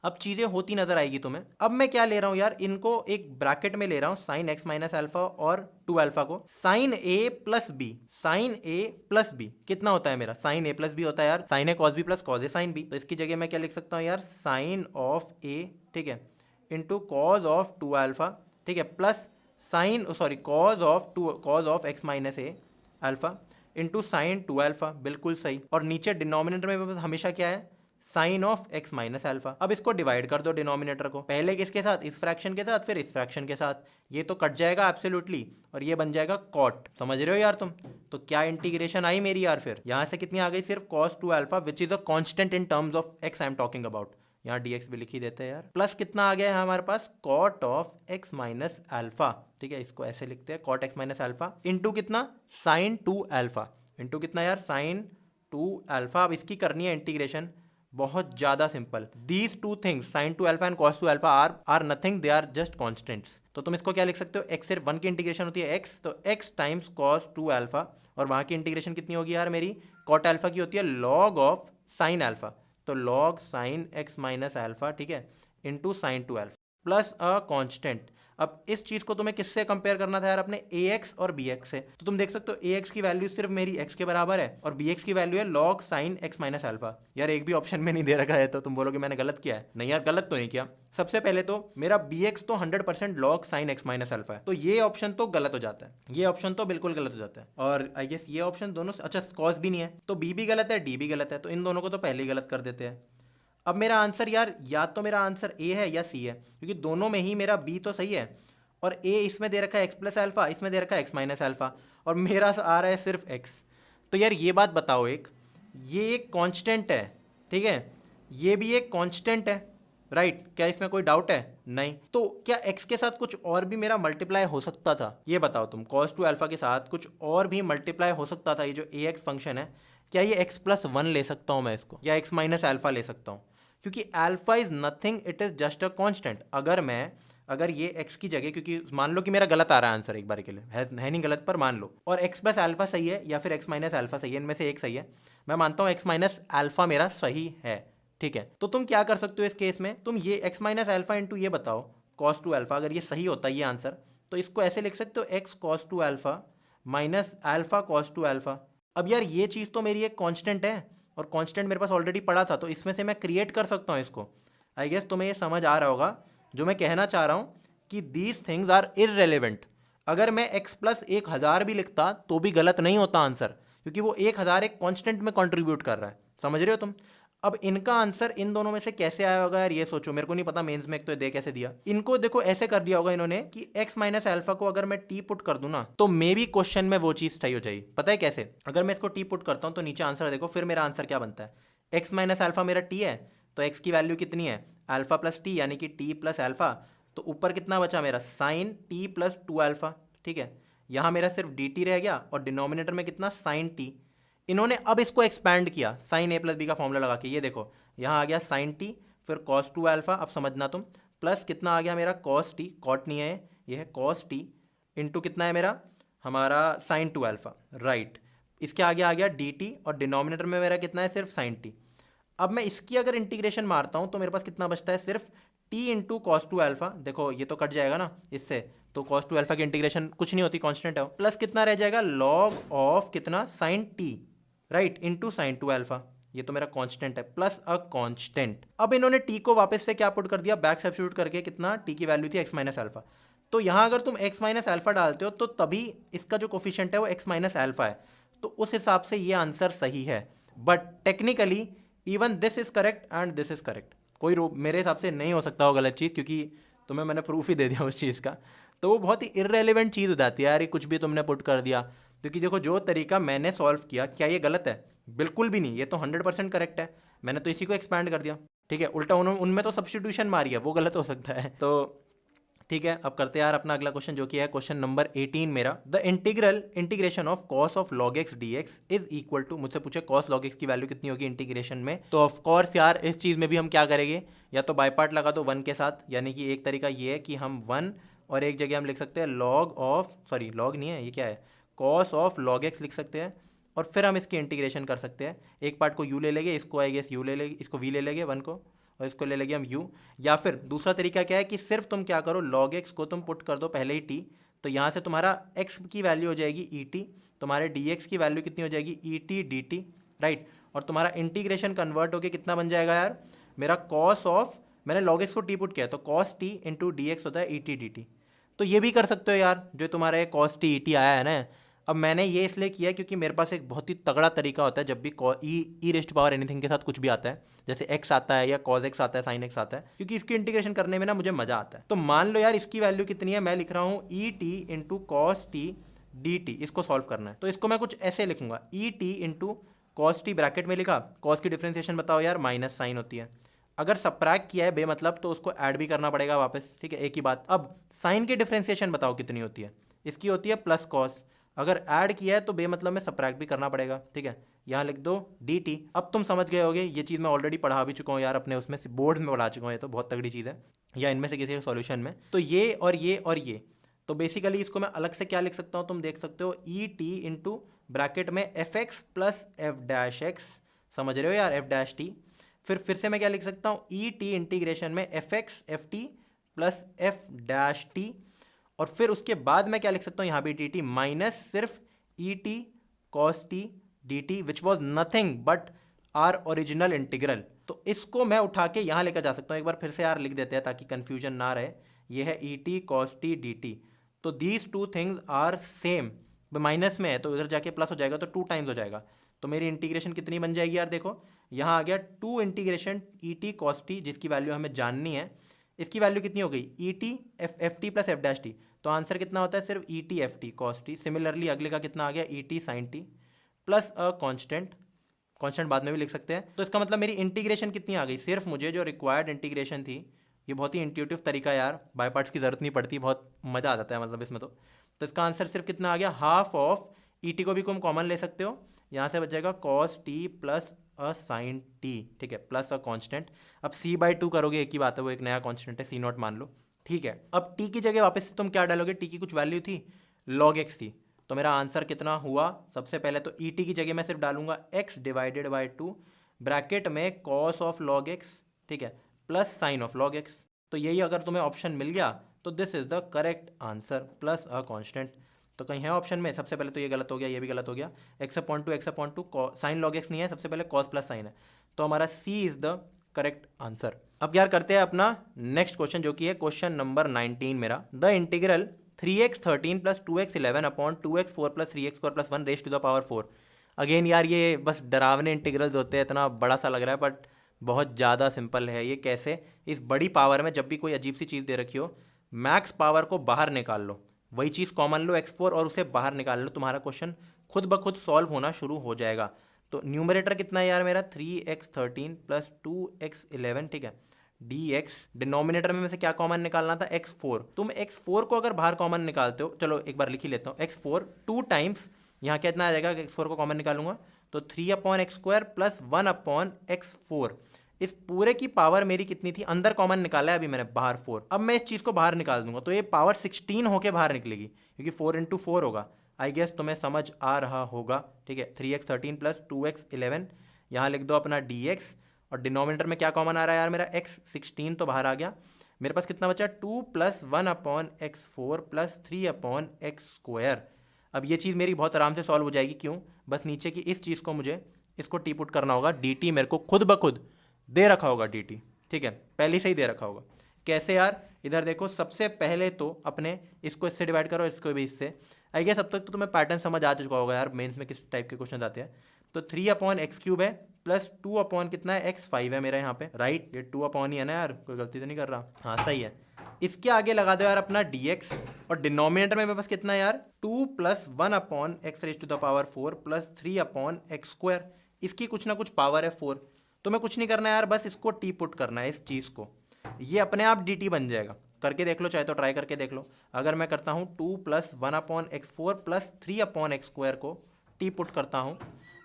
अब चीजें होती नजर आएगी तुम्हें। अब मैं क्या ले रहा हूं यार, इनको एक ब्रैकेट में ले रहा हूं, साइन एक्स माइनस अल्फा और 2 अल्फा को, साइन ए प्लस बी, साइन ए प्लस बी कितना होता है मेरा, साइन ए प्लस बी होता है यार, sign A cos B plus cos A sine B. तो इसकी जगह मैं क्या लिख सकता हूं यार, साइन ऑफ ए, ठीक है, इंटू कॉज ऑफ 2 अल्फा, ठीक है, plus sine, sorry, cos of x minus a alpha into sine 2 alpha, बिल्कुल सही। और नीचे डिनोमिनेटर में हमेशा क्या है, sine of x minus alpha. अब इसको डिवाइड कर दो डिनोमिनेटर को, पहले किसके साथ, इस फ्रैक्शन के साथ, फिर इस फ्रैक्शन के साथ, ये तो कट जाएगा एब्सोल्युटली, और ये बन जाएगा कॉट। समझ रहे हो यार तुम, तो क्या इंटीग्रेशन आई मेरी यार, फिर यहां से कितनी आ गई, सिर्फ cos 2 alpha which is a constant in terms of x I am talking about, यहाँ dx भी लिख ही देते हैं यार, प्लस कितना आ गया है हमारे पास, cot of x minus alpha. ठीक है, इसको ऐसे लिखते हैं, cot x minus alpha into कितना, साइन 2 अल्फा, इंटू कितना यार, साइन 2 अल्फा। अब इसकी करनी है इंटीग्रेशन, बहुत ज्यादा simple. These two things, sine 2 alpha and cos 2 alpha are nothing, they are just constants. तो तुम इसको क्या लिख सकते हो, x सिर्फ 1 की इंटीग्रेशन होती है x, तो x टाइम्स कॉस 2 अल्फा, और वहां की इंटीग्रेशन कितनी होगी यार मेरी, कॉट अल्फा की होती है लॉग ऑफ साइन अल्फा, तो log sign x minus alpha, ठीक है, into sine 2 alpha plus a constant. अब इस चीज को तुम्हें किससे कंपेयर करना था यार, अपने ax और bx से। तो तुम देख सकते हो ax की वैल्यू सिर्फ मेरी x के बराबर है, और bx की वैल्यू है log sin x minus alpha. यार एक भी ऑप्शन में नहीं दे रखा है, तो तुम बोलोगे मैंने गलत किया है, नहीं यार गलत तो नहीं किया। सबसे पहले तो मेरा bx तो 100% log sin x minus alpha है, तो ये ऑप्शन तो गलत हो जाता है, ये ऑप्शन तो बिल्कुल गलत हो जाता है। और आई गेस ये ऑप्शन दोनों, अच्छा cos भी नहीं है, तो b भी गलत है, d भी गलत है, तो इन दोनों को तो पहले ही गलत कर देते हैं। अब मेरा आंसर यार, या तो मेरा आंसर ए है या सी है, क्योंकि दोनों में ही मेरा बी तो सही है, और ए इसमें दे रखा है एक्स प्लस अल्फा, इसमें दे रखा है एक्स माइनस अल्फा, और मेरा आ रहा है सिर्फ एक्स। तो यार ये बात बताओ, ये एक कांस्टेंट है, ठीक है, ये भी एक कांस्टेंट है, राइट, क्या इसमें कोई डाउट है, नहीं। तो क्या एक्स के साथ कुछ और भी मेरा मल्टीप्लाई हो सकता था, ये बताओ तुम, cos 2 अल्फा के साथ कुछ और भी मल्टीप्लाई हो सकता था, ये जो ए एक्स फंक्शन है, क्या ये एक्स प्लस 1 ले सकता हूं मैं इसको, या एक्स माइनस अल्फा ले सकता हूं, क्योंकि alpha is nothing, it is just a constant. अगर ये x की जगह, क्योंकि मान लो कि मेरा गलत आ रहा है आंसर एक बार के लिए, है नहीं गलत पर मान लो, और x प्लस अल्फा सही है या फिर x माइनस अल्फा सही है, इनमें से एक सही है, मैं मानता हूँ x माइनस अल्फा मेरा सही है, ठीक है। तो तुम क्या कर सकते हो इस केस में, तुम ये x माइनस अल्फा इंटू ये बताओ cos 2 अल्फा, अगर ये सही होता है ये आंसर, तो इसको ऐसे लिख सकते हो x cos 2 alpha minus alpha cos 2 alpha. अब यार ये चीज़ तो मेरी एक कॉन्स्टेंट है, और कांस्टेंट मेरे पास ऑलरेडी पड़ा था, तो इसमें से मैं क्रिएट कर सकता हूँ इसको। आई गेस तुम्हें ये समझ आ रहा होगा जो मैं कहना चाह रहा हूँ, कि दीज थिंग्स आर इररेलेवेंट। अगर मैं x प्लस 1000 भी लिखता तो भी गलत नहीं होता आंसर, क्योंकि वो 1000 एक कांस्टेंट में कंट्रीब्यूट कर रहा है, समझ रहे हो तुम। अब इनका आंसर इन दोनों में से कैसे आया होगा यार, ये सोचो, मेरे को नहीं पता मेंस में एक तो दे कैसे दिया इनको। देखो ऐसे कर दिया होगा इन्होंने कि x माइनस अल्फा को अगर मैं t पुट कर दूं ना, तो मे भी क्वेश्चन में वो चीज सही हो जाएगी। पता है कैसे, अगर मैं इसको t पुट करता हूं तो नीचे आंसर देखो, फिर मेरा आंसर क्या बनता है, एक्स माइनस अल्फा मेरा टी है, तो एक्स की वैल्यू कितनी है, अल्फा प्लस टी, यानी कि टी प्लस अल्फा। तो ऊपर कितना बचा मेरा, sine t plus two alpha, ठीक है। यहाँ मेरा सिर्फ डी टी रह गया और डिनोमिनेटर में कितना, साइन टी। इन्होंने अब इसको एक्सपैंड किया साइन ए प्लस बी का फॉर्मूला लगा के, ये देखो यहाँ आ गया साइन टी, फिर कॉस टू अल्फा, अब समझना तुम, प्लस कितना आ गया मेरा कॉस टी, कॉट नहीं है ये है कॉस टी, इंटू कितना है मेरा हमारा साइन टू अल्फा, राइट। इसके आगे आ गया डी टी और डिनोमिनेटर में मेरा कितना है, सिर्फ साइन टी। अब मैं इसकी अगर इंटीग्रेशन मारता हूं तो मेरे पास कितना बचता है, सिर्फ t into cos two alpha. देखो ये तो कट जाएगा ना इससे, तो कॉस टू अल्फा की इंटीग्रेशन कुछ नहीं होती, कांस्टेंट है, प्लस कितना रह जाएगा, लॉग ऑफ कितना, sine t, right, into sine two alpha. ये तो मेरा कांस्टेंट है, प्लस अ कांस्टेंट। अब इन्होंने टी को वापस से क्या पुट कर दिया, बैक सब्स्टिट्यूट करके, कितना, टी की वैल्यू थी एक्स माइनस अल्फा। तो यहां अगर तुम एक्स माइनस अल्फा डालते हो तो तभी इसका जो कोफिशिएंट है वो एक्स माइनस अल्फा है, तो उस हिसाब से ये आंसर सही है। But technically even this is correct and this is correct, कोई मेरे हिसाब से नहीं हो सकता वो गलत चीज़, क्योंकि तुम्हें मैंने प्रूफ ही दे दिया उस चीज़ का। तो वो बहुत ही इररेलेवेंट चीज़ हो जाती है यार, ये कुछ भी तुमने पुट कर दिया। क्योंकि देखो जो तरीका मैंने सॉल्व किया, क्या ये गलत है, बिल्कुल भी नहीं, ये तो 100% करेक्ट है। मैंने तो इसी को एक्सपैंड कर दिया, ठीक है। उल्टा उनमें तो सब्स्टिट्यूशन मारी है, वो गलत हो सकता है। तो ठीक है, अब करते हैं यार अपना अगला क्वेश्चन, जो कि है क्वेश्चन नंबर 18 मेरा। The integration of cos of log x d x is equal to, मुझसे पूछे कॉस लॉग एक्स की वैल्यू कितनी होगी इंटीग्रेशन में। तो ऑफ कोर्स यार इस चीज़ में भी हम क्या करेंगे, या तो बाई पार्ट लगा दो 1 के साथ, यानी कि एक तरीका ये है कि हम 1 और एक जगह हम लिख सकते हैं लॉग ऑफ, सॉरी लॉग नहीं है ये क्या है, कॉस ऑफ लॉग एक्स लिख सकते हैं, और फिर हम इसकी इंटीग्रेशन कर सकते हैं। एक पार्ट को यू ले लेंगे, इसको आई गेस यू ले लेंगे, इसको वी ले लेंगे 1 को, और इसको ले लेंगे हम u। या फिर दूसरा तरीका क्या है कि सिर्फ तुम क्या करो, log x को तुम पुट कर दो पहले ही t, तो यहाँ से तुम्हारा x की वैल्यू हो जाएगी et, तुम्हारे dx की वैल्यू कितनी हो जाएगी et dt, राइट। और तुम्हारा इंटीग्रेशन कन्वर्ट होके कितना बन जाएगा यार, मेरा cos ऑफ, मैंने log x को t पुट किया तो cos t into D x होता है et dt। तो ये भी कर सकते हो यार, जो तुम्हारा ये cos t et आया है ना। अब मैंने ये इसलिए किया क्योंकि मेरे पास एक बहुत ही तगड़ा तरीका होता है जब भी ई रेस्ट पावर एनीथिंग के साथ कुछ भी आता है, जैसे x आता है या cos x आता है, sin x आता है, क्योंकि इसकी इंटीग्रेशन करने में ना मुझे मजा आता है। तो मान लो यार इसकी वैल्यू कितनी है, मैं लिख रहा हूँ E T into cos t d T, इसको सॉल्व करना है। तो इसको मैं कुछ ऐसे लिखूंगा, E T into cos T, bracket में लिखा, कॉस की डिफ्रेंसिएशन बताओ यार, माइनस साइन होती है। अगर सब्ट्रैक्ट किया है बेमतलब तो उसको ऐड भी करना पड़ेगा वापस, ठीक है, एक ही बात। अब साइन की डिफ्रेंसिएशन बताओ कितनी होती है, इसकी होती है प्लस कॉस, अगर ऐड किया है तो बेमतलब में सब्ट्रैक्ट भी करना पड़ेगा, ठीक है। यहाँ लिख दो डी टी। अब तुम समझ गए होगे, ये चीज़ मैं ऑलरेडी पढ़ा भी चुका हूँ यार अपने उसमें, बोर्ड में पढ़ा चुका हूँ, ये तो बहुत तगड़ी चीज़ है, या इनमें से किसी सॉल्यूशन में। तो ये और ये और ये, तो बेसिकली इसको मैं अलग से क्या लिख सकता हूँ, तुम देख सकते हो ई टी इंटू ब्रैकेट में F x plus f dash x, समझ रहे हो यार, एफ डैश टी। फिर से मैं क्या लिख सकता हूँ, ई टी इंटीग्रेशन में F x F t plus f dash T, और फिर उसके बाद मैं क्या लिख सकता हूँ यहाँ भी डी टी माइनस सिर्फ e t cos t d t, which was nothing but our original integral. तो इसको मैं उठा के यहाँ लेकर जा सकता हूँ, एक बार फिर से यार लिख देते हैं ताकि कंफ्यूजन ना रहे। ये है e t cos t d t, तो these two things are same, minus में है तो इधर जाके प्लस हो जाएगा, तो 2 टाइम्स हो जाएगा। तो मेरी इंटीग्रेशन कितनी बन जाएगी यार, देखो यहाँ आ गया 2 integration e t cos t, जिसकी वैल्यू हमें जाननी है, इसकी वैल्यू कितनी हो गई, e t f t plus f dash t. तो आंसर कितना होता है, सिर्फ e t f t cos t. Similarly अगले का कितना आ गया, e t sine t plus a constant, constant बाद में भी लिख सकते हैं। तो इसका मतलब मेरी इंटीग्रेशन कितनी आ गई, सिर्फ मुझे जो रिक्वायर्ड इंटीग्रेशन थी, ये बहुत ही इंट्यूटिव तरीका यार, बाय पार्ट्स की जरूरत नहीं पड़ती, बहुत मज़ा आ जाता है मतलब इसमें। तो इसका आंसर सिर्फ कितना आ गया, हाफ ऑफ ई टी को भी तुम कॉमन ले सकते हो, यहाँ से बच जाएगा cos t plus a sine t, ठीक है, प्लस अ कांस्टेंट। अब c बाई 2 करोगे, एक ही बात है, वो एक नया कांस्टेंट है, c नॉट मान लो, ठीक है। अब t की जगह वापस तुम क्या डालोगे, t की कुछ वैल्यू थी log x थी, तो मेरा आंसर कितना हुआ, सबसे पहले तो ई टी की जगह मैं सिर्फ डालूंगा x डिवाइडेड बाई 2 ब्रैकेट में कॉस ऑफ log x, ठीक है, plus sign of log x। तो यही अगर तुम्हें ऑप्शन मिल गया तो this is the correct answer, plus a constant. तो कहीं है ऑप्शन में, सबसे पहले तो ये गलत हो गया, ये भी गलत हो गया, x upon two sine log x नहीं है, सबसे पहले cos प्लस साइन है, तो हमारा c is the correct answer. अब यार करते हैं अपना नेक्स्ट क्वेश्चन, जो कि है क्वेश्चन नंबर 19 मेरा। The integral 3x13 plus 2x11 upon 2x4 plus 3x square plus 1 raise to the power 4। Again यार ये बस डरावने इंटीग्रल्स होते हैं, इतना बड़ा सा लग रहा है बट बहुत ज़्यादा सिंपल है ये। कैसे, इस बड़ी पावर में जब भी कोई अजीब सी चीज़ दे रखी हो, मैक्स पावर को बाहर निकाल लो, वही चीज़ कॉमन लो x4 और उसे बाहर निकाल लो, तुम्हारा क्वेश्चन खुद ब खुद सॉल्व होना शुरू हो जाएगा। तो न्यूमरेटर कितना है यार मेरा 3x13 प्लस 2x11, ठीक है, dx। डिनोमिनेटर में से क्या कॉमन निकालना था, x4। तुम x4 को अगर बाहर कॉमन निकालते हो, चलो एक बार लिख ही लेता हूँ, x4 2 टाइम्स यहाँ कितना आ जाएगा, x4 को कॉमन निकालूंगा तो 3/x² प्लस 1/x4। इस पूरे की पावर मेरी कितनी थी, अंदर कॉमन निकाला है अभी मैंने, बाहर 4। अब मैं इस चीज़ को बाहर निकाल दूंगा तो ये पावर 16 होके बाहर निकलेगी, क्योंकि 4 × 4 होगा। आई गेस तुम्हें समझ आ रहा होगा, ठीक है। 3x13 प्लस 2x11, यहाँ लिख दो अपना dx, और डिनोमिनेटर में क्या कॉमन आ रहा है यार मेरा, x16 तो बाहर आ गया। मेरे पास कितना बचा, 2 प्लस 1/x4 प्लस 3/x²। अब ये चीज़ मेरी बहुत आराम से सॉल्व हो जाएगी, क्यों, बस नीचे की इस चीज़ को मुझे इसको टी पुट करना होगा, dt मेरे को खुद ब खुद दे रखा होगा dt, ठीक है, पहले से ही दे रखा होगा। कैसे यार, इधर देखो, सबसे पहले तो अपने इसको इससे डिवाइड करो, इसको भी इससे। आई गेस अब तक तो तुम्हें पैटर्न समझ आ चुका होगा यार, मेंस में किस टाइप के क्वेश्चन आते हैं। तो 3/x³ है प्लस 2 कितना है, x5 है मेरा यहाँ पे, राइट। ये 2 ही है ना यार, कोई गलती तो नहीं कर रहा, हाँ सही है। इसके आगे लगा दो यार अपना dx, और डिनोमिनेटर में मेरे पास कितना है यार, 2 प्लस 1/x⁴ प्लस 3/x²। इसकी कुछ ना कुछ पावर है 4, तो मैं कुछ नहीं करना है यार, बस इसको टी पुट करना है, इस चीज़ को, ये अपने आप dt बन जाएगा। करके देख लो, चाहे तो ट्राई करके देख लो। अगर मैं करता हूँ 2 प्लस 1/x4 प्लस 3/x² को टी पुट करता हूँ,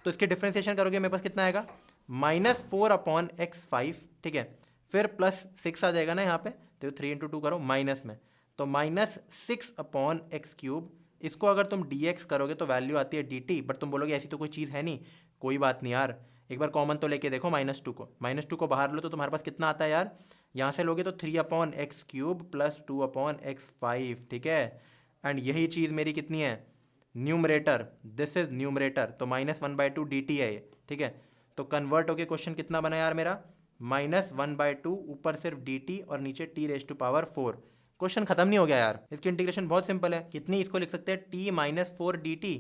तो इसके डिफ्रेंसिएशन करोगे मेरे पास कितना आएगा, -4/x5, ठीक है, फिर प्लस 6 आ जाएगा ना यहाँ पे, तो 3 × 2 करो माइनस में, तो -6/x³। इसको अगर तुम dx करोगे तो वैल्यू आती है dt, बट तुम बोलोगे ऐसी तो कोई चीज़ है नहीं। कोई बात नहीं यार, एक बार कॉमन तो लेके देखो, -2 को बाहर लो तो तुम्हारे पास कितना आता है यार, यहाँ से लोगे तो 3/x³ प्लस 2/x5, ठीक है। एंड यही चीज़ मेरी कितनी है, न्यूमरेटर, दिस इज न्यूमरेटर, तो -1/2 dt है ये, ठीक है। तो कन्वर्ट होके क्वेश्चन कितना बना यार मेरा, -1/2, ऊपर सिर्फ dt और नीचे t⁴। क्वेश्चन खत्म नहीं हो गया यार, इसकी इंटीग्रेशन बहुत सिंपल है, कितनी, इसको लिख सकते हैं t-4 dt,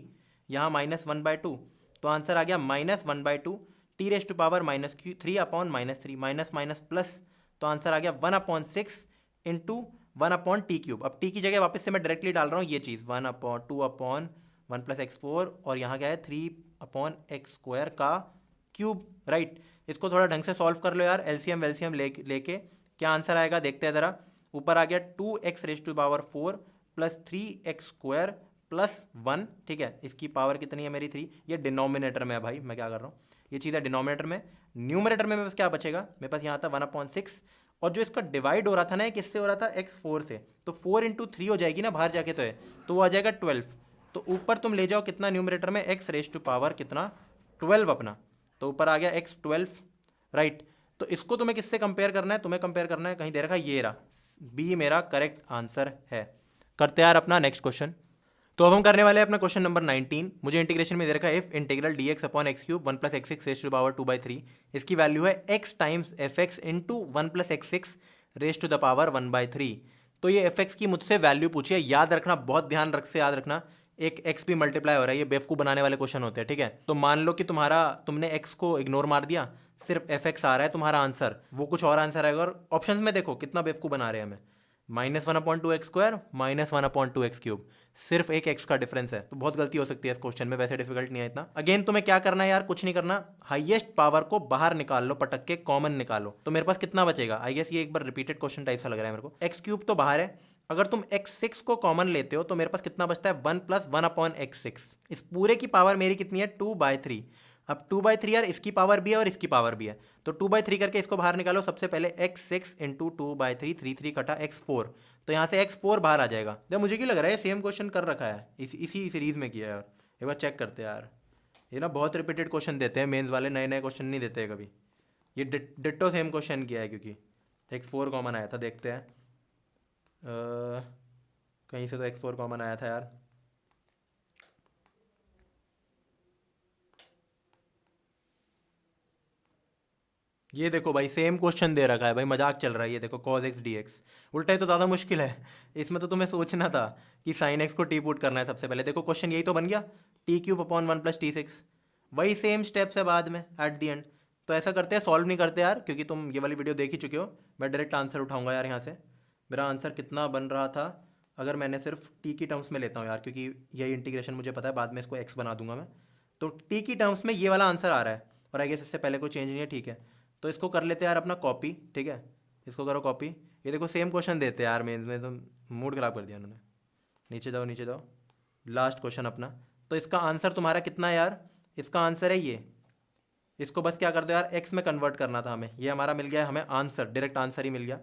यहाँ -1/2, तो आंसर आ गया -1/2 t⁻³ माइनस माइनस प्लस, तो आंसर आ गया 1/6 इंटू 1/t³। अब t की जगह वापस से मैं डायरेक्टली डाल रहा हूँ ये चीज़, 1/2/1 + x4, और यहाँ क्या है 3/x² का क्यूब, राइट। इसको थोड़ा ढंग से सॉल्व कर लो यार, एलसीएम वेलसीएम लेके क्या आंसर आएगा देखते हैं ज़रा। ऊपर आ गया 2x⁴ प्लस 3x² प्लस 1, ठीक है, इसकी पावर कितनी है मेरी 3। ये डिनोमिनेटर में है भाई, मैं क्या कर रहा हूँ, ये चीज़ है डिनोमिनेटर में। न्यूमरेटर में मेरे पास क्या बचेगा, मेरे पास यहाँ था 1/6, और जो इसका डिवाइड हो रहा था ना, किससे हो रहा था, x4 से, तो 4 × 3 हो जाएगी ना बाहर जाके, तो वो आ जाएगा 12। तो ऊपर तुम ले जाओ कितना न्यूमरेटर में, x⁻⁴ कितना 12 अपना, तो ऊपर आ गया x12, राइट। तो इसको तुम्हें किससे कंपेयर करना है, तुम्हें कंपेयर करना है, कहीं दे रखा है, ये रहा, बी मेरा करेक्ट आंसर है। करते यार अपना नेक्स्ट क्वेश्चन। तो अब हम करने वाले हैं अपना क्वेश्चन नंबर 19। मुझे इंटीग्रेशन में दे रखा है इफ इंटीग्रल dx/x³ 1 + x6 इसकी वैल्यू है x times fx into 1 + x6 1/3। तो ये fx की मुझसे वैल्यू पूछी है, याद रखना, बहुत ध्यान रख से याद रखना, एक x भी मल्टीप्लाई हो रहा है, ये बेवकूफ बनाने वाले क्वेश्चन होते हैं, ठीक है। तो मान लो कि तुमने x को इग्नोर मार दिया, सिर्फ fx आ रहा है तुम्हारा आंसर, वो कुछ और आंसर आएगा, और ऑप्शन में देखो कितना बेवकूफ बना रहे हैं हमें, -1/2x² -1/2x³, सिर्फ एक x का डिफरेंस है, तो बहुत गलती हो सकती है इस क्वेश्चन में, वैसे डिफिकल्ट नहीं है इतना। अगेन तुम्हें क्या करना है यार, कुछ नहीं करना, हाईएस्ट पावर को बाहर निकाल लो, पटक के कॉमन निकालो, तो मेरे पास कितना बचेगा। आई गेस ये एक बार रिपीटेड क्वेश्चन टाइप सा लग रहा है मेरे को। x³ तो बाहर है, अगर तुम x6 को कॉमन लेते हो तो मेरे पास कितना बचता है, 1 + 1/x6। इस पूरे की पावर मेरी कितनी है, 2/3। अब 2/3 यार, इसकी पावर भी है और इसकी पावर भी है, तो 2/3 करके इसको बाहर निकालो। सबसे पहले x6 × 2/3, 3 कटा x4, तो यहाँ से x4 बाहर आ जाएगा। देखो मुझे क्यों लग रहा है सेम क्वेश्चन कर रखा है, इसी सीरीज में किया है यार, एक बार चेक करते हैं यार। ये ना बहुत रिपीटेड क्वेश्चन देते हैं मेंस वाले, नए नए क्वेश्चन नहीं देते कभी। ये डिट्टो सेम क्वेश्चन किया है, क्योंकि x4 कॉमन आया था, देखते हैं कहीं से तो x4 कॉमन आया था यार। ये देखो भाई, सेम क्वेश्चन दे रखा है भाई, मजाक चल रहा है। ये देखो cos x dx, उल्टा है तो ज़्यादा मुश्किल है, इसमें तो तुम्हें सोचना था कि sin x को टी पुट करना है सबसे पहले। देखो क्वेश्चन यही तो बन गया, t³/1 + t6, वही सेम स्टेप्स है बाद में एट दी एंड। तो ऐसा करते हैं, सॉल्व नहीं करते यार, क्योंकि तुम ये वाली वीडियो देख ही चुके हो। मैं डायरेक्ट आंसर उठाऊंगा यार यहाँ से। मेरा आंसर कितना बन रहा था, अगर मैंने सिर्फ t की टर्म्स में लेता हूँ यार, क्योंकि यही इंटीग्रेशन मुझे पता है, बाद में इसको x बना दूंगा मैं, तो टी की टर्म्स में ये वाला आंसर आ रहा है, और आई गेस इससे पहले कोई चेंज नहीं है, ठीक है। तो इसको कर लेते हैं यार अपना कॉपी, ठीक है, इसको करो कॉपी। ये देखो सेम क्वेश्चन देते हैं यार मेंस में, तो मूड खराब कर दिया उन्होंने। नीचे जाओ नीचे जाओ, लास्ट क्वेश्चन अपना। तो इसका आंसर तुम्हारा कितना है यार, इसका आंसर है ये। इसको बस क्या कर दो यार, एक्स में कन्वर्ट करना था हमें, ये हमारा मिल गया हमें आंसर, डायरेक्ट आंसर ही मिल गया,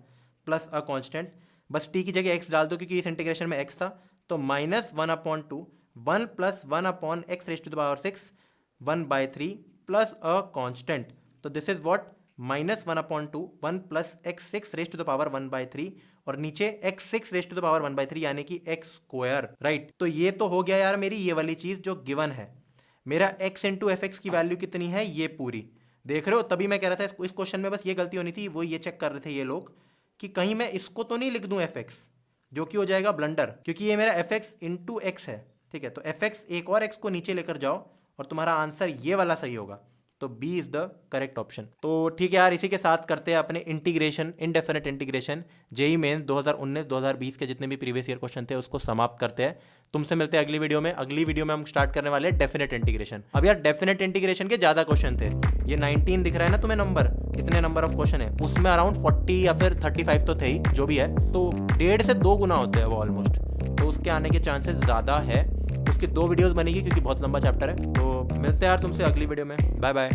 प्लस अ कांस्टेंट। बस टी की जगह एक्स डाल दो क्योंकि इस इंटीग्रेशन में एक्स था, तो -1/2 1 + 1/x raise to the power 6 1/3 plus a constant. तो this is what, -1/2 1 + x6 raise to the power 1/3 और नीचे x6 raise to the power 1/3 यानी कि x स्क्वायर, राइट। तो ये तो हो गया यार मेरी ये वाली चीज जो गिवन है। मेरा x इंटू एफ एक्स की वैल्यू कितनी है, ये पूरी देख रहे हो। तभी मैं कह रहा था इस क्वेश्चन में बस ये गलती होनी थी, वो ये चेक कर रहे थे ये लोग कि कहीं मैं इसको तो नहीं लिख दूं एफ एक्स, जो कि हो जाएगा ब्लंडर, क्योंकि ये मेरा एफ एक्स इंटू एक्स है, ठीक है। तो एफ एक्स एक और एक्स को नीचे लेकर जाओ और तुम्हारा आंसर ये वाला सही होगा। तो B is the correct option. तो ठीक है यार, इसी के साथ करते हैं अपने integration, indefinite integration JEE Mains 2019-2020 के जितने भी प्रीवियस ईयर क्वेश्चन थे उसको समाप्त करते हैं। तुमसे मिलते हैं अगली वीडियो में। अगली वीडियो में हम स्टार्ट करने वाले हैं डेफिनेट इंटीग्रेशन। अब यार डेफिनेट इंटीग्रेशन के ज्यादा क्वेश्चन थे, ये 19 दिख रहा है ना तुम्हें नंबर, इतने नंबर ऑफ क्वेश्चन है, उसमें अराउंड 40 या फिर 35 तो थे ही, जो भी है, तो 1.5 से 2 गुना होते हैं वो ऑलमोस्ट। तो उसके आने के चांसेस ज़्यादा है। उसकी 2 वीडियोस बनेगी क्योंकि बहुत लंबा चैप्टर है। तो मिलते हैं यार तुमसे अगली वीडियो में, बाय बाय।